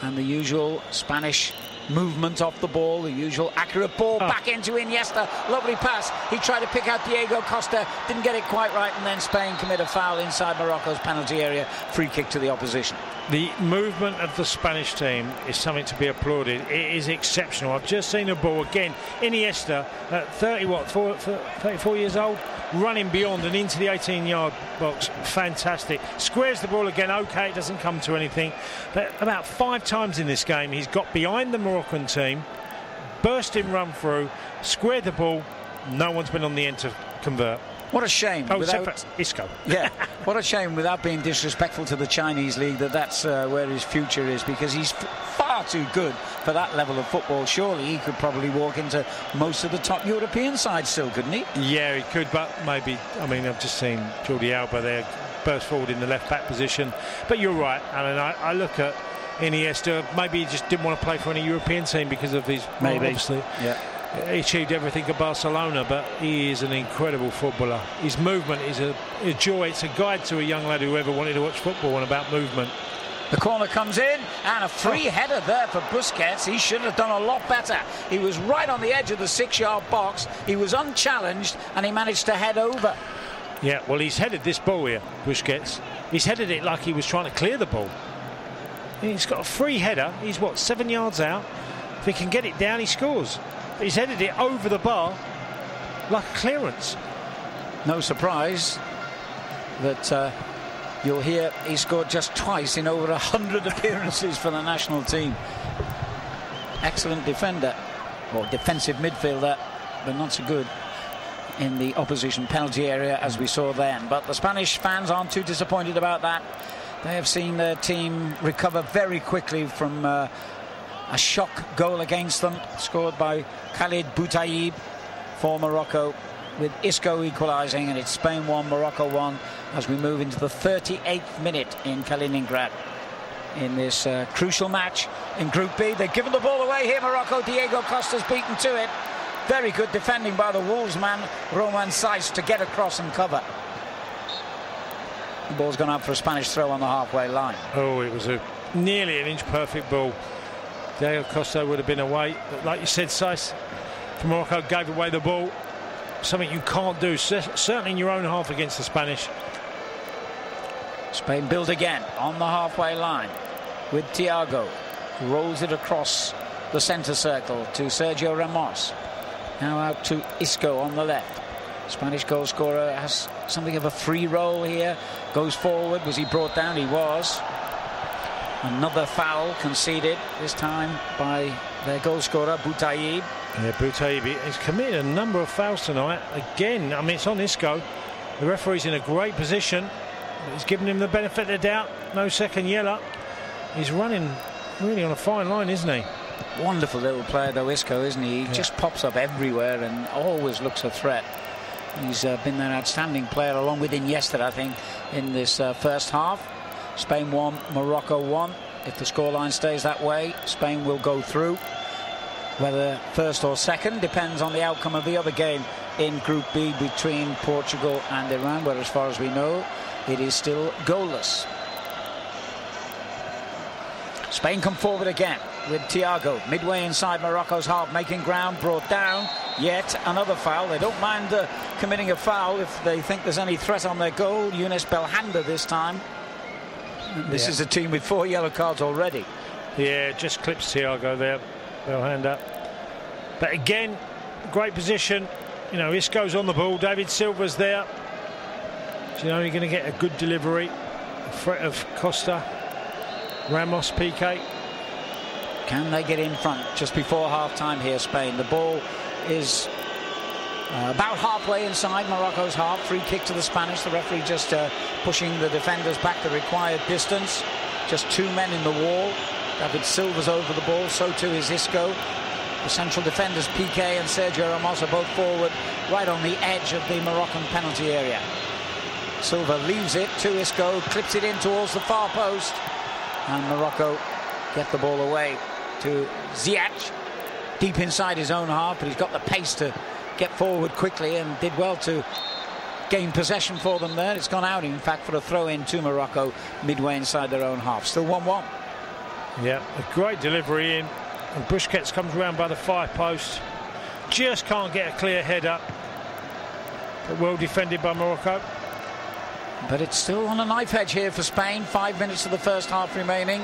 And the usual Spanish movement off the ball, the usual accurate ball back into Iniesta. Lovely pass. He tried to pick out Diego Costa, didn't get it quite right, and then Spain commit a foul inside Morocco's penalty area. Free kick to the opposition. The movement of the Spanish team is something to be applauded. It is exceptional. I've just seen the ball again. Iniesta, at 34 years old, running beyond and into the 18-yard box. Fantastic. Squares the ball again. Okay, it doesn't come to anything. But about 5 times in this game, he's got behind the Moroccan team, bursting run through, squared the ball. No one's been on the end to convert. What a shame. Without Isco. Yeah, what a shame, without being disrespectful to the Chinese league, that's where his future is, because he's far too good for that level of football. Surely he could probably walk into most of the top European sides still, couldn't he? Yeah, he could, but maybe, I mean, I've just seen Jordi Alba there burst forward in the left-back position. But you're right, Alan, I look at Iniesta, maybe he just didn't want to play for any European team because of his... Maybe. Obviously. Yeah. He achieved everything at Barcelona, but he is an incredible footballer. His movement is a joy. It's a guide to a young lad who ever wanted to watch football and about movement. The corner comes in, and a free header there for Busquets. He should have done a lot better. He was right on the edge of the 6-yard box. He was unchallenged, and he managed to head over. Yeah, well, he's headed this ball here, Busquets. He's headed it like he was trying to clear the ball. He's got a free header. He's, 7 yards out? If he can get it down, he scores. He's headed it over the bar like a clearance. No surprise that you'll hear he scored just twice in over 100 appearances for the national team. Excellent defender, or defensive midfielder, but not so good in the opposition penalty area as we saw then. But the Spanish fans aren't too disappointed about that. They have seen their team recover very quickly from a shock goal against them, scored by Khalid Boutaïb for Morocco, with Isco equalising, and it's Spain 1, Morocco 1 as we move into the 38th minute in Kaliningrad in this crucial match in Group B. They've given the ball away here, Morocco. Diego Costa's beaten to it. Very good defending by the Wolves man, Roman Saiz, to get across and cover. The ball's gone out for a Spanish throw on the halfway line. Oh, it was nearly an inch perfect ball. Diego Costa would have been away. But like you said, Saiz from Morocco gave away the ball. Something you can't do, certainly in your own half against the Spanish. Spain build again on the halfway line with Thiago. Rolls it across the centre circle to Sergio Ramos. Now out to Isco on the left. Spanish goal scorer has something of a free roll here. Goes forward. Was he brought down? He was. Another foul conceded, this time by their goal scorer, Boutaïb. Yeah, Boutaïb has committed a number of fouls tonight. Again, I mean, it's on Isco. The referee's in a great position. He's given him the benefit of the doubt. No second yellow. He's running really on a fine line, isn't he? Wonderful little player, though, Isco, isn't he? He just pops up everywhere and always looks a threat. He's been an outstanding player, along with Iniesta, I think, in this first half. Spain 1, Morocco 1. If the scoreline stays that way, Spain will go through. Whether first or second depends on the outcome of the other game in Group B between Portugal and Iran, where, as far as we know, it is still goalless. Spain come forward again with Thiago midway inside Morocco's half, making ground, brought down. Yet another foul. They don't mind committing a foul if they think there's any threat on their goal. Younes Belhanda this time. This is a team with 4 yellow cards already. Yeah, just clips Thiago there. Belhanda. But again, great position. You know, Isco's on the ball. David Silva's there. So you're only going to get a good delivery. A threat of Costa. Ramos, Piqué. Can they get in front just before half-time here, Spain? The ball is about halfway inside Morocco's half. Free kick to the Spanish. The referee just pushing the defenders back the required distance. Just 2 men in the wall. David Silva's over the ball, so too is Isco. The central defenders, Piqué and Sergio Ramos, are both forward, right on the edge of the Moroccan penalty area. Silva leaves it to Isco, clips it in towards the far post, and Morocco get the ball away to Ziyech, deep inside his own half, but he's got the pace to get forward quickly and did well to gain possession for them there. It's gone out, in fact, for a throw-in to Morocco midway inside their own half. Still 1-1. Yeah, a great delivery in. And Busquets comes round by the far post. Just can't get a clear header. But well defended by Morocco. But it's still on a knife edge here for Spain. 5 minutes of the first half remaining.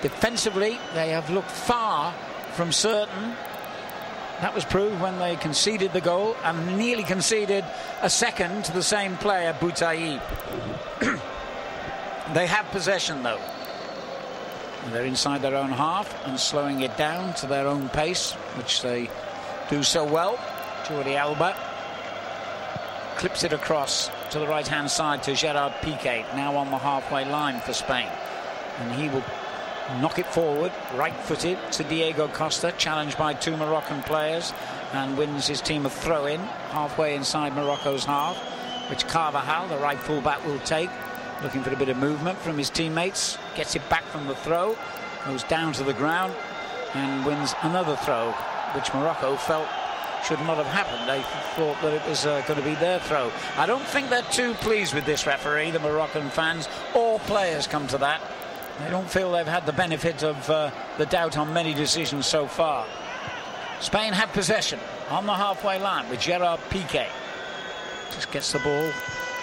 Defensively, they have looked far from certain. That was proved when they conceded the goal and nearly conceded a second to the same player, Boutaïb. They have possession, though. They're inside their own half and slowing it down to their own pace, which they do so well. Jordi Alba clips it across to the right-hand side to Gerard Piqué, now on the halfway line for Spain. And he will knock it forward, right-footed, to Diego Costa, challenged by two Moroccan players, and wins his team a throw-in halfway inside Morocco's half, which Carvajal, the right full-back, will take, looking for a bit of movement from his teammates, gets it back from the throw, goes down to the ground, and wins another throw, which Morocco felt should not have happened. They thought that it was going to be their throw. I don't think they're too pleased with this referee, the Moroccan fans. All players come to that. They don't feel they've had the benefit of the doubt on many decisions so far. Spain have possession on the halfway line with Gerard Piqué. Just gets the ball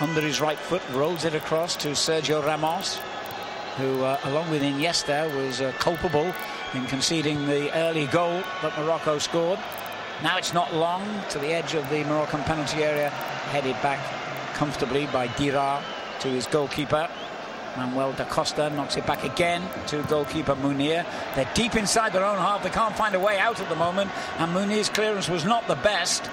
under his right foot, rolls it across to Sergio Ramos, who, along with Iniesta, was culpable in conceding the early goal that Morocco scored. Now it's not long to the edge of the Moroccan penalty area, headed back comfortably by Dirar to his goalkeeper. Manuel da Costa knocks it back again to goalkeeper Munir. They're deep inside their own half. They can't find a way out at the moment, and Munir's clearance was not the best.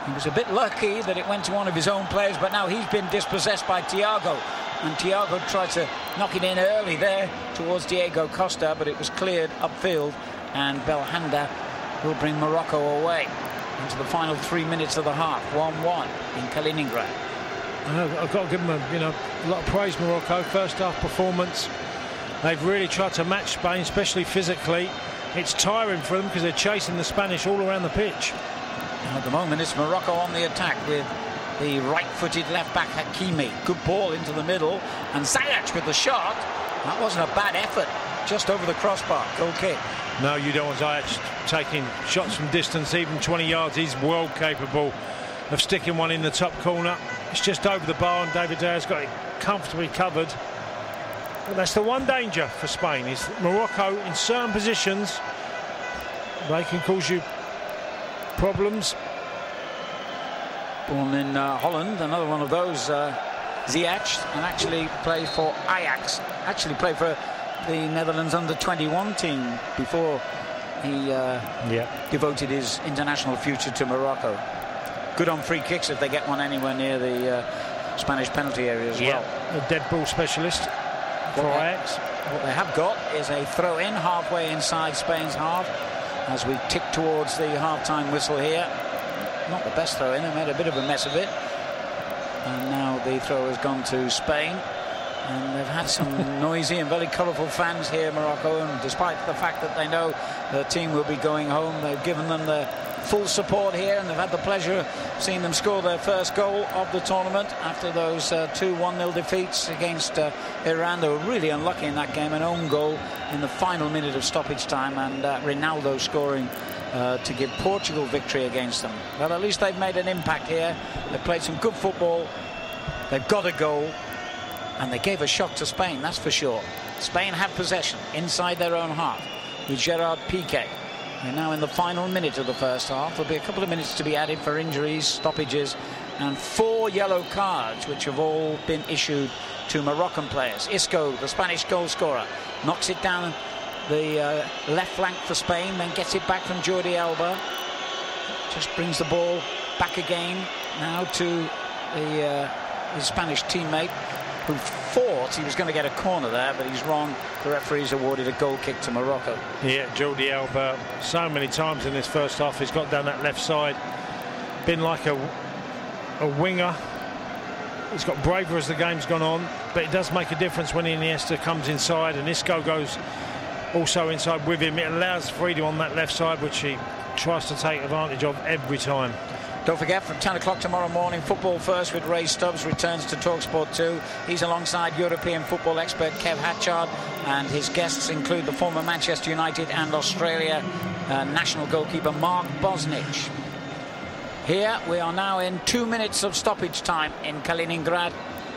He was a bit lucky that it went to one of his own players, but now he's been dispossessed by Thiago, and Thiago tried to knock it in early there towards Diego Costa, but it was cleared upfield, and Belhanda will bring Morocco away into the final 3 minutes of the half. 1-1 in Kaliningrad. I've got to give them a lot of praise, Morocco. First half performance, they've really tried to match Spain, especially physically. It's tiring for them because they're chasing the Spanish all around the pitch. And at the moment it's Morocco on the attack with the right-footed left-back Hakimi. Good ball into the middle, and Ziyech with the shot. That wasn't a bad effort, just over the crossbar. Goal kick. No, you don't want Ziyech taking shots from distance, even 20 yards. He's well capable of sticking one in the top corner. It's just over the bar, and David Dea's got it comfortably covered. But that's the one danger for Spain, is Morocco in certain positions, they can cause you problems. Born in Holland, another one of those, Ziyech, and actually played for Ajax. Actually played for the Netherlands under-21 team before he devoted his international future to Morocco. Good on free kicks if they get one anywhere near the Spanish penalty area as well. A dead ball specialist for Ajax. What they have got is a throw-in halfway inside Spain's half as we tick towards the half-time whistle here. Not the best throw-in, they made a bit of a mess of it. And now the throw has gone to Spain. And they've had some noisy and very colourful fans here, Morocco, and despite the fact that they know the team will be going home, they've given them the full support here, and they've had the pleasure of seeing them score their first goal of the tournament after those 2 1-0 defeats against Iran. They were really unlucky in that game, an own goal in the final minute of stoppage time, and Ronaldo scoring to give Portugal victory against them. Well, at least they've made an impact here. They've played some good football, they've got a goal, and they gave a shock to Spain, that's for sure. Spain have possession inside their own half with Gerard Piqué. They're now in the final minute of the first half. There'll be a couple of minutes to be added for injuries, stoppages, and 4 yellow cards, which have all been issued to Moroccan players. Isco, the Spanish goal scorer, knocks it down the left flank for Spain, then gets it back from Jordi Alba. Just brings the ball back again now to his Spanish teammate, who thought he was going to get a corner there, but he's wrong. The referee's awarded a goal kick to Morocco. Yeah, Jordi Alba, so many times in this first half he's got down that left side, been like a winger. He's got braver as the game's gone on, but it does make a difference when Iniesta comes inside and Isco goes also inside with him. It allows freedom on that left side, which he tries to take advantage of every time. Don't forget, from 10 o'clock tomorrow morning, Football First with Ray Stubbs returns to TalkSport 2. He's alongside European football expert Kev Hatchard, and his guests include the former Manchester United and Australia national goalkeeper Mark Bosnich. Here we are now in 2 minutes of stoppage time in Kaliningrad.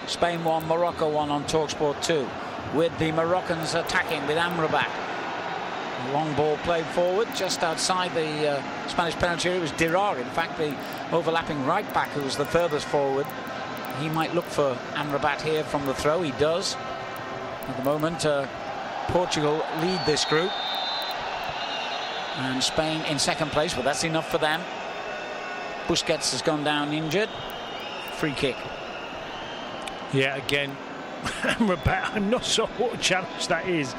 Spain 1, Morocco 1 on TalkSport 2, with the Moroccans attacking with Amrabat. Long ball played forward just outside the Spanish penalty area. It was Dirar, in fact, the overlapping right back, who was the furthest forward. He might look for Amrabat here from the throw. He does. At the moment, Portugal lead this group, and Spain in second place, but that's enough for them. Busquets has gone down injured. Free kick. Yeah, again, Amrabat, I'm not sure what a challenge that is,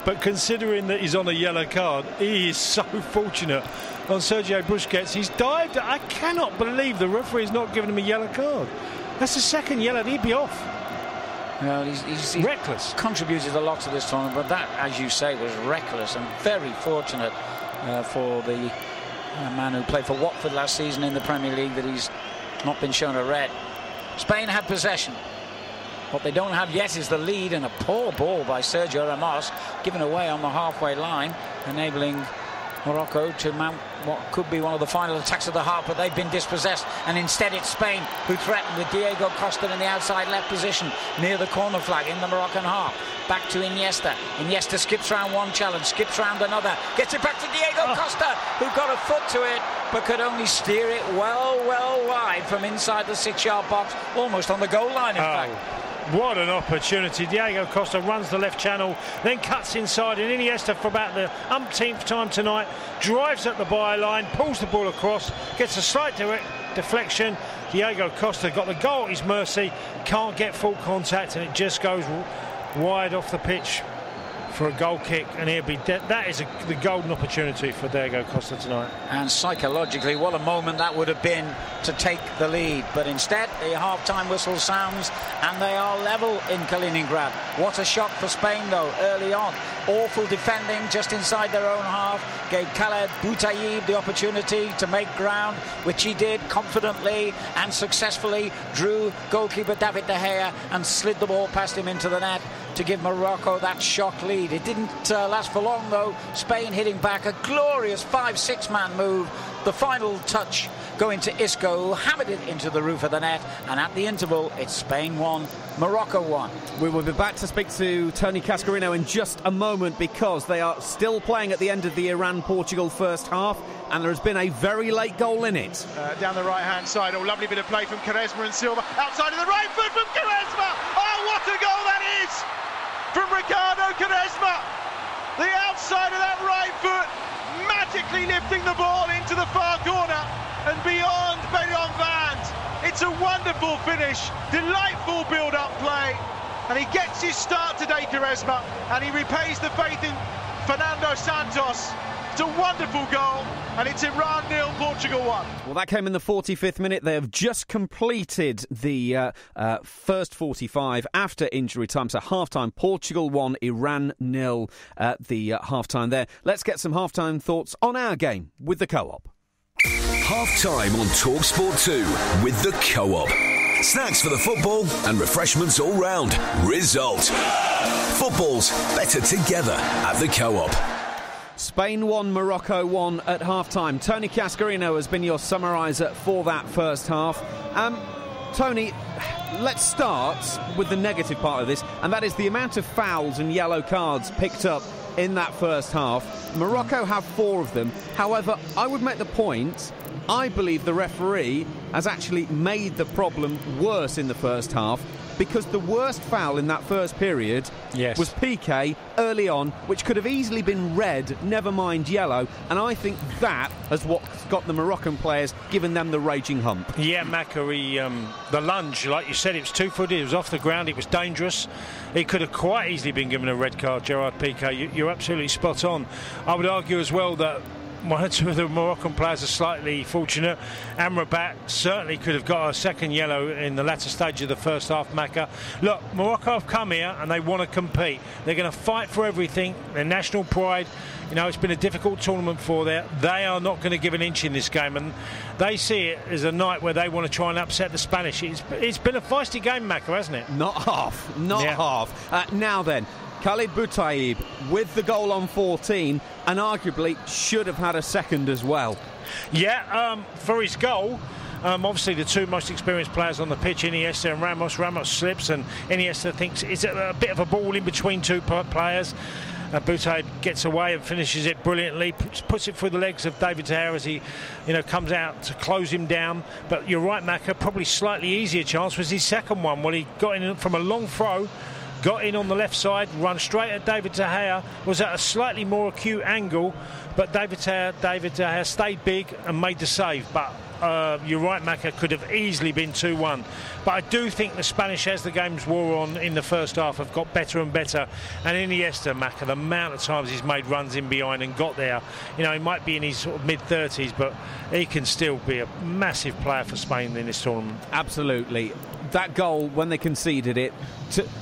but considering that he's on a yellow card, he is so fortunate on Sergio Busquets. He's dived. I cannot believe the referee's not giving him a yellow card. That's the second yellow. He'd be off. Well, he's reckless. Contributed a lot to this tournament, but that, as you say, was reckless and very fortunate for the man who played for Watford last season in the Premier League, that he's not been shown a red. Spain had possession. What they don't have yet is the lead, and a poor ball by Sergio Ramos given away on the halfway line, enabling Morocco to mount what could be one of the final attacks of the half, but they've been dispossessed, and instead it's Spain who threaten with Diego Costa in the outside left position near the corner flag in the Moroccan half. Back to Iniesta. Iniesta skips round one challenge, skips round another, gets it back to Diego Costa, who got a foot to it but could only steer it well wide from inside the 6-yard box, almost on the goal line, in fact. What an opportunity. Diego Costa runs the left channel, then cuts inside, and Iniesta, for about the umpteenth time tonight, drives at the byline, pulls the ball across, gets a slight deflection. Diego Costa got the goal at his mercy, can't get full contact, and it just goes wide off the pitch for a goal kick, and he'll be dead. That is the golden opportunity for Diego Costa tonight. And psychologically, what a moment that would have been to take the lead. But instead, the half-time whistle sounds, and they are level in Kaliningrad. What a shock for Spain, though, early on. Awful defending just inside their own half gave Khaled Boutaïb the opportunity to make ground, which he did confidently and successfully. Drew goalkeeper David De Gea and slid the ball past him into the net to give Morocco that shock lead. It didn't last for long, though. Spain hitting back, a glorious 5-6 man move. The final touch going to Isco, who hammered it into the roof of the net, and at the interval it's Spain 1, Morocco 1. We will be back to speak to Tony Cascarino in just a moment, because they are still playing at the end of the Iran-Portugal first half, and there has been a very late goal in it. Down the right-hand side, lovely bit of play from Quaresma and Silva, outside of the right foot from Quaresma. Oh, what a goal that is from Ricardo Quaresma! The outside of that right foot, magically lifting the ball into the far corner and beyond Beyond Vand. It's a wonderful finish, delightful build-up play, and he gets his start today, Quaresma, and he repays the faith in Fernando Santos. It's a wonderful goal, and it's Iran 0, Portugal 1. Well, that came in the 45th minute. They have just completed the first 45 after injury time. So half-time, Portugal 1, Iran 0 at the half-time there. Let's get some half-time thoughts on our game with the Co-op. Half-time on TalkSport 2 with the Co-op. Snacks for the football and refreshments all round. Result. Football's better together at the Co-op. Spain 1, Morocco 1 at half-time. Tony Cascarino has been your summariser for that first half. Tony, let's start with the negative part of this, and that is the amount of fouls and yellow cards picked up in that first half. Morocco have 4 of them. However, I would make the point, I believe the referee has actually made the problem worse in the first half, because the worst foul in that first period was Piqué early on, which could have easily been red, never mind yellow, and I think that is what's got the Moroccan players, giving them the raging hump. Yeah, Mackery, the lunge, like you said, it was 2-footed, it was off the ground, it was dangerous. It could have quite easily been given a red card, Gerard Piqué. You're absolutely spot on. I would argue as well that one or two of the Moroccan players are slightly fortunate. Amrabat certainly could have got a second yellow in the latter stage of the first half, Macca. Look, Morocco have come here and they want to compete. They're going to fight for everything, their national pride. You know, it's been a difficult tournament for them. They are not going to give an inch in this game, and they see it as a night where they want to try and upset the Spanish. It's been a feisty game, Macca, hasn't it? Not half. Now then, Khalid Boutaib with the goal on 14 and arguably should have had a second as well. Yeah, for his goal, obviously the two most experienced players on the pitch, Iniesta and Ramos. Ramos slips and Iniesta thinks it's a bit of a ball in between two players. Boutaib gets away and finishes it brilliantly, puts it through the legs of David De Gea as he, comes out to close him down. But you're right, Macca, probably slightly easier chance was his second one. Well, he got in from a long throw, got in on the left side, run straight at David De Gea, was at a slightly more acute angle, but David De Gea stayed big and made the save. But you're right, Macca, could have easily been 2-1. But I do think the Spanish, as the games wore on in the first half, have got better and better. And Iniesta, Macca, the amount of times he's made runs in behind and got there, he might be in his sort of mid-30s, but he can still be a massive player for Spain in this tournament. Absolutely. That goal, when they conceded it,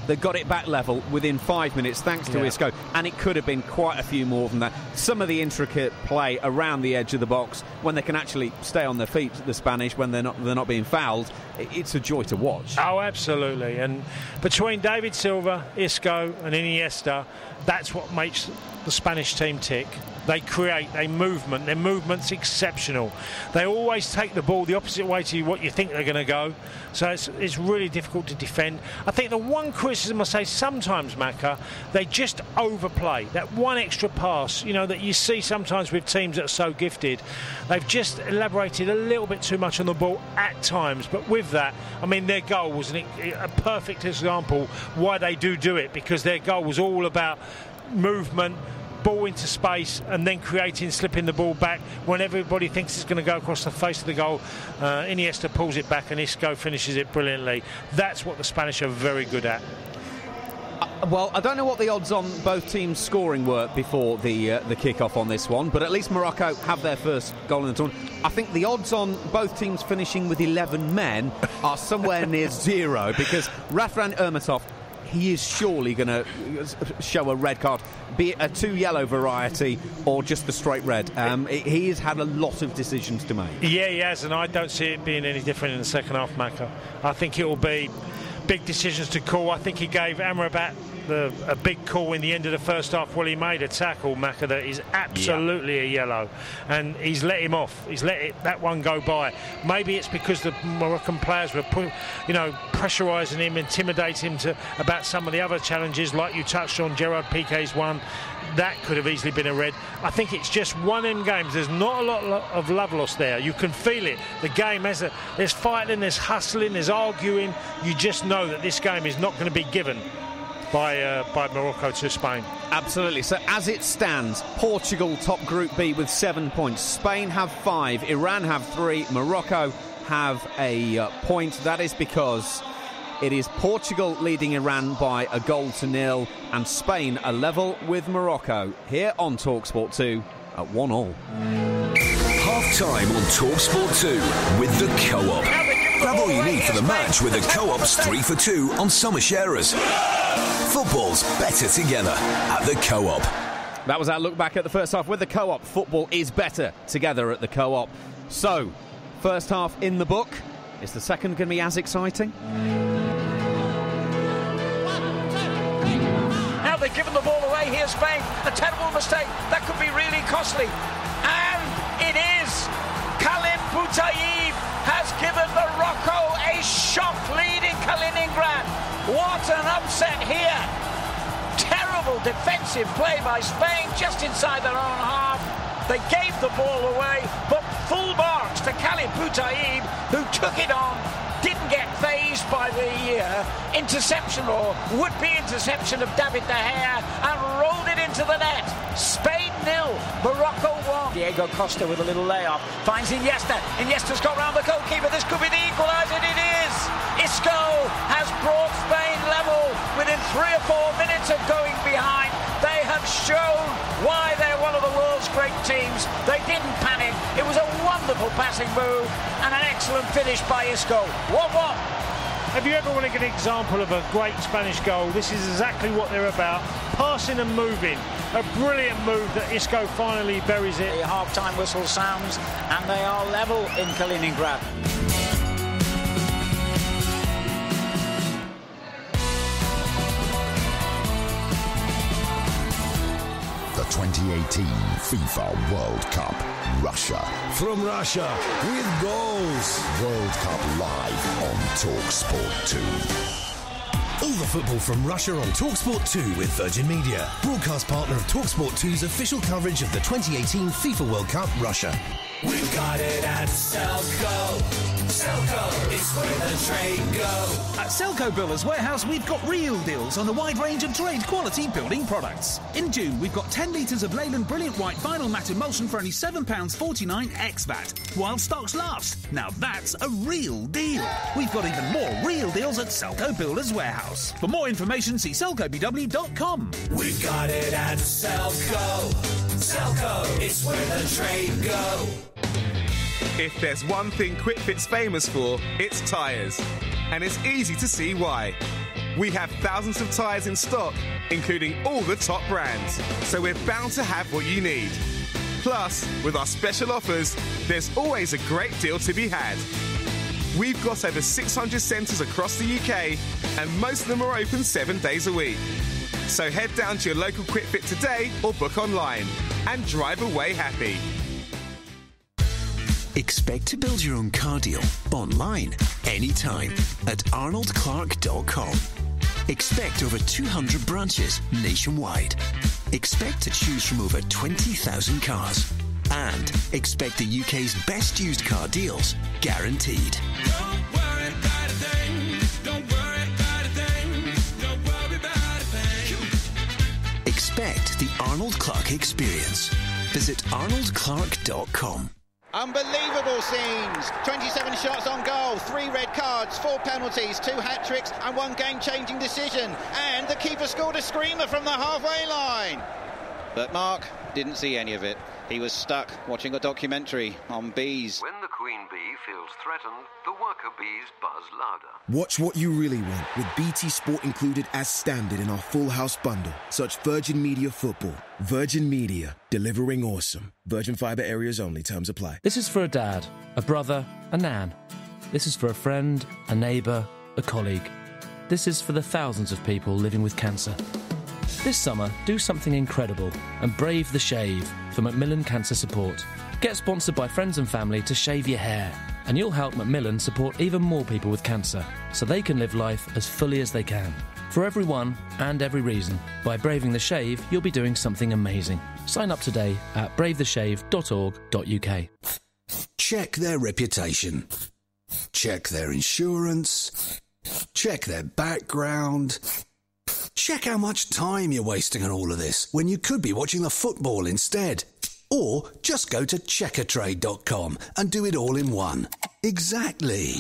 they got it back level within 5 minutes, thanks to Isco, and it could have been quite a few more than that. Some of the intricate play around the edge of the box, when they can actually stay on their feet, the Spanish, when they're not being fouled, it's a joy to watch. Oh, absolutely. And between David Silva, Isco and Iniesta, that's what makes the Spanish team tick. They create a movement. Their movement's exceptional. They always take the ball the opposite way to what you think they're going to go. So it's really difficult to defend. I think the one criticism I say sometimes, Macca, they just overplay. That one extra pass, that you see sometimes with teams that are so gifted. They've just elaborated a little bit too much on the ball at times. But with that, their goal was a perfect example why they do it, because their goal was all about movement, ball into space, and then slipping the ball back when everybody thinks it's going to go across the face of the goal. Iniesta pulls it back and Isco finishes it brilliantly. That's what the Spanish are very good at. Well, I don't know what the odds on both teams scoring were before the kick-off on this one, but at least Morocco have their first goal in the tournament. I think the odds on both teams finishing with 11 men are somewhere near zero, because Rafran Ermatov, he is surely going to show a red card, be it a 2 yellow variety or just the straight red. He has had a lot of decisions to make. Yeah, he has, and I don't see it being any different in the second half, Macca. I think it will be big decisions to call. I think he gave Amrabat a big call in the end of the first half. Well, he made a tackle, Macca, that is absolutely a yellow, and he's let him off. He's let that one go by. Maybe it's because the Moroccan players were pressurising him, intimidating him about some of the other challenges, like you touched on, Gerard Piqué's one. That could have easily been a red. I think it's just one of them games. There's not a lot of love lost there. You can feel it. The game there's fighting, there's hustling, there's arguing. You just know that this game is not going to be given by Morocco to Spain. Absolutely. So as it stands, Portugal top Group B with 7 points. Spain have 5, Iran have 3, Morocco have a point. That is because it is Portugal leading Iran by 1-0 and Spain a level with Morocco. Here on TalkSport 2 at 1-1. Half-time on TalkSport 2 with the Co-op. Grab all you need for the match with the Co-op's 3 for 2 on summer sharers. Football's better together at the Co-op. That was our look back at the first half with the Co-op. Football is better together at the Co-op. So, first half in the book. Is the second going to be as exciting? Now they've given the ball away here, Spain. A terrible mistake. That could be really costly. And it is. Khalid Boutaib has given Morocco a shock lead in Kaliningrad. What an upset here. Terrible defensive play by Spain just inside their own half. They gave the ball away, but full marks to Khalid Boutaib, who took it on, didn't get fazed by the interception or would-be interception of David De Gea, and rolled it into the net. Spain 0, Morocco 1. Diego Costa with a little layoff, finds Iniesta. Iniesta's got round the goalkeeper. This could be the equaliser, and it is. Isco has brought Spain level within 3 or 4 minutes of going behind. They have shown why they're one of the world's great teams. They didn't panic. It was a wonderful passing move and an excellent finish by Isco. 1-1. If you ever want to get an example of a great Spanish goal, this is exactly what they're about. Passing and moving. A brilliant move that Isco finally buries it. The half-time whistle sounds and they are level in Kaliningrad. The 2018 FIFA World Cup, Russia. From Russia, with goals. World Cup live on TalkSport 2. All the football from Russia on TalkSport 2 with Virgin Media. Broadcast partner of TalkSport 2's official coverage of the 2018 FIFA World Cup, Russia. We've got it at Selco. Selco, it's where the trade go. At Selco Builders Warehouse, we've got real deals on a wide range of trade quality building products. In June, we've got 10 litres of Leyland Brilliant White Vinyl Matte Emulsion for only £7.49 ex-VAT, while stocks last. Now that's a real deal. We've got even more real deals at Selco Builders Warehouse. For more information, see selcobw.com. We've got it at Selco. Selco, it's where the trade go. If there's one thing QuickFit's famous for, it's tyres. And it's easy to see why. We have thousands of tyres in stock, including all the top brands. So we're bound to have what you need. Plus, with our special offers, there's always a great deal to be had. We've got over 600 centres across the UK, and most of them are open 7 days a week. So head down to your local QuickFit today or book online and drive away happy. Expect to build your own car deal online, anytime, at arnoldclark.com. Expect over 200 branches nationwide. Expect to choose from over 20,000 cars. And expect the UK's best used car deals, guaranteed. Don't worry about a thing. Don't worry about a thing. Don't worry about a thing. Expect the Arnold Clark experience. Visit arnoldclark.com. Unbelievable scenes. 27 shots on goal, 3 red cards, 4 penalties, 2 hat-tricks and 1 game-changing decision. And the keeper scored a screamer from the halfway line. But Mark didn't see any of it. He was stuck watching a documentary on bees. When the queen bee feels threatened, the worker bees buzz louder. Watch what you really want with BT Sport included as standard in our Full House bundle. Search Virgin Media Football. Virgin Media, delivering awesome. Virgin Fibre areas only. Terms apply. This is for a dad, a brother, a nan. This is for a friend, a neighbour, a colleague. This is for the thousands of people living with cancer. This summer, do something incredible and brave the shave for Macmillan Cancer Support. Get sponsored by friends and family to shave your hair, and you'll help Macmillan support even more people with cancer so they can live life as fully as they can. For everyone and every reason, by braving the shave, you'll be doing something amazing. Sign up today at bravetheshave.org.uk. Check their reputation. Check their insurance. Check their background. Check how much time you're wasting on all of this when you could be watching the football instead. Or just go to checkertrade.com and do it all in one. Exactly.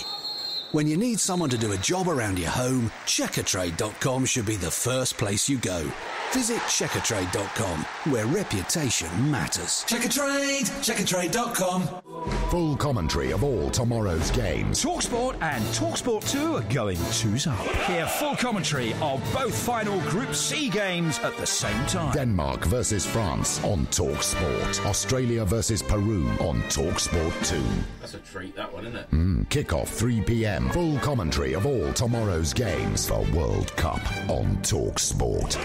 When you need someone to do a job around your home, checkertrade.com should be the first place you go. Visit checkertrade.com, where reputation matters. Checkertrade! Checkertrade.com. Full commentary of all tomorrow's games. TalkSport and TalkSport 2 are going twos up. Hear full commentary of both final Group C games at the same time. Denmark versus France on TalkSport. Australia versus Peru on TalkSport 2. That's a treat, that one, isn't it? Kick-off 3 p.m. Full commentary of all tomorrow's games for World Cup on TalkSport.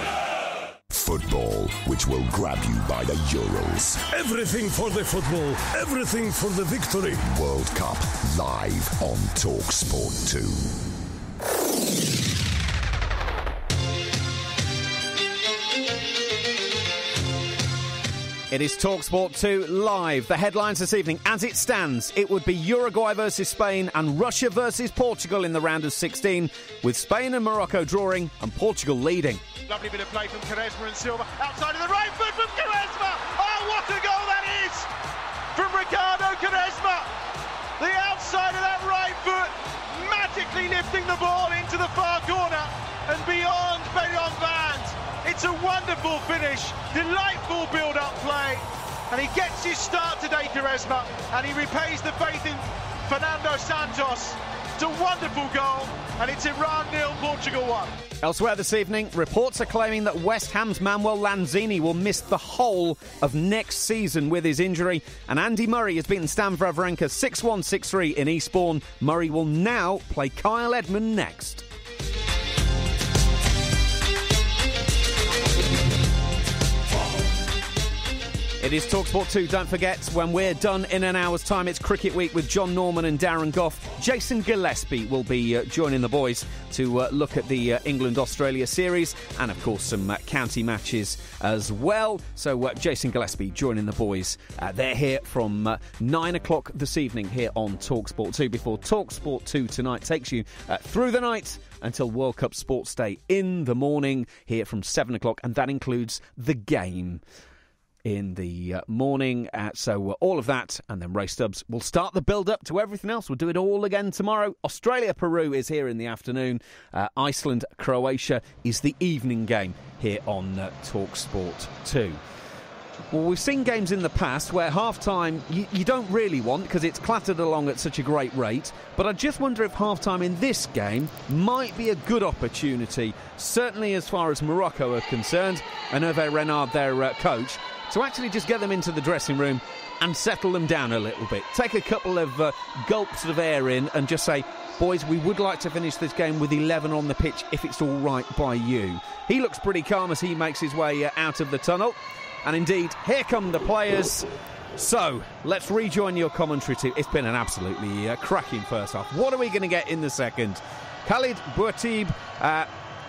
Football, which will grab you by the Urals. Everything for the football, everything for the victory. World Cup live on TalkSport 2. It is TalkSport 2 live. The headlines this evening, as it stands, it would be Uruguay versus Spain and Russia versus Portugal in the round of 16, with Spain and Morocco drawing and Portugal leading. Lovely bit of play from Quaresma and Silva. Outside of the right foot from Quaresma. Oh, what a goal that is from Ricardo Quaresma. The outside of that right foot, magically lifting the ball into the far corner and beyond Van. It's a wonderful finish, delightful build-up play, and he gets his start today, Quaresma, and he repays the faith in Fernando Santos. It's a wonderful goal, and it's Iran 0, Portugal 1. Elsewhere this evening, reports are claiming that West Ham's Manuel Lanzini will miss the whole of next season with his injury, and Andy Murray has beaten Stan Wawrinka 6-1, 6-3 in Eastbourne. Murray will now play Kyle Edmund next. It is TalkSport 2. Don't forget, when we're done in an hour's time, it's Cricket Week with John Norman and Darren Gough. Jason Gillespie will be joining the boys to look at the England-Australia series and, of course, some county matches as well. So Jason Gillespie joining the boys. They're here from 9 o'clock this evening here on TalkSport 2 before TalkSport 2 tonight takes you through the night until World Cup Sports Day in the morning here from 7 o'clock, and that includes the game in the morning. So all of that, and then Ray Stubbs will start the build-up to everything else. We'll do it all again tomorrow. Australia-Peru is here in the afternoon. Iceland-Croatia is the evening game here on TalkSport 2. Well, we've seen games in the past where half-time you don't really want because it's clattered along at such a great rate, but I just wonder if half-time in this game might be a good opportunity, certainly as far as Morocco are concerned, and Hervé Renard, their coach, to actually just get them into the dressing room and settle them down a little bit. Take a couple of gulps of air in and just say, boys, we would like to finish this game with 11 on the pitch if it's all right by you. He looks pretty calm as he makes his way out of the tunnel. And indeed, here come the players. So, let's rejoin your commentary team. It's been an absolutely cracking first half. What are we going to get in the second? Khalid Bouatib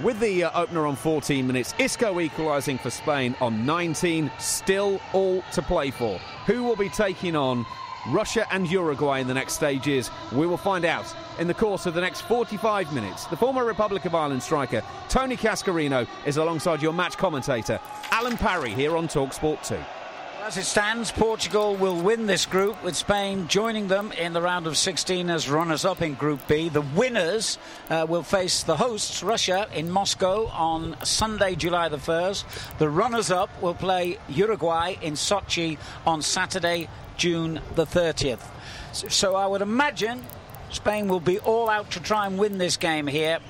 with the opener on 14 minutes. Isco equalising for Spain on 19. Still all to play for. Who will be taking on Russia and Uruguay in the next stages? We will find out in the course of the next 45 minutes. The former Republic of Ireland striker Tony Cascarino is alongside your match commentator Alan Parry here on TalkSport 2. As it stands, Portugal will win this group, with Spain joining them in the round of 16 as runners-up in Group B. The winners will face the hosts, Russia, in Moscow on Sunday, July the 1st. The runners-up will play Uruguay in Sochi on Saturday, June the 30th. So I would imagine Spain will be all out to try and win this game here.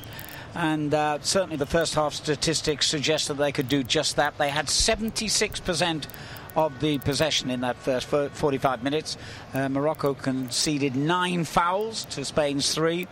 And certainly the first half statistics suggest that they could do just that. They had 76% of the possession in that first 45 minutes. Morocco conceded 9 fouls to Spain's 3.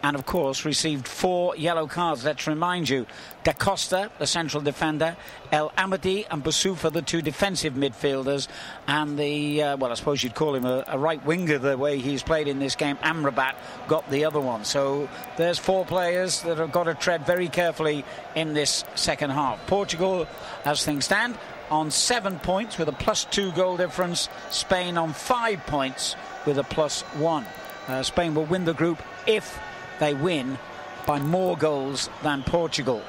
And, of course, received 4 yellow cards. Let's remind you, Da Costa, the central defender, El Amadi and Boussoufa, the 2 defensive midfielders, and the, well, I suppose you'd call him a right winger the way he's played in this game. Amrabat got the other one. So there's 4 players that have got to tread very carefully in this second half. Portugal, as things stand, on 7 points with a +2 goal difference. Spain on 5 points with a +1. Spain will win the group if they win by more goals than Portugal.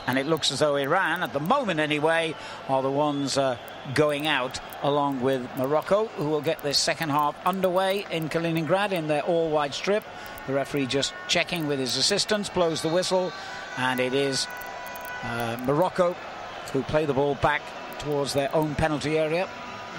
And it looks as though Iran, at the moment anyway, are the ones going out, along with Morocco, who will get this second half underway in Kaliningrad in their all-white strip. The referee just checking with his assistants, blows the whistle, and it is Morocco who play the ball back towards their own penalty area.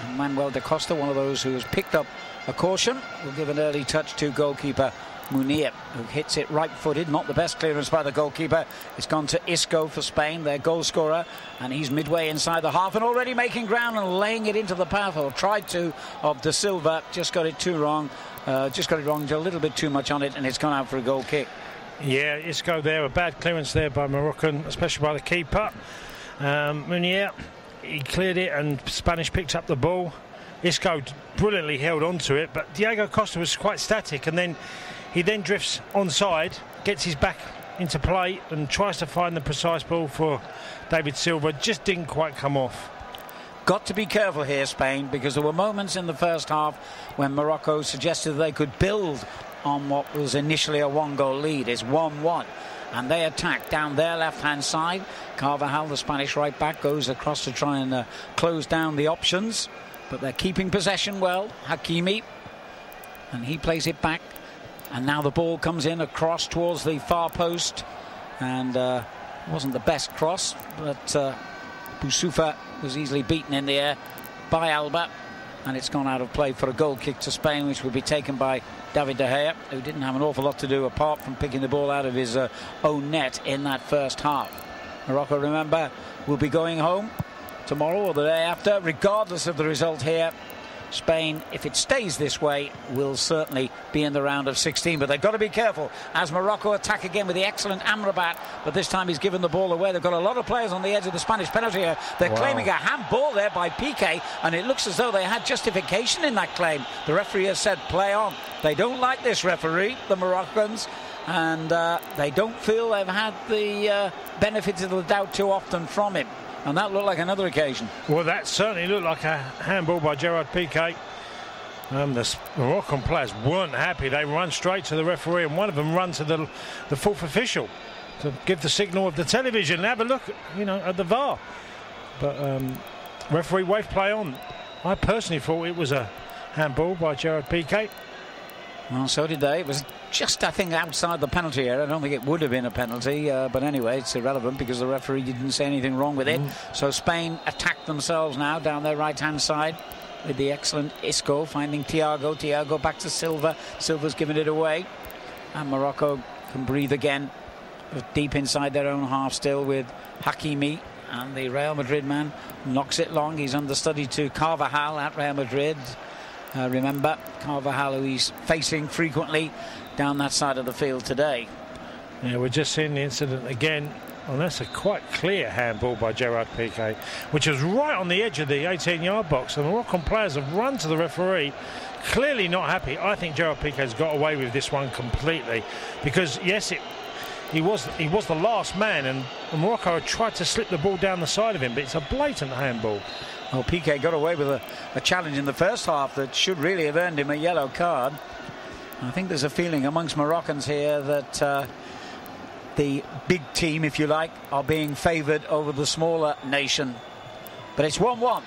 And Manuel da Costa, one of those who has picked up a caution, will give an early touch to goalkeeper Munir, who hits it right-footed. Not the best clearance by the goalkeeper. It's gone to Isco for Spain, their goal scorer, and he's midway inside the half and already making ground and laying it into the path, or tried to, of Da Silva. Just got it too wrong. Just got it wrong, a little bit too much on it, and it's gone out for a goal kick. Yeah, Isco there, a bad clearance there by Moroccan, especially by the keeper. Munir, he cleared it and Spanish picked up the ball. Isco brilliantly held on to it, but Diego Costa was quite static, and then he drifts onside, gets his back into play and tries to find the precise ball for David Silva. Just didn't quite come off. Got to be careful here, Spain, because there were moments in the first half when Morocco suggested they could build on what was initially a 1-goal lead. It's 1-1. And they attack down their left-hand side. Carvajal, the Spanish right back, goes across to try and close down the options. But they're keeping possession well. Hakimi. And he plays it back. And now the ball comes in across towards the far post. And it wasn't the best cross, but Boussoufa was easily beaten in the air by Alba, and it's gone out of play for a goal kick to Spain, which will be taken by David De Gea, who didn't have an awful lot to do apart from picking the ball out of his own net in that first half. Morocco, remember, will be going home tomorrow or the day after, regardless of the result here. Spain, if it stays this way, will certainly be in the round of 16. But they've got to be careful as Morocco attack again with the excellent Amrabat. But this time he's given the ball away. They've got a lot of players on the edge of the Spanish penalty area. They're claiming a handball there by Piqué, and it looks as though they had justification in that claim. The referee has said, play on. They don't like this referee, the Moroccans, and they don't feel they've had the benefit of the doubt too often from him. And that looked like another occasion. Well, that certainly looked like a handball by Gerard Piqué. The Moroccan players weren't happy. They run straight to the referee, and one of them run to the fourth official to give the signal of the television and have a look, at the VAR. But referee waved play on. I personally thought it was a handball by Gerard Piqué. Well, so did they. It was just, I think, outside the penalty area. I don't think it would have been a penalty, but anyway, it's irrelevant because the referee didn't say anything wrong with it. So Spain attack themselves now down their right-hand side with the excellent Isco finding Thiago. Thiago back to Silva. Silva's given it away. And Morocco can breathe again, deep inside their own half still with Hakimi. And the Real Madrid man knocks it long. He's understudy to Carvajal at Real Madrid. Remember, Carvajal, who he's facing frequently down that side of the field today. Yeah, we're just seeing the incident again. And that's a quite clear handball by Gerard Piqué, which was right on the edge of the 18-yard box. The Moroccan players have run to the referee, clearly not happy. I think Gerard Piqué's got away with this one completely because, yes, he was the last man, and Morocco had tried to slip the ball down the side of him, but it's a blatant handball. Well, Piqué got away with a challenge in the first half that should really have earned him a yellow card. I think there's a feeling amongst Moroccans here that the big team, if you like, are being favoured over the smaller nation. But it's 1-1,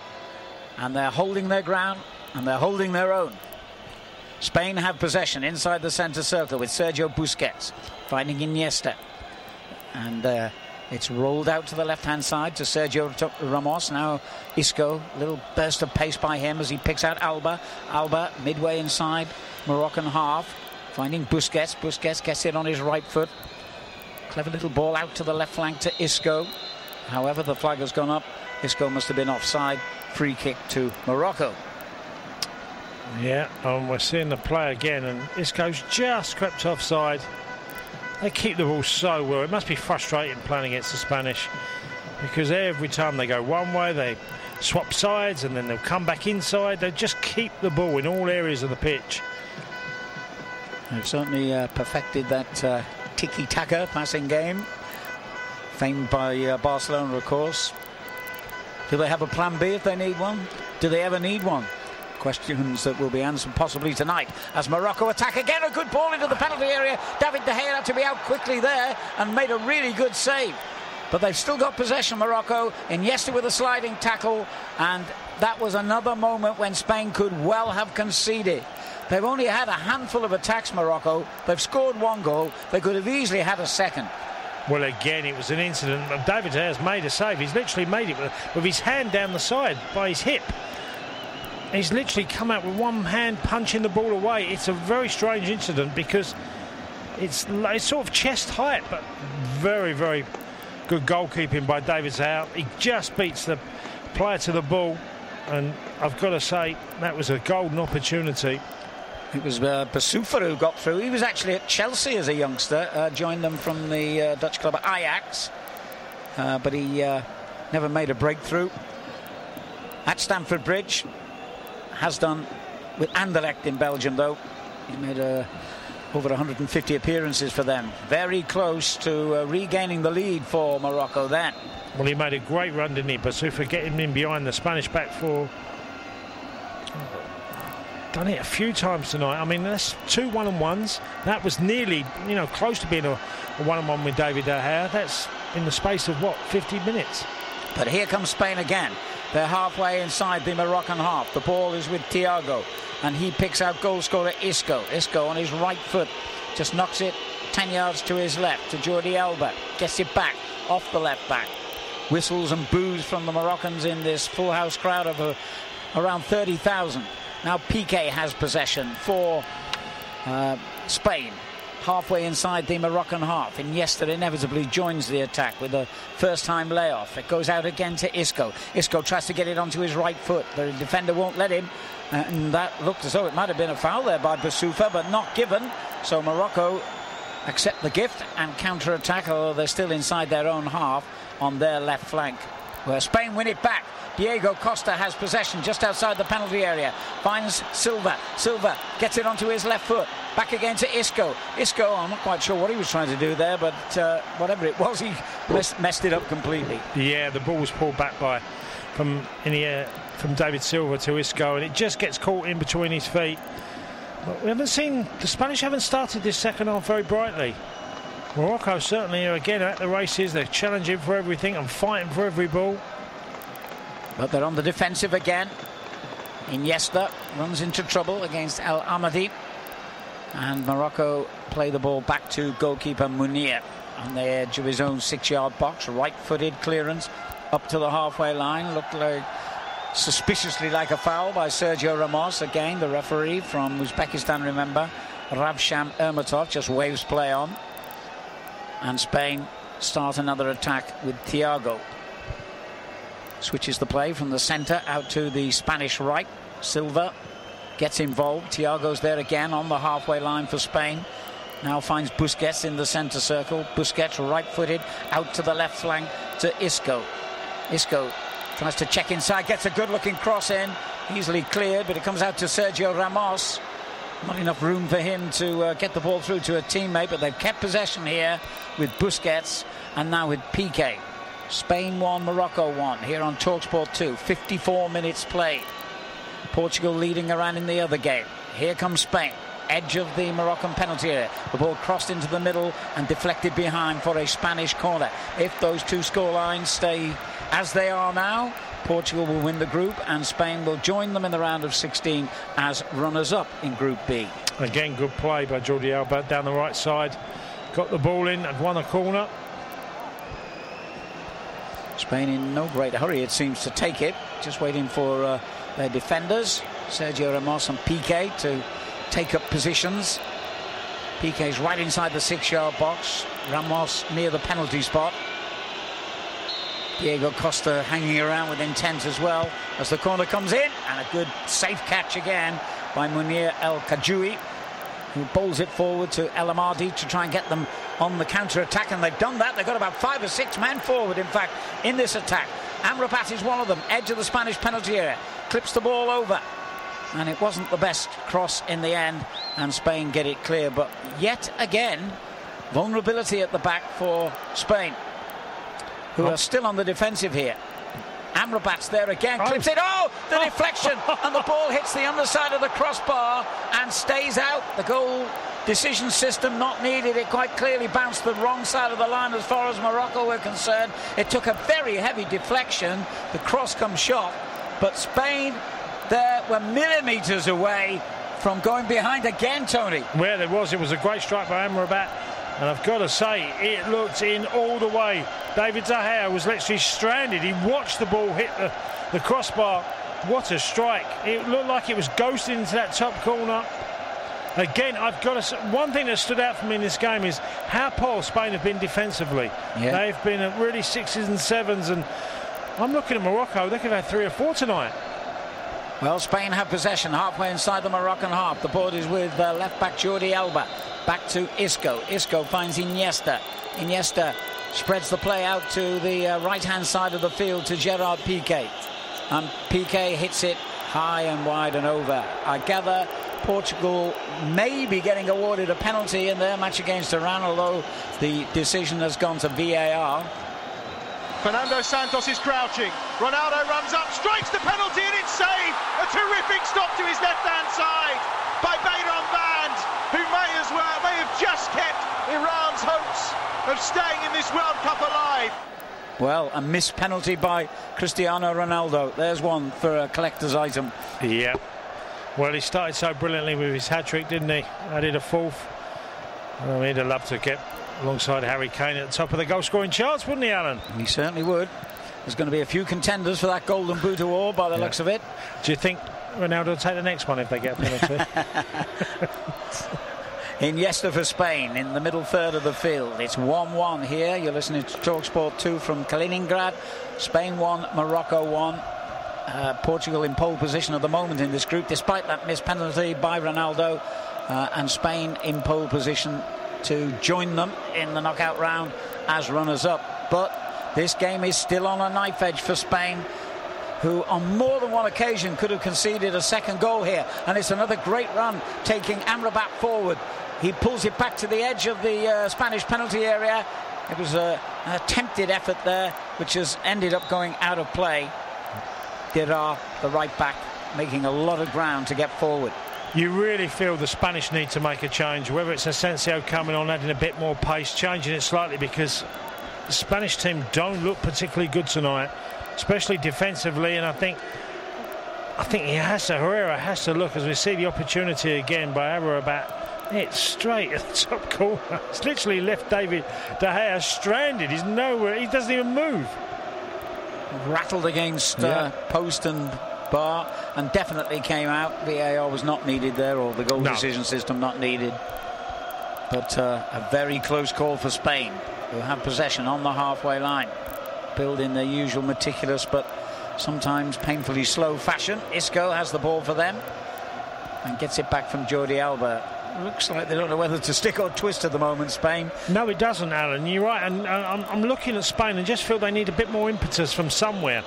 and they're holding their ground, and they're holding their own. Spain have possession inside the centre circle with Sergio Busquets finding Iniesta. And it's rolled out to the left-hand side to Sergio Ramos. Now Isco, little burst of pace by him as he picks out Alba. Alba midway inside Moroccan half, finding Busquets. Busquets gets it on his right foot. Clever little ball out to the left flank to Isco. However, the flag has gone up. Isco must have been offside. Free kick to Morocco. Yeah, and we're seeing the play again, and Isco's just crept offside. They keep the ball so well. It must be frustrating playing against the Spanish because every time they go one way, they swap sides and then they'll come back inside. They just keep the ball in all areas of the pitch. They've certainly perfected that tiki-taka passing game, famed by Barcelona, of course. Do they have a plan B if they need one? Do they ever need one? Questions that will be answered possibly tonight as Morocco attack again. A good ball into the penalty area. David De Gea had to be out quickly there and made a really good save. But they've still got possession, Morocco. Iniesta with a sliding tackle, and that was another moment when Spain could well have conceded. They've only had a handful of attacks, Morocco. They've scored one goal. They could have easily had a second. Well, again, it was an incident. David De Gea's made a save. He's literally made it with his hand down the side by his hip. He's literally come out with one hand punching the ball away. It's a very strange incident because it's sort of chest height, but very, very good goalkeeping by David De Gea. He just beats the player to the ball, and I've got to say that was a golden opportunity. It was Boussoufa who got through. He was actually at Chelsea as a youngster, joined them from the Dutch club Ajax, but he never made a breakthrough. At Stamford Bridge, has done with Anderlecht in Belgium, though. He's made over 150 appearances for them. Very close to regaining the lead for Morocco then. Well, he made a great run, didn't he? Boussoufa getting in behind the Spanish back four. Done it a few times tonight. I mean, that's 2 1-on-1s. That was nearly, close to being a 1-on-1 with David De Gea. That's in the space of, 50 minutes? But here comes Spain again. They're halfway inside the Moroccan half. The ball is with Thiago, and he picks out goal scorer Isco. Isco on his right foot just knocks it 10 yards to his left to Jordi Alba. Gets it back off the left back. whistles and boos from the Moroccans in this full house crowd of around 30,000. Now Piqué has possession for Spain. Halfway inside the Moroccan half. Iniesta inevitably joins the attack with a first-time layoff. It goes out again to Isco. Isco tries to get it onto his right foot. The defender won't let him. And that looked as though it might have been a foul there by Boussoufa, but not given. So Morocco accept the gift and counter-attack, although they're still inside their own half on their left flank, where Spain win it back. Diego Costa has possession just outside the penalty area. Finds Silva. Silva gets it onto his left foot. Back again to Isco. Isco, I'm not quite sure what he was trying to do there, but whatever it was, he messed it up completely. Yeah, the ball was pulled back from David Silva to Isco, and it just gets caught in between his feet. But the Spanish haven't started this second half very brightly. Morocco certainly are again at the races. They're challenging for everything and fighting for every ball. But they're on the defensive again. Iniesta runs into trouble against El Amadi. And Morocco play the ball back to goalkeeper Munir on the edge of his own 6-yard box. Right-footed clearance up to the halfway line. Looked like suspiciously like a foul by Sergio Ramos. Again, the referee from Uzbekistan, remember, Ravsham Ermatov, just waves play on. And Spain start another attack with Thiago. Switches the play from the centre out to the Spanish right. Silva gets involved. Thiago's there again on the halfway line for Spain. Now finds Busquets in the centre circle. Busquets right-footed out to the left flank to Isco. Isco tries to check inside, gets a good-looking cross in. Easily cleared, but it comes out to Sergio Ramos. Not enough room for him to get the ball through to a teammate, but they've kept possession here with Busquets and now with Piqué. Spain 1, Morocco 1 here on TalkSport 2. 54 minutes played. Portugal leading around in the other game. Here comes Spain. Edge of the Moroccan penalty area. The ball crossed into the middle and deflected behind for a Spanish corner. If those two scorelines stay as they are now, Portugal will win the group and Spain will join them in the round of 16 as runners-up in Group B. Again, good play by Jordi Alba down the right side. Got the ball in and won a corner. Spain in no great hurry, it seems, to take it. Just waiting for their defenders, Sergio Ramos and Piqué, to take up positions. Piqué's right inside the 6-yard box. Ramos near the penalty spot. Diego Costa hanging around with intent as well as the corner comes in. And a good safe catch again by Munir El Khajoui, who bowls it forward to El Amadi to try and get them on the counter-attack, and they've done that. They've got about 5 or 6 men forward, in fact, in this attack. Amrabat is one of them, edge of the Spanish penalty area, clips the ball over, and it wasn't the best cross in the end, and Spain get it clear. But yet again, vulnerability at the back for Spain, who are still on the defensive here. Amrabat's there again, clips it. Oh, the deflection, and the ball hits the underside of the crossbar and stays out. The goal decision system not needed. It quite clearly bounced the wrong side of the line as far as Morocco were concerned. It took a very heavy deflection. The cross comes short, but Spain there were millimetres away from going behind again, Tony. Well, it was a great strike by Amrabat. And I've got to say, it looked in all the way. David De Gea was literally stranded. He watched the ball hit the crossbar. What a strike. It looked like it was ghosted into that top corner. Again, I've got to say, one thing that stood out for me in this game is how poor Spain have been defensively. Yeah. They've been at really 6s and 7s, and I'm looking at Morocco. They could have had 3 or 4 tonight. Well, Spain have possession halfway inside the Moroccan half. The board is with left-back Jordi Alba. Back to Isco. Isco finds Iniesta. Iniesta spreads the play out to the right-hand side of the field to Gerard Piqué. And Piqué hits it high and wide and over. I gather Portugal may be getting awarded a penalty in their match against Iran, although the decision has gone to VAR. Fernando Santos is crouching. Ronaldo runs up, strikes the penalty, and it's saved. A terrific stop to his left-hand side by Bayram Band, who may have just kept Iran's hopes of staying in this World Cup alive. Well, a missed penalty by Cristiano Ronaldo. There's one for a collector's item. Yeah. Well, he started so brilliantly with his hat-trick, didn't he? Added a 4th. Well, he'd have loved to get alongside Harry Kane at the top of the goal-scoring charts, wouldn't he, Alan? He certainly would. There's going to be a few contenders for that Golden Boot award by the looks of it. Do you think Ronaldo will take the next one if they get a penalty? Iniesta for Spain in the middle third of the field. It's 1-1 here. You're listening to TalkSport 2 from Kaliningrad. Spain 1, Morocco 1. Portugal in pole position at the moment in this group, despite that missed penalty by Ronaldo. And Spain in pole position to join them in the knockout round as runners-up. But this game is still on a knife edge for Spain, who on more than one occasion could have conceded a second goal here. And it's another great run taking Amrabat forward. He pulls it back to the edge of the Spanish penalty area. It was an attempted effort there, which has ended up going out of play. Gerard, the right back, making a lot of ground to get forward. You really feel the Spanish need to make a change, whether it's Asensio coming on, adding a bit more pace, changing it slightly, because the Spanish team don't look particularly good tonight, especially defensively. And I think Herrera has to look, as we see the opportunity again by Amrabat. It's straight at the top corner. It's literally left David De Gea stranded. He's nowhere. He doesn't even move. Rattled against post and bar, and definitely came out. VAR was not needed there, or the goal decision system not needed. But a very close call for Spain, who have possession on the halfway line, build in their usual meticulous but sometimes painfully slow fashion. Isco has the ball for them and gets it back from Jordi Alba. Looks like they don't know whether to stick or twist at the moment, Spain. No, it doesn't, Alan. You're right. And I'm looking at Spain and just feel they need a bit more impetus from somewhere.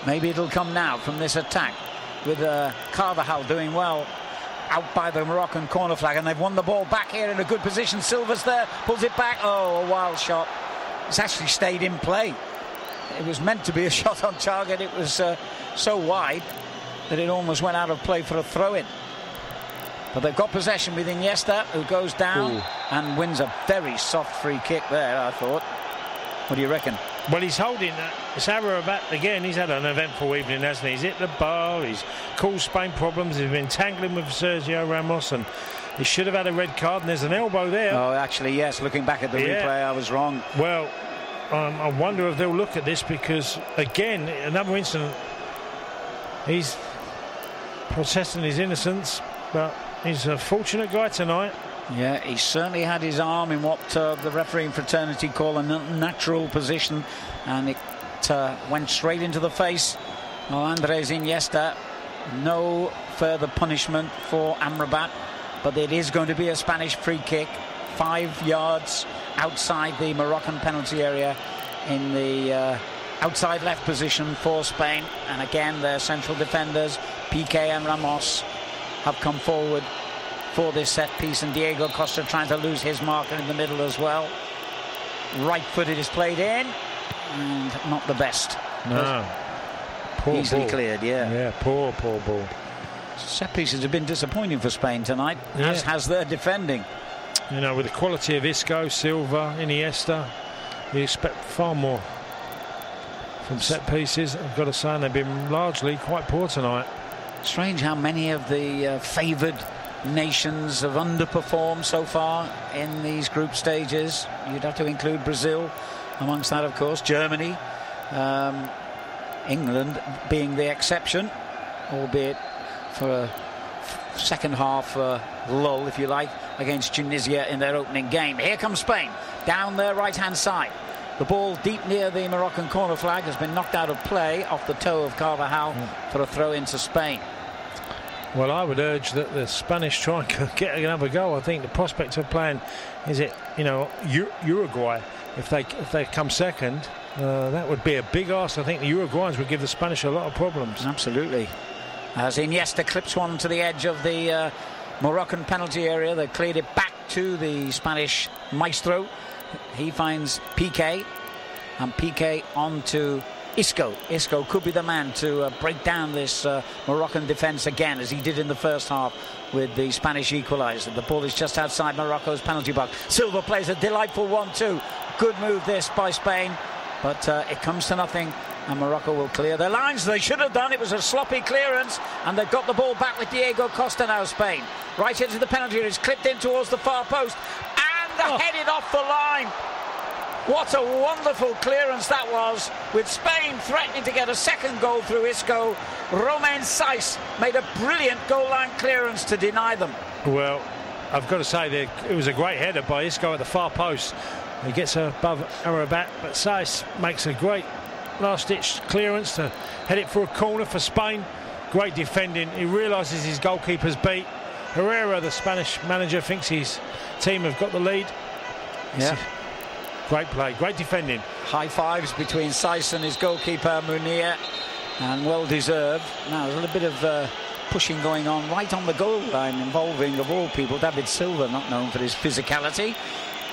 Maybe it'll come now from this attack, with Carvajal doing well out by the Moroccan corner flag, and they've won the ball back here in a good position. Silva's there, pulls it back. Oh, a wild shot. It's actually stayed in play. It was meant to be a shot on target. It was so wide that it almost went out of play for a throw-in. But they've got possession with Iniesta, who goes down and wins a very soft free kick there, I thought. What do you reckon? Well, he's holding it's Amrabat again. He's had an eventful evening, hasn't he? He's hit the bar, he's caused Spain problems, he's been tangling with Sergio Ramos, and he should have had a red card, and there's an elbow there. Oh, actually, yes, looking back at the replay, I was wrong. Well, I wonder if they'll look at this, because, again, another incident, he's protesting his innocence, but he's a fortunate guy tonight. Yeah, he certainly had his arm in what the refereeing fraternity call a natural position, and it went straight into the face of Andres Iniesta. No further punishment for Amrabat, but it is going to be a Spanish free kick, 5 yards outside the Moroccan penalty area in the outside left position for Spain. And again, their central defenders, Piqué and Ramos, have come forward for this set piece, and Diego Costa trying to lose his marker in the middle as well. Right-footed is played in, and not the best. No. Poor easily ball. Cleared, Yeah, poor ball. Set pieces have been disappointing for Spain tonight, as has their defending. You know, with the quality of Isco, Silva, Iniesta, you expect far more from set pieces. I've got to say, they've been largely quite poor tonight. Strange how many of the favoured nations have underperformed so far in these group stages. You'd have to include Brazil amongst that, of course, Germany, England being the exception, albeit for a second half lull, if you like, against Tunisia in their opening game. Here comes Spain down their right hand side. The ball deep near the Moroccan corner flag has been knocked out of play off the toe of Carvajal for a throw into Spain. Well, I would urge that the Spanish try and get another goal. I think the prospect of playing, Uruguay, if they come second, that would be a big ask. I think the Uruguayans would give the Spanish a lot of problems. Absolutely. As Iniesta clips one to the edge of the Moroccan penalty area, they cleared it back to the Spanish maestro. He finds Piqué, and Piqué on to Isco. Isco could be the man to break down this Moroccan defence again, as he did in the first half with the Spanish equaliser. The ball is just outside Morocco's penalty box. Silva plays a delightful 1-2. Good move this by Spain, but it comes to nothing, and Morocco will clear their lines. They should have done. It was a sloppy clearance, and they've got the ball back with Diego Costa now. Spain right into the penalty area. It's clipped in towards the far post, and headed off the line. What a wonderful clearance that was, with Spain threatening to get a second goal through Isco. Romain Saiz made a brilliant goal line clearance to deny them. Well, I've got to say that it was a great header by Isco at the far post. He gets above Arabat, but Saiz makes a great last-ditch clearance to head it for a corner for Spain. Great defending. He realises his goalkeeper's beat. Herrera, the Spanish manager, thinks his team have got the lead. Yeah. Great play, great defending. High fives between Saiz and his goalkeeper Munir, and well deserved. Now there's a little bit of pushing going on right on the goal line, involving, of all people, David Silva, not known for his physicality.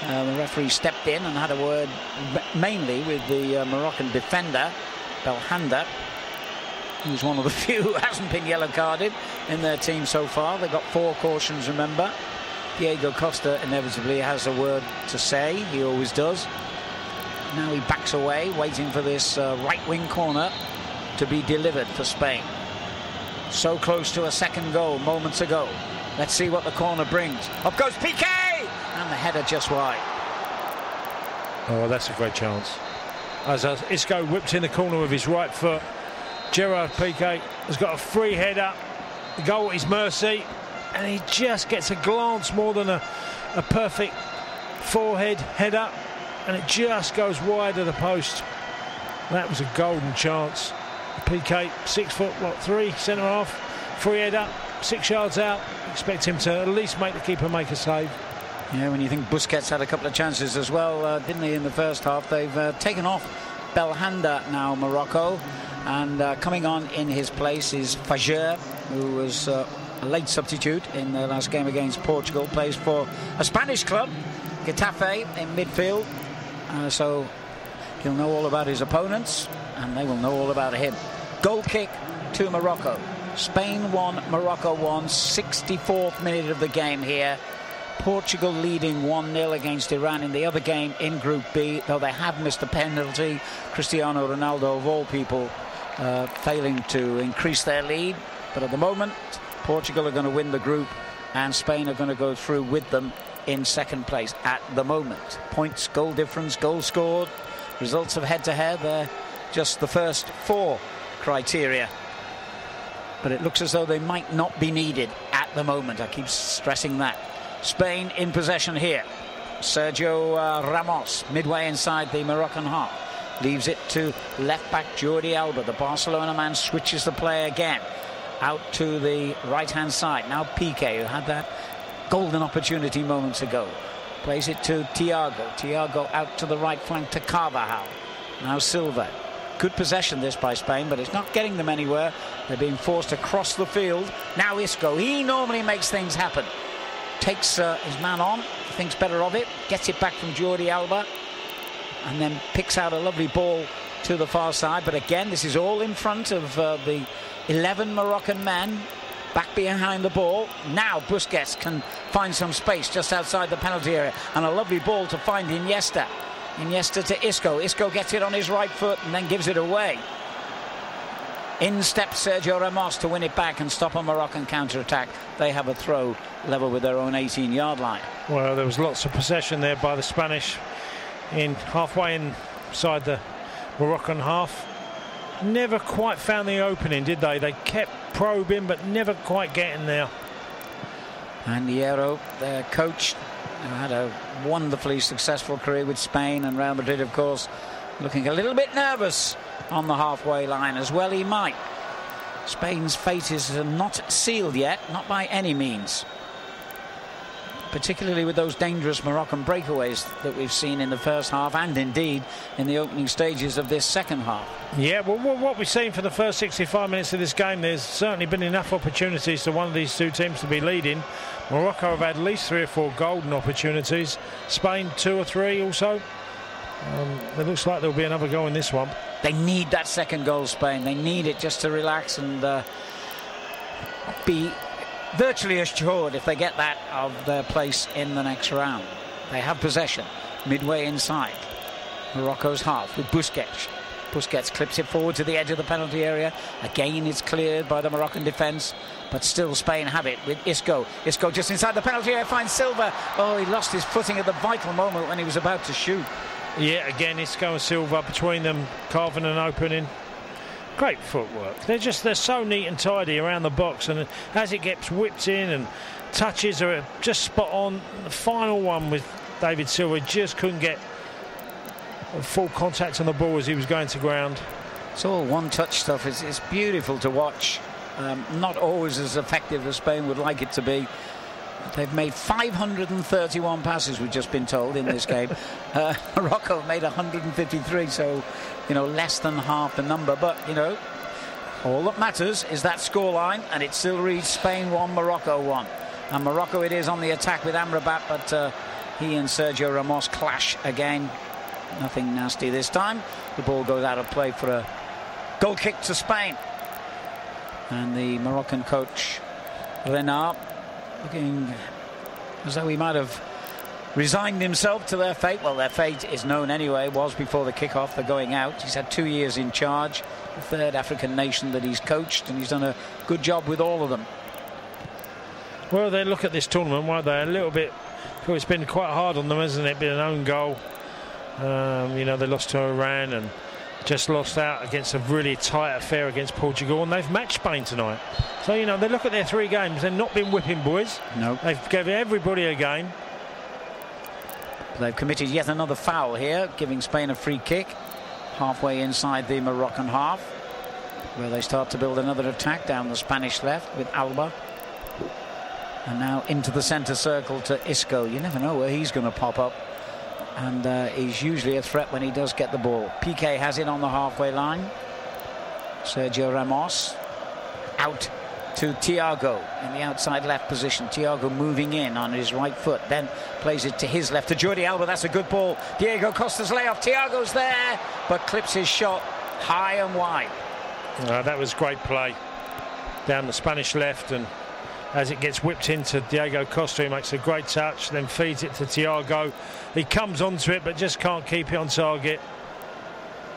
The referee stepped in and had a word mainly with the Moroccan defender Belhanda, who's one of the few who hasn't been yellow carded in their team so far. They've got 4 cautions, remember. Diego Costa inevitably has a word to say. He always does. Now he backs away, waiting for this right wing corner to be delivered for Spain. So close to a second goal moments ago. Let's see what the corner brings. Up goes Piqué, and the header just wide. Oh, that's a great chance. As Isco whips in the corner with his right foot, Gerard Piqué has got a free header. The goal at his mercy. And he just gets a glance more than a perfect forehead header, and it just goes wide of the post. That was a golden chance. Piqué, 6'3", centre half, free header, 6 yards out. Expect him to at least make the keeper make a save. Yeah, when you think Busquets had a couple of chances as well, didn't he, in the first half? They've taken off Belhanda now, Morocco, and coming on in his place is Fajr, who was a late substitute in the last game against Portugal, plays for a Spanish club, Getafe, in midfield, so he'll know all about his opponents and they will know all about him. Goal kick to Morocco. Spain 1, Morocco 1, 64th minute of the game here. Portugal leading 1-0 against Iran in the other game in Group B, though they have missed a penalty. Cristiano Ronaldo, of all people, failing to increase their lead, but at the moment Portugal are going to win the group and Spain are going to go through with them in second place at the moment. Points, goal difference, goals scored, results of head-to-head, they're just the first 4 criteria. But it looks as though they might not be needed at the moment. I keep stressing that. Spain in possession here. Sergio Ramos, midway inside the Moroccan half. Leaves it to left-back Jordi Alba. The Barcelona man switches the play again. Out to the right-hand side. Now Piqué, who had that golden opportunity moments ago. Plays it to Thiago. Thiago out to the right flank to Carvajal. Now Silva. Good possession this by Spain, but it's not getting them anywhere. They're being forced across the field. Now Isco. He normally makes things happen. Takes his man on, thinks better of it, gets it back from Jordi Alba, and then picks out a lovely ball to the far side. But again, this is all in front of the 11 Moroccan men back behind the ball. Now Busquets can find some space just outside the penalty area, and a lovely ball to find Iniesta. Iniesta to Isco. Isco gets it on his right foot and then gives it away. In steps Sergio Ramos to win it back and stop a Moroccan counter-attack. They have a throw level with their own 18-yard line. Well, there was lots of possession there by the Spanish in halfway inside the Moroccan half. Never quite found the opening, did they? They kept probing but never quite getting there. And Hierro, their coach, who had a wonderfully successful career with Spain and Real Madrid, of course, looking a little bit nervous on the halfway line, as well he might. Spain's fate is not sealed yet, not by any means, particularly with those dangerous Moroccan breakaways that we've seen in the first half and indeed in the opening stages of this second half. Yeah, well, what we've seen for the first 65 minutes of this game, there's certainly been enough opportunities for one of these two teams to be leading. Morocco have had at least 3 or 4 golden opportunities. Spain 2 or 3 also. It looks like there'll be another goal in this one. They need that second goal, Spain. They need it just to relax and be virtually assured, if they get that, of their place in the next round. They have possession midway inside Morocco's half with Busquets. Busquets clips it forward to the edge of the penalty area. Again, it's cleared by the Moroccan defence, but still Spain have it with Isco. Isco just inside the penalty area finds Silva. Oh, he lost his footing at the vital moment when he was about to shoot. Yeah, again, Isco and Silva between them, carving an opening. Great footwork. They're so neat and tidy around the box, and as it gets whipped in and touches are just spot on. The final one with David Silva just couldn't get full contact on the ball as he was going to ground. It's all one-touch stuff. It's beautiful to watch. Not always as effective as Spain would like it to be. They've made 531 passes, we've just been told, in this game. Morocco made 153, so, less than half the number. But, all that matters is that scoreline, and it still reads Spain 1, Morocco 1. And Morocco it is on the attack with Amrabat, but he and Sergio Ramos clash again. Nothing nasty this time. The ball goes out of play for a goal kick to Spain. And the Moroccan coach, Renard, looking as though he might have resigned himself to their fate. Well, their fate is known anyway, was before the kick-off. They're going out. He's had 2 years in charge, the third African nation that he's coached, and he's done a good job with all of them. Well, they look at this tournament, won't they? A little bit. It's been quite hard on them, hasn't it? Been an own goal. They lost to Iran and just lost out against a really tight affair against Portugal, and they've matched Spain tonight. So, they look at their 3 games. They've not been whipping boys. No. They've given everybody a game. They've committed yet another foul here, giving Spain a free kick halfway inside the Moroccan half, where they start to build another attack down the Spanish left with Alba. And now into the centre circle to Isco. You never know where he's going to pop up. And he's usually a threat when he does get the ball. Piqué has it on the halfway line. Sergio Ramos out to Thiago in the outside left position. Thiago moving in on his right foot, then plays it to his left to Jordi Alba. That's a good ball. Diego Costa's layoff. Thiago's there, but clips his shot high and wide. That was great play down the Spanish left, and as it gets whipped into Diego Costa, he makes a great touch, then feeds it to Thiago. He comes onto it, but just can't keep it on target.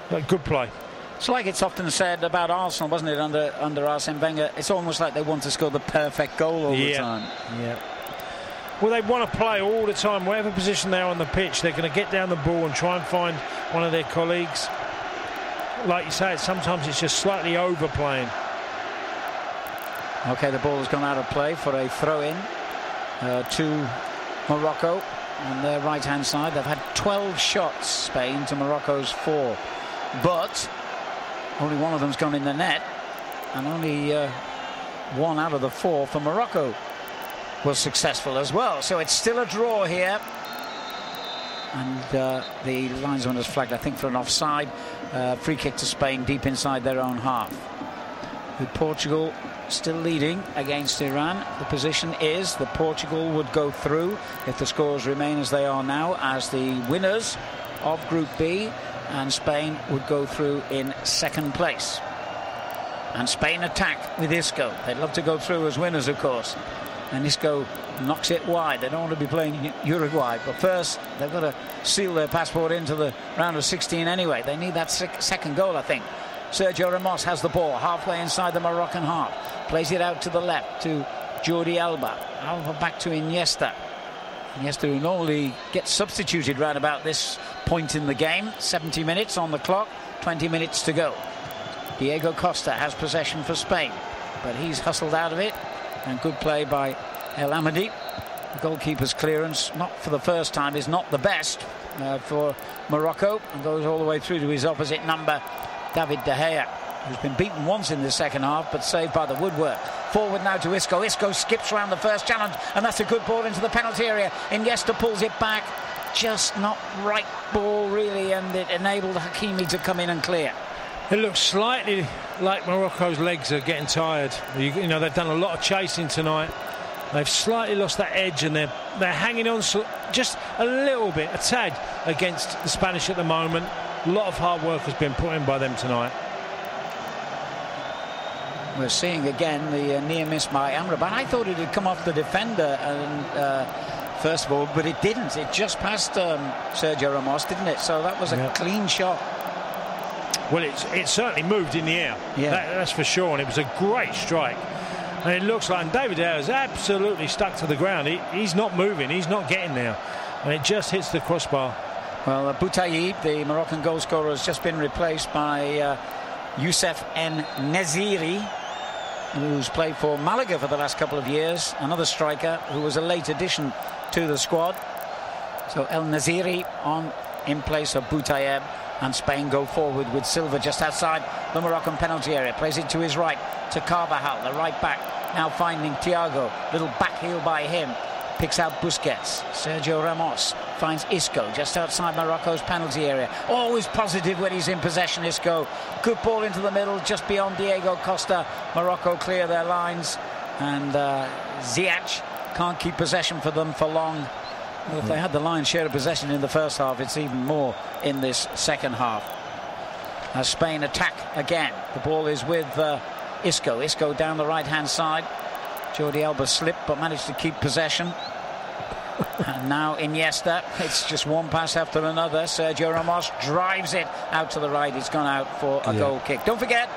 But good play. It's like it's often said about Arsenal, wasn't it, under Arsene Wenger? It's almost like they want to score the perfect goal all the time. Yeah. Well, they want to play all the time. Whatever position they're on the pitch, they're going to get down the ball and try and find one of their colleagues. Like you say, sometimes it's just slightly overplaying. Okay, the ball has gone out of play for a throw-in to Morocco on their right-hand side. They've had 12 shots, Spain, to Morocco's 4. But only one of them's gone in the net, and only 1 out of the 4 for Morocco was successful as well. So it's still a draw here. And the linesman has flagged, I think, for an offside. Free kick to Spain deep inside their own half. With Portugal still leading against Iran, the position is that Portugal would go through if the scores remain as they are now as the winners of Group B, and Spain would go through in second place. And Spain attack with Isco. They'd love to go through as winners, of course, and Isco knocks it wide. They don't want to be playing Uruguay, but first they've got to seal their passport into the round of 16 anyway. They need that second goal, I think. Sergio Ramos has the ball halfway inside the Moroccan half, plays it out to the left to Jordi Alba. Alba back to Iniesta. Iniesta, who normally gets substituted round about this point in the game. 70 minutes on the clock, 20 minutes to go. Diego Costa has possession for Spain, but he's hustled out of it, and good play by El Amadi. The goalkeeper's clearance, not for the first time, is not the best for Morocco, and goes all the way through to his opposite number, David De Gea, who's been beaten once in the second half, but saved by the woodwork. Forward now to Isco. Isco skips around the first challenge, and that's a good ball into the penalty area. Iniesta pulls it back. Just not right ball, really, and it enabled Hakimi to come in and clear. It looks slightly like Morocco's legs are getting tired. You know, they've done a lot of chasing tonight. They've slightly lost that edge, and they're hanging on just a little bit, a tad, against the Spanish at the moment. A lot of hard work has been put in by them tonight. We're seeing again the near miss by Amrabat. I thought it had come off the defender first of all, but it didn't. It just passed Sergio Ramos, didn't it? So that was a clean shot. Well, it certainly moved in the air. Yeah. That's for sure, and it was a great strike. And it looks like David De Gea is absolutely stuck to the ground. He's not moving. He's not getting there. And it just hits the crossbar. Well, Boutayeb, the Moroccan goal scorer, has just been replaced by Youssef En Neziri, who's played for Malaga for the last couple of years. Another striker who was a late addition to the squad. So El Neziri in place of Boutayeb, and Spain go forward with Silva just outside the Moroccan penalty area. Plays it to his right to Carvajal, the right back, now finding Thiago. Little back heel by him. Picks out Busquets. Sergio Ramos finds Isco just outside Morocco's penalty area. Always positive when he's in possession, Isco. Good ball into the middle, just beyond Diego Costa. Morocco clear their lines, and Ziyech can't keep possession for them for long. Well, if they had the lion's share of possession in the first half, it's even more in this second half. As Spain attack again, the ball is with Isco. Isco down the right-hand side. Jordi Alba slipped but managed to keep possession. And now Iniesta, it's just one pass after another. Sergio Ramos drives it out to the right. It's gone out for a goal kick. Don't forget,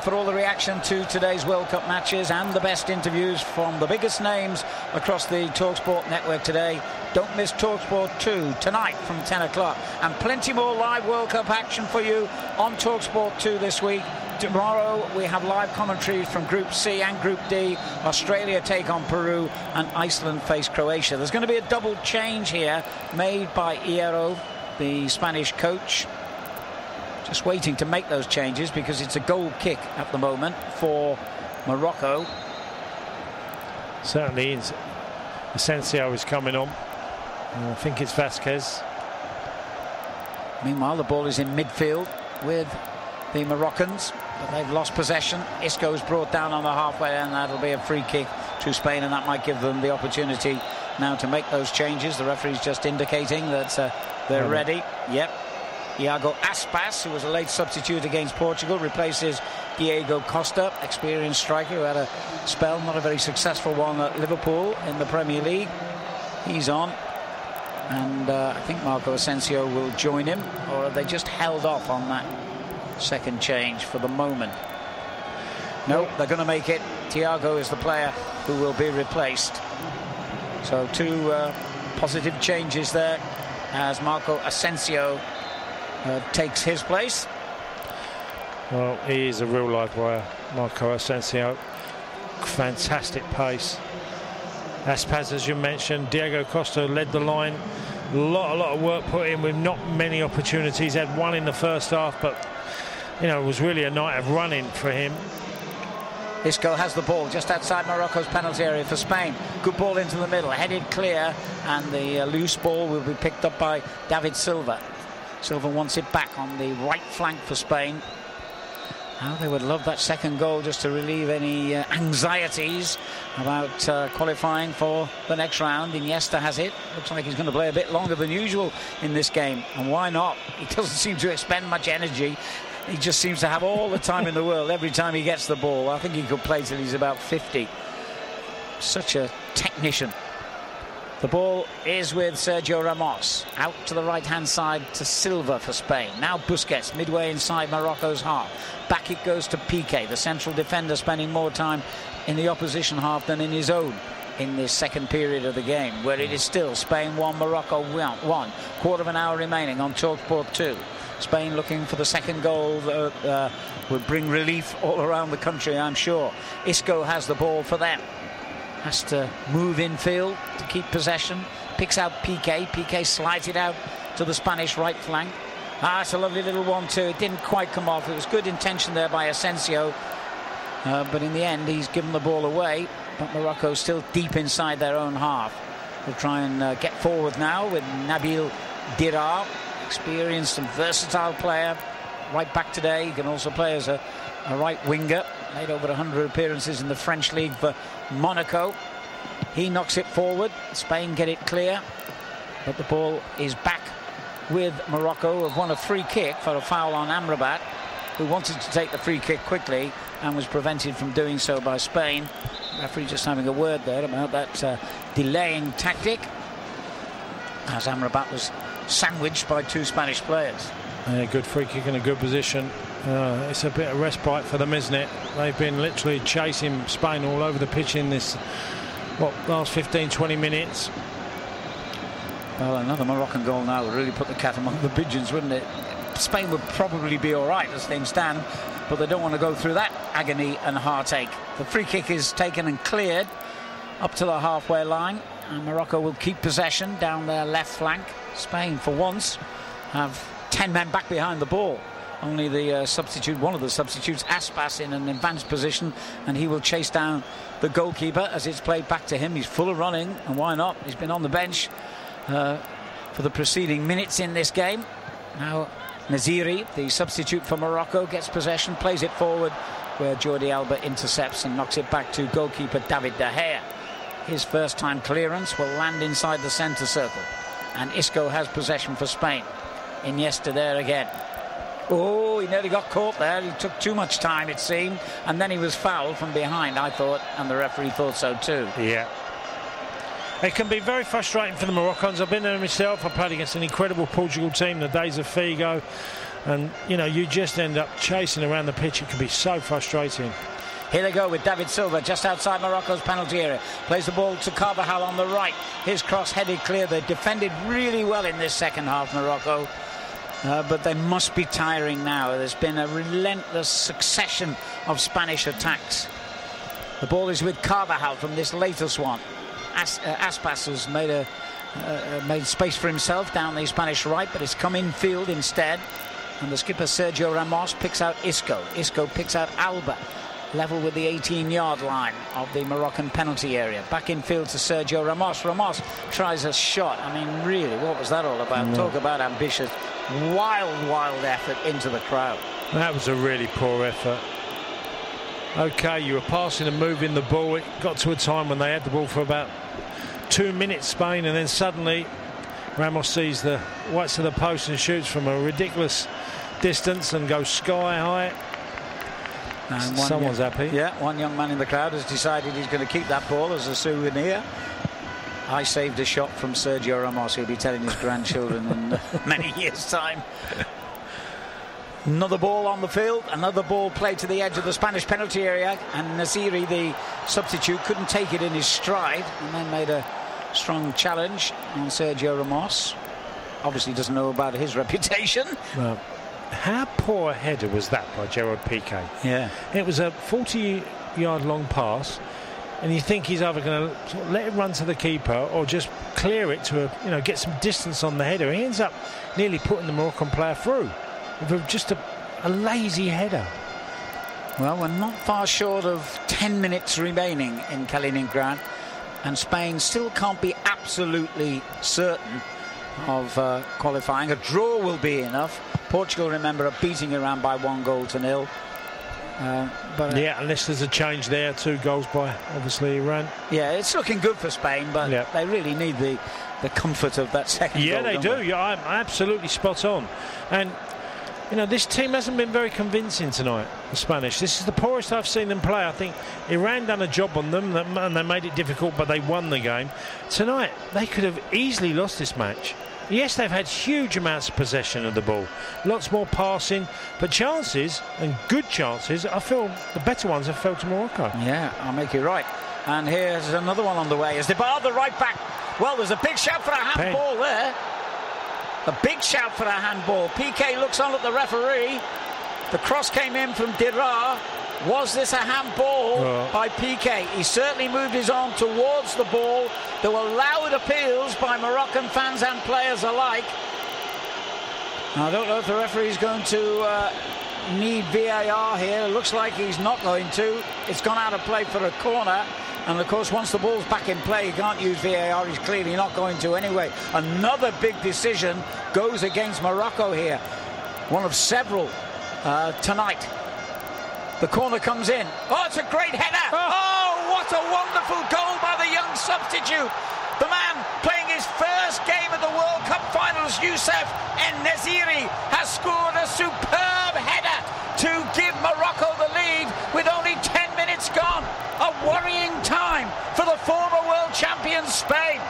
for all the reaction to today's World Cup matches and the best interviews from the biggest names across the TalkSport network today, don't miss TalkSport 2 tonight from 10 o'clock. And plenty more live World Cup action for you on TalkSport 2 this week. Tomorrow we have live commentaries from Group C and Group D. Australia take on Peru and Iceland face Croatia. There's going to be a double change here made by Hierro, the Spanish coach. Just waiting to make those changes because it's a goal kick at the moment for Morocco. Certainly is. Asensio is coming on. I think it's Vasquez. Meanwhile, the ball is in midfield with the Moroccans, but they've lost possession. Isco's brought down on the halfway, and that'll be a free kick to Spain, and that might give them the opportunity now to make those changes. The referee's just indicating that they're ready. Yep. Iago Aspas, who was a late substitute against Portugal, replaces Diego Costa, experienced striker who had a spell, not a very successful one, at Liverpool in the Premier League. He's on, and I think Marco Asensio will join him, or have they just held off on that second change for the moment? No, they're going to make it. Thiago is the player who will be replaced. So two positive changes there as Marco Asensio takes his place. Well, he is a real live wire, Marco Asensio. Fantastic pace. Aspas, as you mentioned, Diego Costa led the line. A lot of work put in with not many opportunities. Had one in the first half, but you know, it was really a night of running for him. Isco has the ball just outside Morocco's penalty area for Spain. Good ball into the middle, headed clear, and the loose ball will be picked up by David Silva. Silva wants it back on the right flank for Spain. Now they would love that second goal just to relieve any anxieties about qualifying for the next round. Iniesta has it. Looks like he's going to play a bit longer than usual in this game. And why not? He doesn't seem to expend much energy. He just seems to have all the time in the world every time he gets the ball. I think he could play till he's about 50. Such a technician. The ball is with Sergio Ramos. Out to the right-hand side to Silva for Spain. Now Busquets, midway inside Morocco's half. Back it goes to Piqué, the central defender, spending more time in the opposition half than in his own in this second period of the game, where it is still Spain 1, Morocco 1. Quarter of an hour remaining on TalkSport 2. Spain looking for the second goal that would bring relief all around the country, I'm sure. Isco has the ball for them. Has to move infield to keep possession. Picks out Piqué. Piqué slides it out to the Spanish right flank. It's a lovely little 1-2. It didn't quite come off. It was good intention there by Asensio. But in the end, he's given the ball away. But Morocco's still deep inside their own half. They'll try and get forward now with Nabil Dirar. Experienced and versatile player. Right back today. He can also play as a right winger. Made over 100 appearances in the French league for Monaco. He knocks it forward. Spain get it clear. But the ball is back with Morocco, who have won a free kick for a foul on Amrabat, who wanted to take the free kick quickly and was prevented from doing so by Spain. The referee just having a word there about that delaying tactic, as Amrabat was sandwiched by two Spanish players. Yeah, good free kick in a good position. It's a bit of respite for them, isn't it? They've been literally chasing Spain all over the pitch in this last 15-20 minutes. Well, another Moroccan goal now would really put the cat among the pigeons, wouldn't it? Spain would probably be all right as things stand, but they don't want to go through that agony and heartache. The free kick is taken and cleared up to the halfway line, and Morocco will keep possession down their left flank. Spain, for once, have 10 men back behind the ball. Only the substitute, one of the substitutes, Aspas, in an advanced position, and he will chase down the goalkeeper as it's played back to him. He's full of running, and why not? He's been on the bench for the preceding minutes in this game. Now Naziri, the substitute for Morocco, gets possession, plays it forward where Jordi Alba intercepts and knocks it back to goalkeeper David De Gea. His first time clearance will land inside the centre circle, and Isco has possession for Spain. Iniesta there again. Oh, he nearly got caught there. He took too much time, it seemed, and then he was fouled from behind, I thought, and the referee thought so too. Yeah. It can be very frustrating for the Moroccans. I've been there myself. I played against an incredible Portugal team, the days of Figo, and you know, you just end up chasing around the pitch. It can be so frustrating. Here they go with David Silva just outside Morocco's penalty area. Plays the ball to Carvajal on the right. His cross headed clear. They defended really well in this second half, Morocco. But they must be tiring now. There's been a relentless succession of Spanish attacks. The ball is with Carvajal from this latest one. Aspas has made space for himself down the Spanish right, but it's come in field instead. And the skipper Sergio Ramos picks out Isco. Isco picks out Alba, level with the 18-yard line of the Moroccan penalty area. Back in field to Sergio Ramos. Ramos tries a shot. I mean, really, what was that all about? Talk about ambitious, wild effort into the crowd. That was a really poor effort. Okay, you were passing and moving the ball. It got to a time when they had the ball for about 2 minutes, Spain, and then suddenly Ramos sees the whites of the post and shoots from a ridiculous distance and goes sky high. And someone's happy. Yeah, one young man in the crowd has decided he's going to keep that ball as a souvenir. I saved a shot from Sergio Ramos. He'll be telling his grandchildren in many years' time. Another ball on the field, another ball played to the edge of the Spanish penalty area, and Naziri, the substitute, couldn't take it in his stride and then made a strong challenge on Sergio Ramos. Obviously doesn't know about his reputation. Well, how poor a header was that by Gerard Piqué? Yeah. It was a 40-yard long pass, and you think he's either going to sort of let it run to the keeper or just clear it to get some distance on the header. He ends up nearly putting the Moroccan player through with just a lazy header. Well, we're not far short of 10 minutes remaining in Kaliningrad, and Spain still can't be absolutely certain of qualifying. A draw will be enough. Portugal, remember, are beating Iran by 1-0. Yeah, unless there's a change there. 2 goals by, obviously, Iran. Yeah, it's looking good for Spain, but they really need the comfort of that second goal. Yeah, they do. Yeah, I'm absolutely spot on. And this team hasn't been very convincing tonight, the Spanish. This is the poorest I've seen them play. I think Iran done a job on them, and they made it difficult, but they won the game. Tonight, they could have easily lost this match. Yes, they've had huge amounts of possession of the ball, lots more passing, but chances, and good chances, I feel the better ones have fell to Morocco. Yeah, I'll make you right. And here's another one on the way. As Dybala, the right back. Well, there's a big shout for a handball there. A big shout for a handball. Piqué looks on at the referee. The cross came in from Dirar. Was this a handball by Piqué? He certainly moved his arm towards the ball. There were loud appeals by Moroccan fans and players alike. I don't know if the referee is going to need VAR here. Looks like he's not going to. It's gone out of play for a corner. And of course, once the ball's back in play, he can't use VAR. He's clearly not going to anyway. Another big decision goes against Morocco here. One of several tonight. The corner comes in. Oh, it's a great header. Oh, what a wonderful goal by the young substitute. The man playing his first game of the World Cup finals, Youssef En-Nesyri, has scored a superb header to give Morocco the lead with only 10 minutes gone. A worrying time for the former world champion Spain.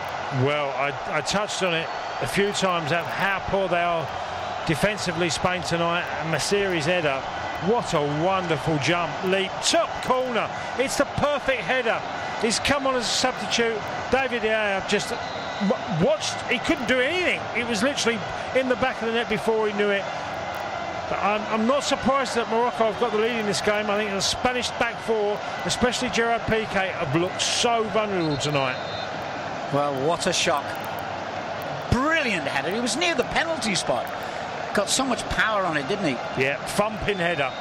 Well, I touched on it a few times at how poor they are defensively, Spain, tonight. And Masiri's header, what a wonderful jump, leap, top corner. It's the perfect header. He's come on as a substitute. David De Gea just he couldn't do anything. It was literally in the back of the net before he knew it. But I'm not surprised that Morocco have got the lead in this game. I think the Spanish back four, especially Gerard Piqué, have looked so vulnerable tonight. Well, what a shock. Brilliant header. He was near the penalty spot. Got so much power on it, didn't he? Yeah, thumping header.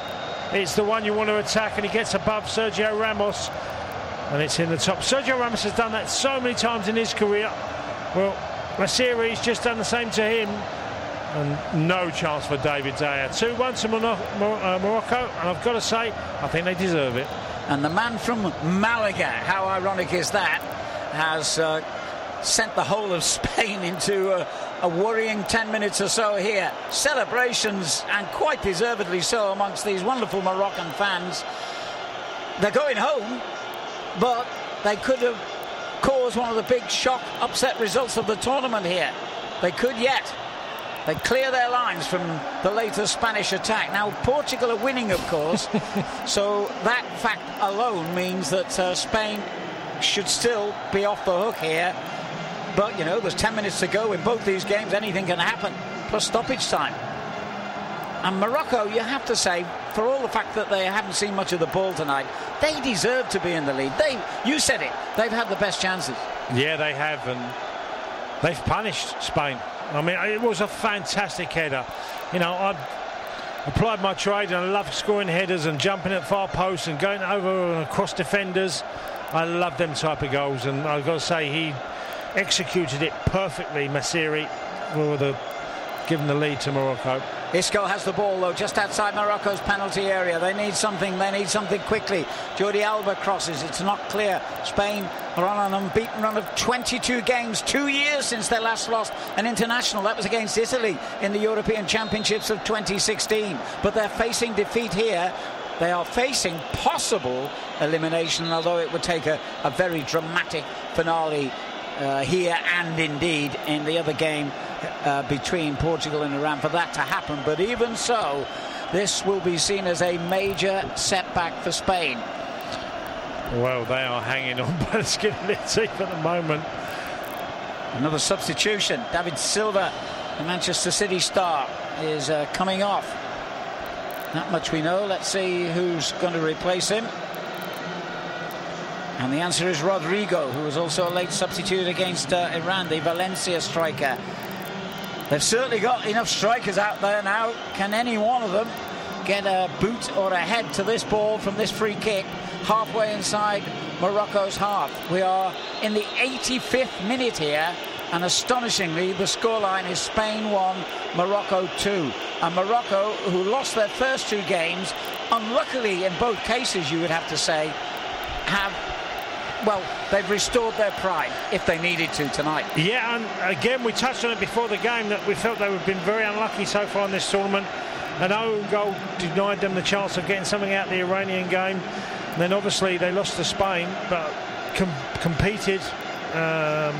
It's the one you want to attack, and he gets above Sergio Ramos, and it's in the top. Sergio Ramos has done that so many times in his career. Well, Masiri's just done the same to him, and no chance for David Zaya. 2-1 to Morocco, and I've got to say, I think they deserve it. And the man from Malaga, how ironic is that, has sent the whole of Spain into a worrying 10 minutes or so here. Celebrations, and quite deservedly so, amongst these wonderful Moroccan fans. They're going home, but they could have caused one of the big shock, upset results of the tournament here. They could yet. They clear their lines from the latest Spanish attack. Now, Portugal are winning, of course, so that fact alone means that Spain should still be off the hook here. But, you know, there's 10 minutes to go in both these games. Anything can happen, plus stoppage time. And Morocco, you have to say, for all the fact that they haven't seen much of the ball tonight, they deserve to be in the lead. You said it, they've had the best chances. Yeah, they have, and they've punished Spain. I mean, it was a fantastic header. You know, I applied my trade, and I love scoring headers and jumping at far posts and going over and across defenders. I love them type of goals, and I've got to say, he executed it perfectly, Masiri, giving the lead to Morocco. Isco has the ball, though, just outside Morocco's penalty area. They need something quickly. Jordi Alba crosses, it's not clear. Spain are on an unbeaten run of 22 games, 2 years since they last lost an international. That was against Italy in the European Championships of 2016. But they're facing defeat here. They are facing possible elimination, although it would take a very dramatic finale here and indeed in the other game between Portugal and Iran for that to happen. But even so, this will be seen as a major setback for Spain. Well, they are hanging on by the skin of their teeth at the moment. Another substitution. David Silva, the Manchester City star, is coming off. Not much we know. Let's see who's going to replace him. And the answer is Rodrigo, who was also a late substitute against Iran, the Valencia striker. They've certainly got enough strikers out there now. Can any one of them get a boot or a head to this ball from this free kick halfway inside Morocco's half? We are in the 85th minute here, and astonishingly the scoreline is Spain 1, Morocco 2. And Morocco, who lost their first two games, unluckily in both cases you would have to say, they've restored their pride if they needed to tonight. Yeah, and again, we touched on it before the game that we felt they have been very unlucky so far in this tournament. An own goal denied them the chance of getting something out of the Iranian game. And then obviously they lost to Spain, but competed. I'm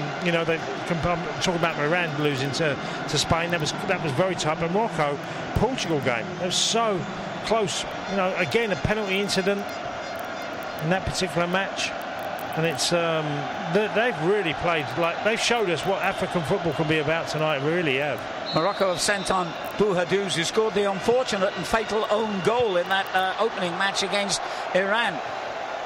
talking about Iran losing to Spain. That was very tough. And Morocco, Portugal game, it was so close. You know, again, a penalty incident in that particular match. And it's they've really played, like, they've showed us what African football can be about tonight. Really have. Morocco have sent on Bouhadouz, who scored the unfortunate and fatal own goal in that opening match against Iran.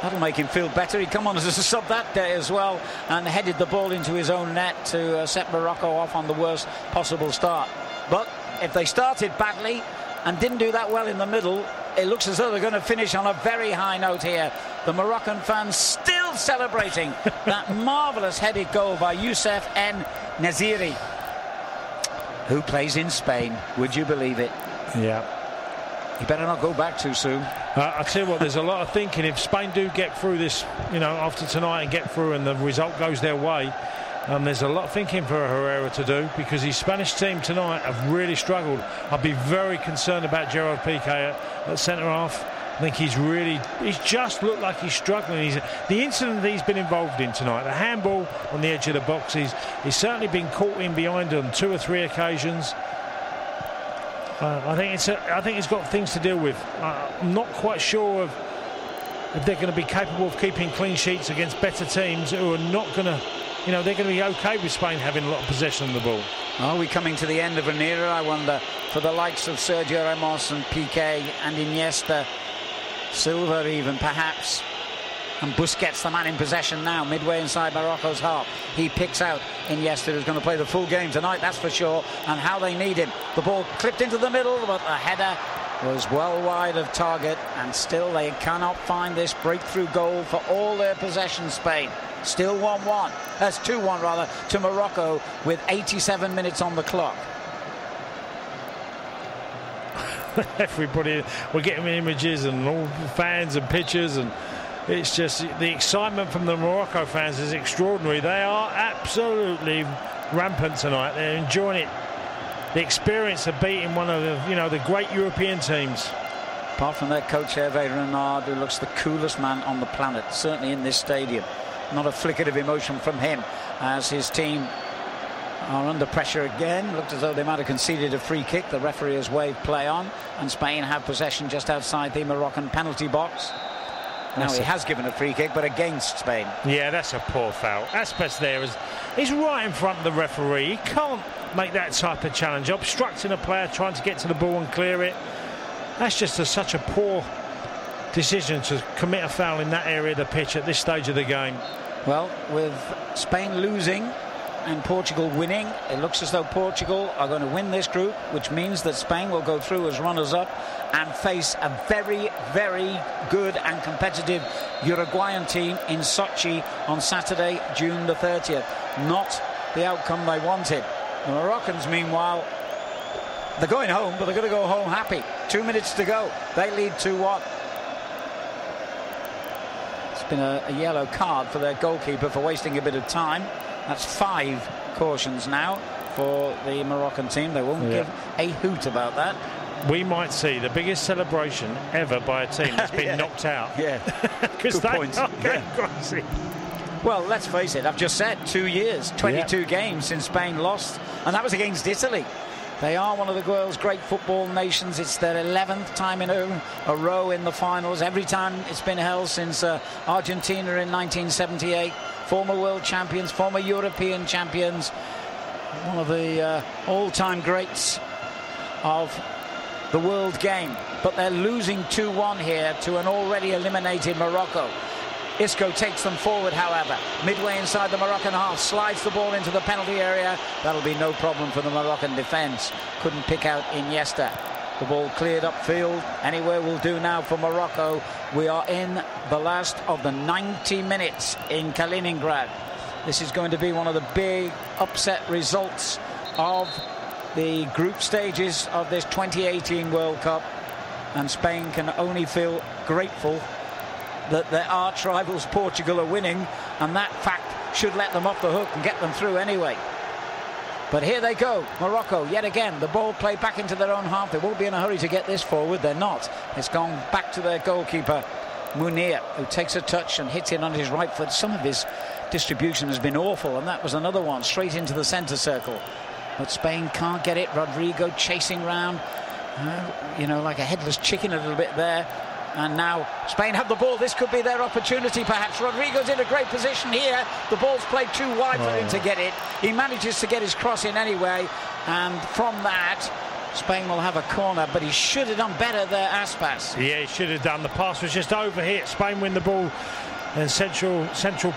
That'll make him feel better. He'd come on as a sub that day as well and headed the ball into his own net to set Morocco off on the worst possible start. But if they started badly and didn't do that well in the middle, it looks as though they're going to finish on a very high note here. The Moroccan fans still celebrating that marvellous headed goal by Youssef En Naziri, who plays in Spain. Would you believe it? Yeah. You better not go back too soon. I tell you what, there's a lot of thinking. If Spain do get through this, after tonight and get through and the result goes their way, there's a lot of thinking for Herrera to do, because his Spanish team tonight have really struggled. I'd be very concerned about Gerard Piqué at centre-half. I think he's just looked like he's struggling. The incident that he's been involved in tonight, the handball on the edge of the box, he's certainly been caught in behind on 2 or 3 occasions. I think it's got things to deal with. I'm not quite sure if they're going to be capable of keeping clean sheets against better teams who are not going to you know, they're going to be okay with Spain having a lot of possession of the ball. Are we coming to the end of an era, I wonder, for the likes of Sergio Ramos and Piqué and Iniesta, Silva even, perhaps? And Busquets, the man in possession now, midway inside Morocco's half. He picks out Iniesta, who's going to play the full game tonight, that's for sure, and how they need him. The ball clipped into the middle, but the header was well wide of target, and still they cannot find this breakthrough goal for all their possession, Spain. Still 1-1. That's 2-1 rather, to Morocco with 87 minutes on the clock. Everybody, we're getting images and all fans and pictures, and it's just the excitement from the Morocco fans is extraordinary. They are absolutely rampant tonight. They're enjoying it. The experience of beating one of the, you know, the great European teams. Apart from their coach Hervé Renard, who looks the coolest man on the planet, certainly in this stadium. Not a flicker of emotion from him as his team are under pressure again. Looked as though they might have conceded a free kick. The referee has waved play on, and Spain have possession just outside the Moroccan penalty box. Now he has given a free kick, but against Spain. Yeah, that's a poor foul. Aspas there he's right in front of the referee. He can't make that type of challenge, obstructing a player trying to get to the ball and clear it. That's just such a poor decision to commit a foul in that area of the pitch at this stage of the game. Well, with Spain losing and Portugal winning, it looks as though Portugal are going to win this group, which means that Spain will go through as runners-up and face a very, very good and competitive Uruguayan team in Sochi on Saturday, June the 30th. Not the outcome they wanted. The Moroccans, meanwhile, they're going home, but they're going to go home happy. 2 minutes to go. They lead 2-1. It's been a yellow card for their goalkeeper for wasting a bit of time. That's 5 cautions now for the Moroccan team. They won't give a hoot about that. We might see the biggest celebration ever by a team that's been knocked out. Yeah, because they are going crazy. Well, let's face it, I've just said 2 years, 22 games since Spain lost, and that was against Italy. They are one of the world's great football nations. It's their 11th time in a row in the finals. Every time it's been held since Argentina in 1978. Former world champions, former European champions. One of the all-time greats of the world game. But they're losing 2-1 here to an already eliminated Morocco. Isco takes them forward, however. Midway inside the Moroccan half, slides the ball into the penalty area. That'll be no problem for the Moroccan defence. Couldn't pick out Iniesta. The ball cleared upfield. Anywhere will do now for Morocco. We are in the last of the 90 minutes in Kaliningrad. This is going to be one of the big upset results of the group stages of this 2018 World Cup. And Spain can only feel grateful that their arch rivals Portugal are winning, and that fact should let them off the hook and get them through anyway. But here they go, Morocco, yet again, the ball played back into their own half. They won't be in a hurry to get this forward, they're not. It's gone back to their goalkeeper, Munir, who takes a touch and hits it on his right foot. Some of his distribution has been awful, and that was another one, straight into the centre circle. But Spain can't get it. Rodrigo chasing round, you know, like a headless chicken a little bit there. And now Spain have the ball. This could be their opportunity, perhaps. Rodrigo's in a great position here. The ball's played too wide for him to get it. He manages to get his cross in anyway. And from that, Spain will have a corner. But he should have done better there, Aspas. Yeah, he should have done. The pass was just overhit. Spain win the ball in central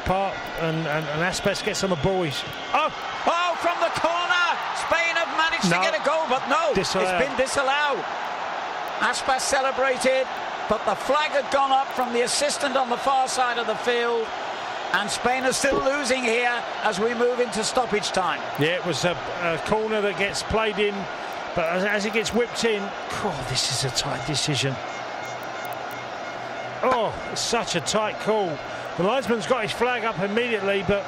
part. And Aspas gets on the ball. Oh, from the corner! Spain have managed to get a goal, but no, disallowed. It's been disallowed. Aspas celebrated, but the flag had gone up from the assistant on the far side of the field, and Spain are still losing here as we move into stoppage time. Yeah, it was a corner that gets played in, but as it gets whipped in, this is a tight decision. Oh, it's such a tight call. The linesman's got his flag up immediately, but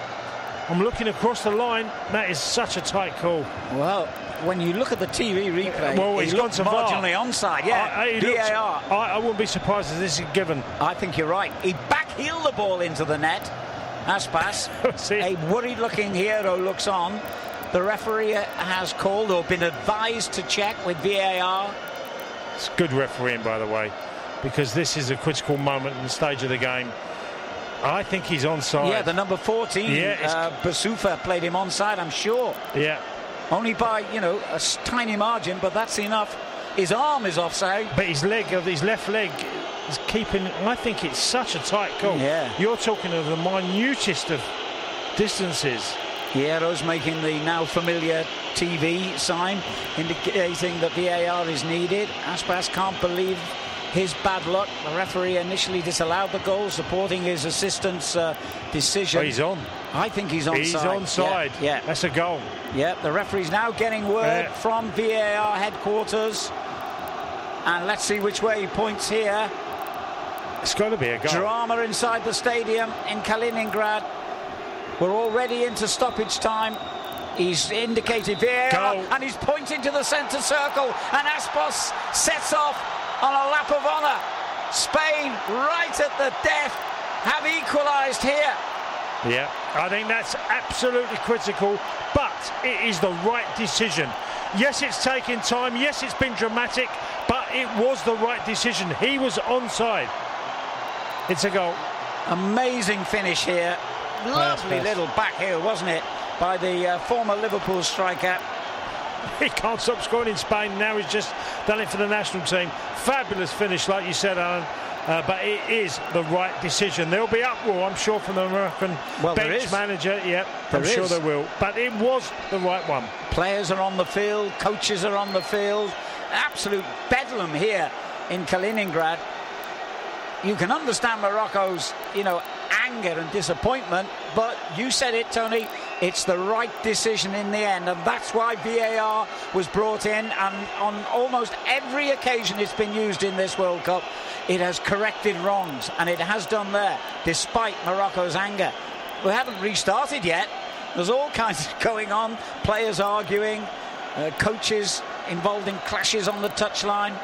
I'm looking across the line. That is such a tight call. Well, when you look at the TV replay, he's gone to marginally VAR. onside. Yeah, VAR. I wouldn't be surprised if this is given. I think you're right. He backheeled the ball into the net. Aspas, a worried-looking hero, looks on. The referee has called or been advised to check with VAR. It's good refereeing, by the way, because this is a critical moment in the stage of the game. I think he's onside. Yeah, the number 14, Basufa, played him onside, I'm sure. Yeah. Only by, a tiny margin, but that's enough. His arm is offside. But his left leg is keeping... I think it's such a tight call. Yeah. You're talking of the minutest of distances. Hierro's making the now familiar TV sign, indicating that VAR is needed. Aspas can't believe his bad luck. The referee initially disallowed the goal, supporting his assistant's decision. Oh, he's on. I think he's onside. He's onside. Yeah. That's a goal. Yeah, the referee's now getting word from VAR headquarters. And let's see which way he points here. It's got to be a goal. Drama inside the stadium in Kaliningrad. We're already into stoppage time. He's indicated VAR, and he's pointing to the centre circle. And Aspas sets off on a lap of honour. Spain, right at the death, have equalised here. Yeah, I think that's absolutely critical, but it is the right decision. Yes, it's taken time. Yes, it's been dramatic, but it was the right decision. He was onside. It's a goal. Amazing finish here. Lovely little back heel, wasn't it, by the former Liverpool striker. He can't stop scoring in Spain. Now he's just done it for the national team. Fabulous finish, like you said, Alan. But it is the right decision. There'll be uproar, I'm sure, from the Moroccan bench manager. Yep, I'm sure there will. But it was the right one. Players are on the field, coaches are on the field. Absolute bedlam here in Kaliningrad. You can understand Morocco's, anger and disappointment, but you said it, Tony, it's the right decision in the end, and that's why VAR was brought in, and on almost every occasion it's been used in this World Cup, it has corrected wrongs, and it has done there, despite Morocco's anger. We haven't restarted yet. There's all kinds going on, players arguing, coaches involved in clashes on the touchline.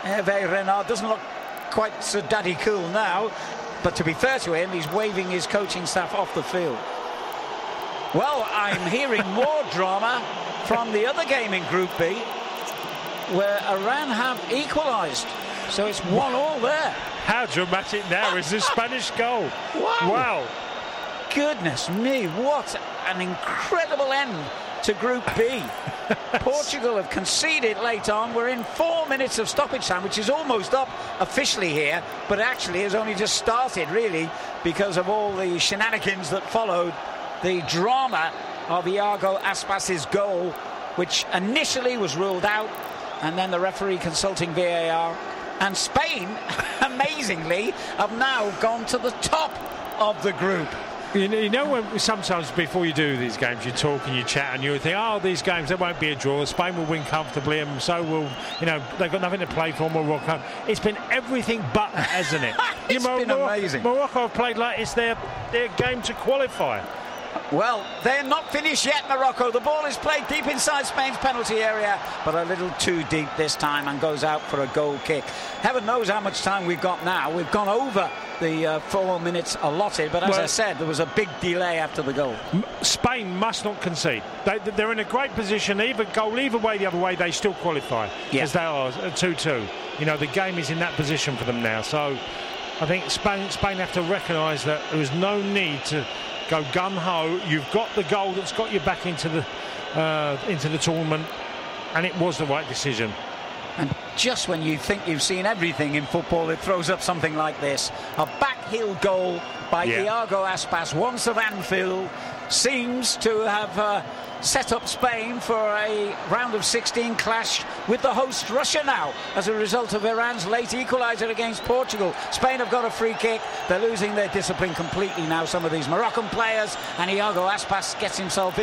Hervé Renard doesn't look quite so daddy cool now, but to be fair to him, he's waving his coaching staff off the field. Well, I'm hearing more drama from the other game in Group B, where Iran have equalised. So it's 1-1 there. How dramatic now is this Spanish goal. Wow. Goodness me, what an incredible end to Group B. Portugal have conceded late on. We're in 4 minutes of stoppage time, which is almost up officially here, but actually has only just started, really, because of all the shenanigans that followed the drama of Iago Aspas's goal, which initially was ruled out, and then the referee consulting VAR. And Spain, amazingly, have now gone to the top of the group. You know, when sometimes before you do these games, you talk and you chat and you think, oh, these games, there won't be a draw. Spain will win comfortably, and so will, they've got nothing to play for. Morocco. It's been everything but that, hasn't it? It's been amazing. Morocco have played like it's their game to qualify. Well, they're not finished yet, Morocco. The ball is played deep inside Spain's penalty area, but a little too deep this time, and goes out for a goal kick. Heaven knows how much time we've got now. We've gone over the 4 minutes allotted, but as I said, there was a big delay after the goal. Spain must not concede. They're in a great position. Either goal, either way, the other way, they still qualify, as they are 2-2. The game is in that position for them now. So I think Spain have to recognise that there is no need to go gun-ho. You've got the goal that's got you back into the tournament, and it was the right decision. And just when you think you've seen everything in football, it throws up something like this. A back-heel goal by Iago Aspas, once of Anfield, seems to have set up Spain for a round of 16 clash with the host Russia now, as a result of Iran's late equaliser against Portugal. Spain have got a free kick. They're losing their discipline completely now, some of these Moroccan players, and Iago Aspas gets himself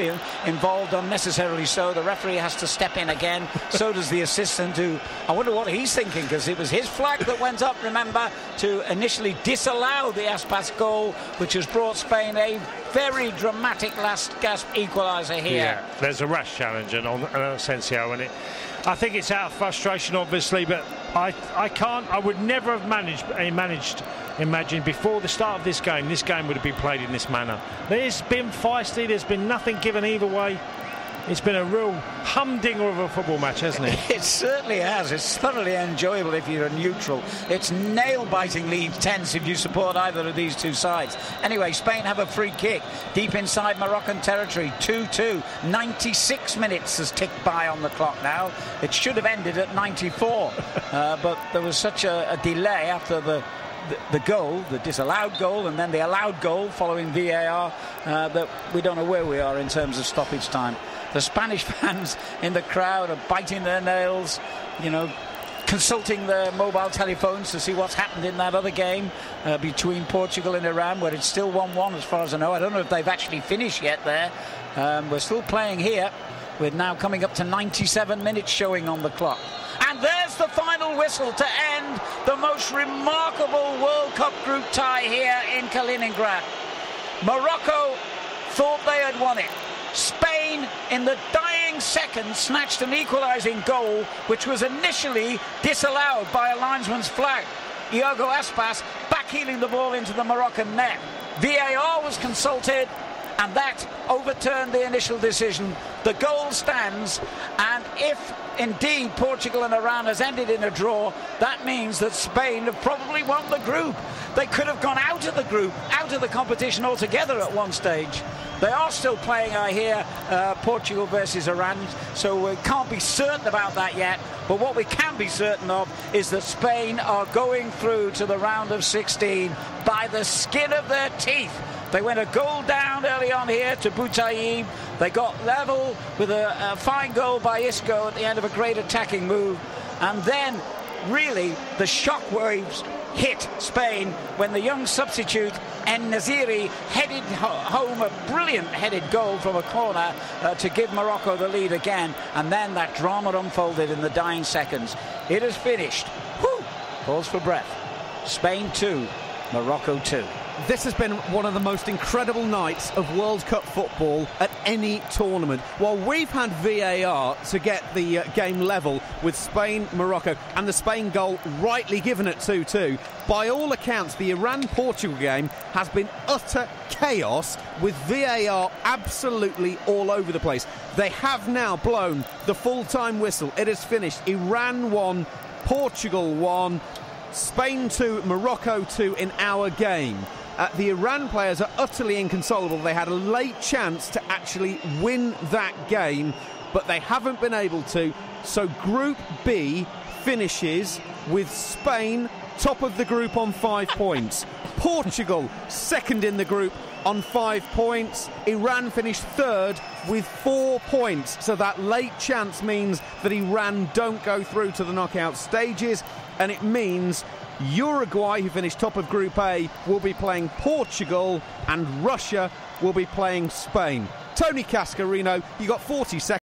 involved unnecessarily so. The referee has to step in again. So does the assistant, who, I wonder what he's thinking, because it was his flag that went up, remember, to initially disallow the Aspas goal, which has brought Spain a very dramatic last-gasp equaliser here. Yeah, there's a rash challenge on Asensio, and I think it's out of frustration, obviously, but I would never have imagine before the start of this game would have been played in this manner. There's been feisty, there's been nothing given either way, It's been a real humdinger of a football match, hasn't it? It certainly has. It's thoroughly enjoyable if you're a neutral. It's nail-bitingly tense if you support either of these two sides. Anyway, Spain have a free kick deep inside Moroccan territory. 2-2. 96 minutes has ticked by on the clock now. It should have ended at 94. But there was such a delay after the goal, the disallowed goal, and then the allowed goal following VAR, that we don't know where we are in terms of stoppage time. The Spanish fans in the crowd are biting their nails, consulting their mobile telephones to see what's happened in that other game between Portugal and Iran, where it's still 1-1 as far as I know. I don't know if they've actually finished yet there. We're still playing here. We're now coming up to 97 minutes showing on the clock. And there's the final whistle to end the most remarkable World Cup group tie here in Kaliningrad. Morocco thought they had won it. Spain, in the dying seconds, snatched an equalising goal, which was initially disallowed by a linesman's flag. Iago Aspas backheeling the ball into the Moroccan net. VAR was consulted, and that overturned the initial decision. The goal stands, and if indeed Portugal and Iran has ended in a draw, that means that Spain have probably won the group. They could have gone out of the group, out of the competition altogether at one stage. They are still playing, I hear, Portugal versus Iran, so we can't be certain about that yet. But what we can be certain of is that Spain are going through to the round of 16 by the skin of their teeth. They went a goal down early on here to Boutaïb. They got level with a fine goal by Isco at the end of a great attacking move. And then, really, the shockwaves hit Spain when the young substitute En-Nesyri headed home a brilliant headed goal from a corner to give Morocco the lead again. And then that drama unfolded in the dying seconds. It is finished. Whew! Pause for breath. Spain 2, Morocco 2. This has been one of the most incredible nights of World Cup football at any tournament. While we've had VAR to get the game level with Spain-Morocco and the Spain goal rightly given at 2-2, by all accounts the Iran-Portugal game has been utter chaos with VAR absolutely all over the place. They have now blown the full-time whistle. It is finished. Iran 1, Portugal 1, Spain 2, Morocco 2 in our game. The Iran players are utterly inconsolable. They had a late chance to actually win that game, but they haven't been able to. So Group B finishes with Spain top of the group on 5 points. Portugal second in the group on 5 points. Iran finished third with 4 points. So that late chance means that Iran don't go through to the knockout stages, and it means Uruguay, who finished top of Group A, will be playing Portugal, and Russia will be playing Spain. Tony Cascarino, you got 40 seconds.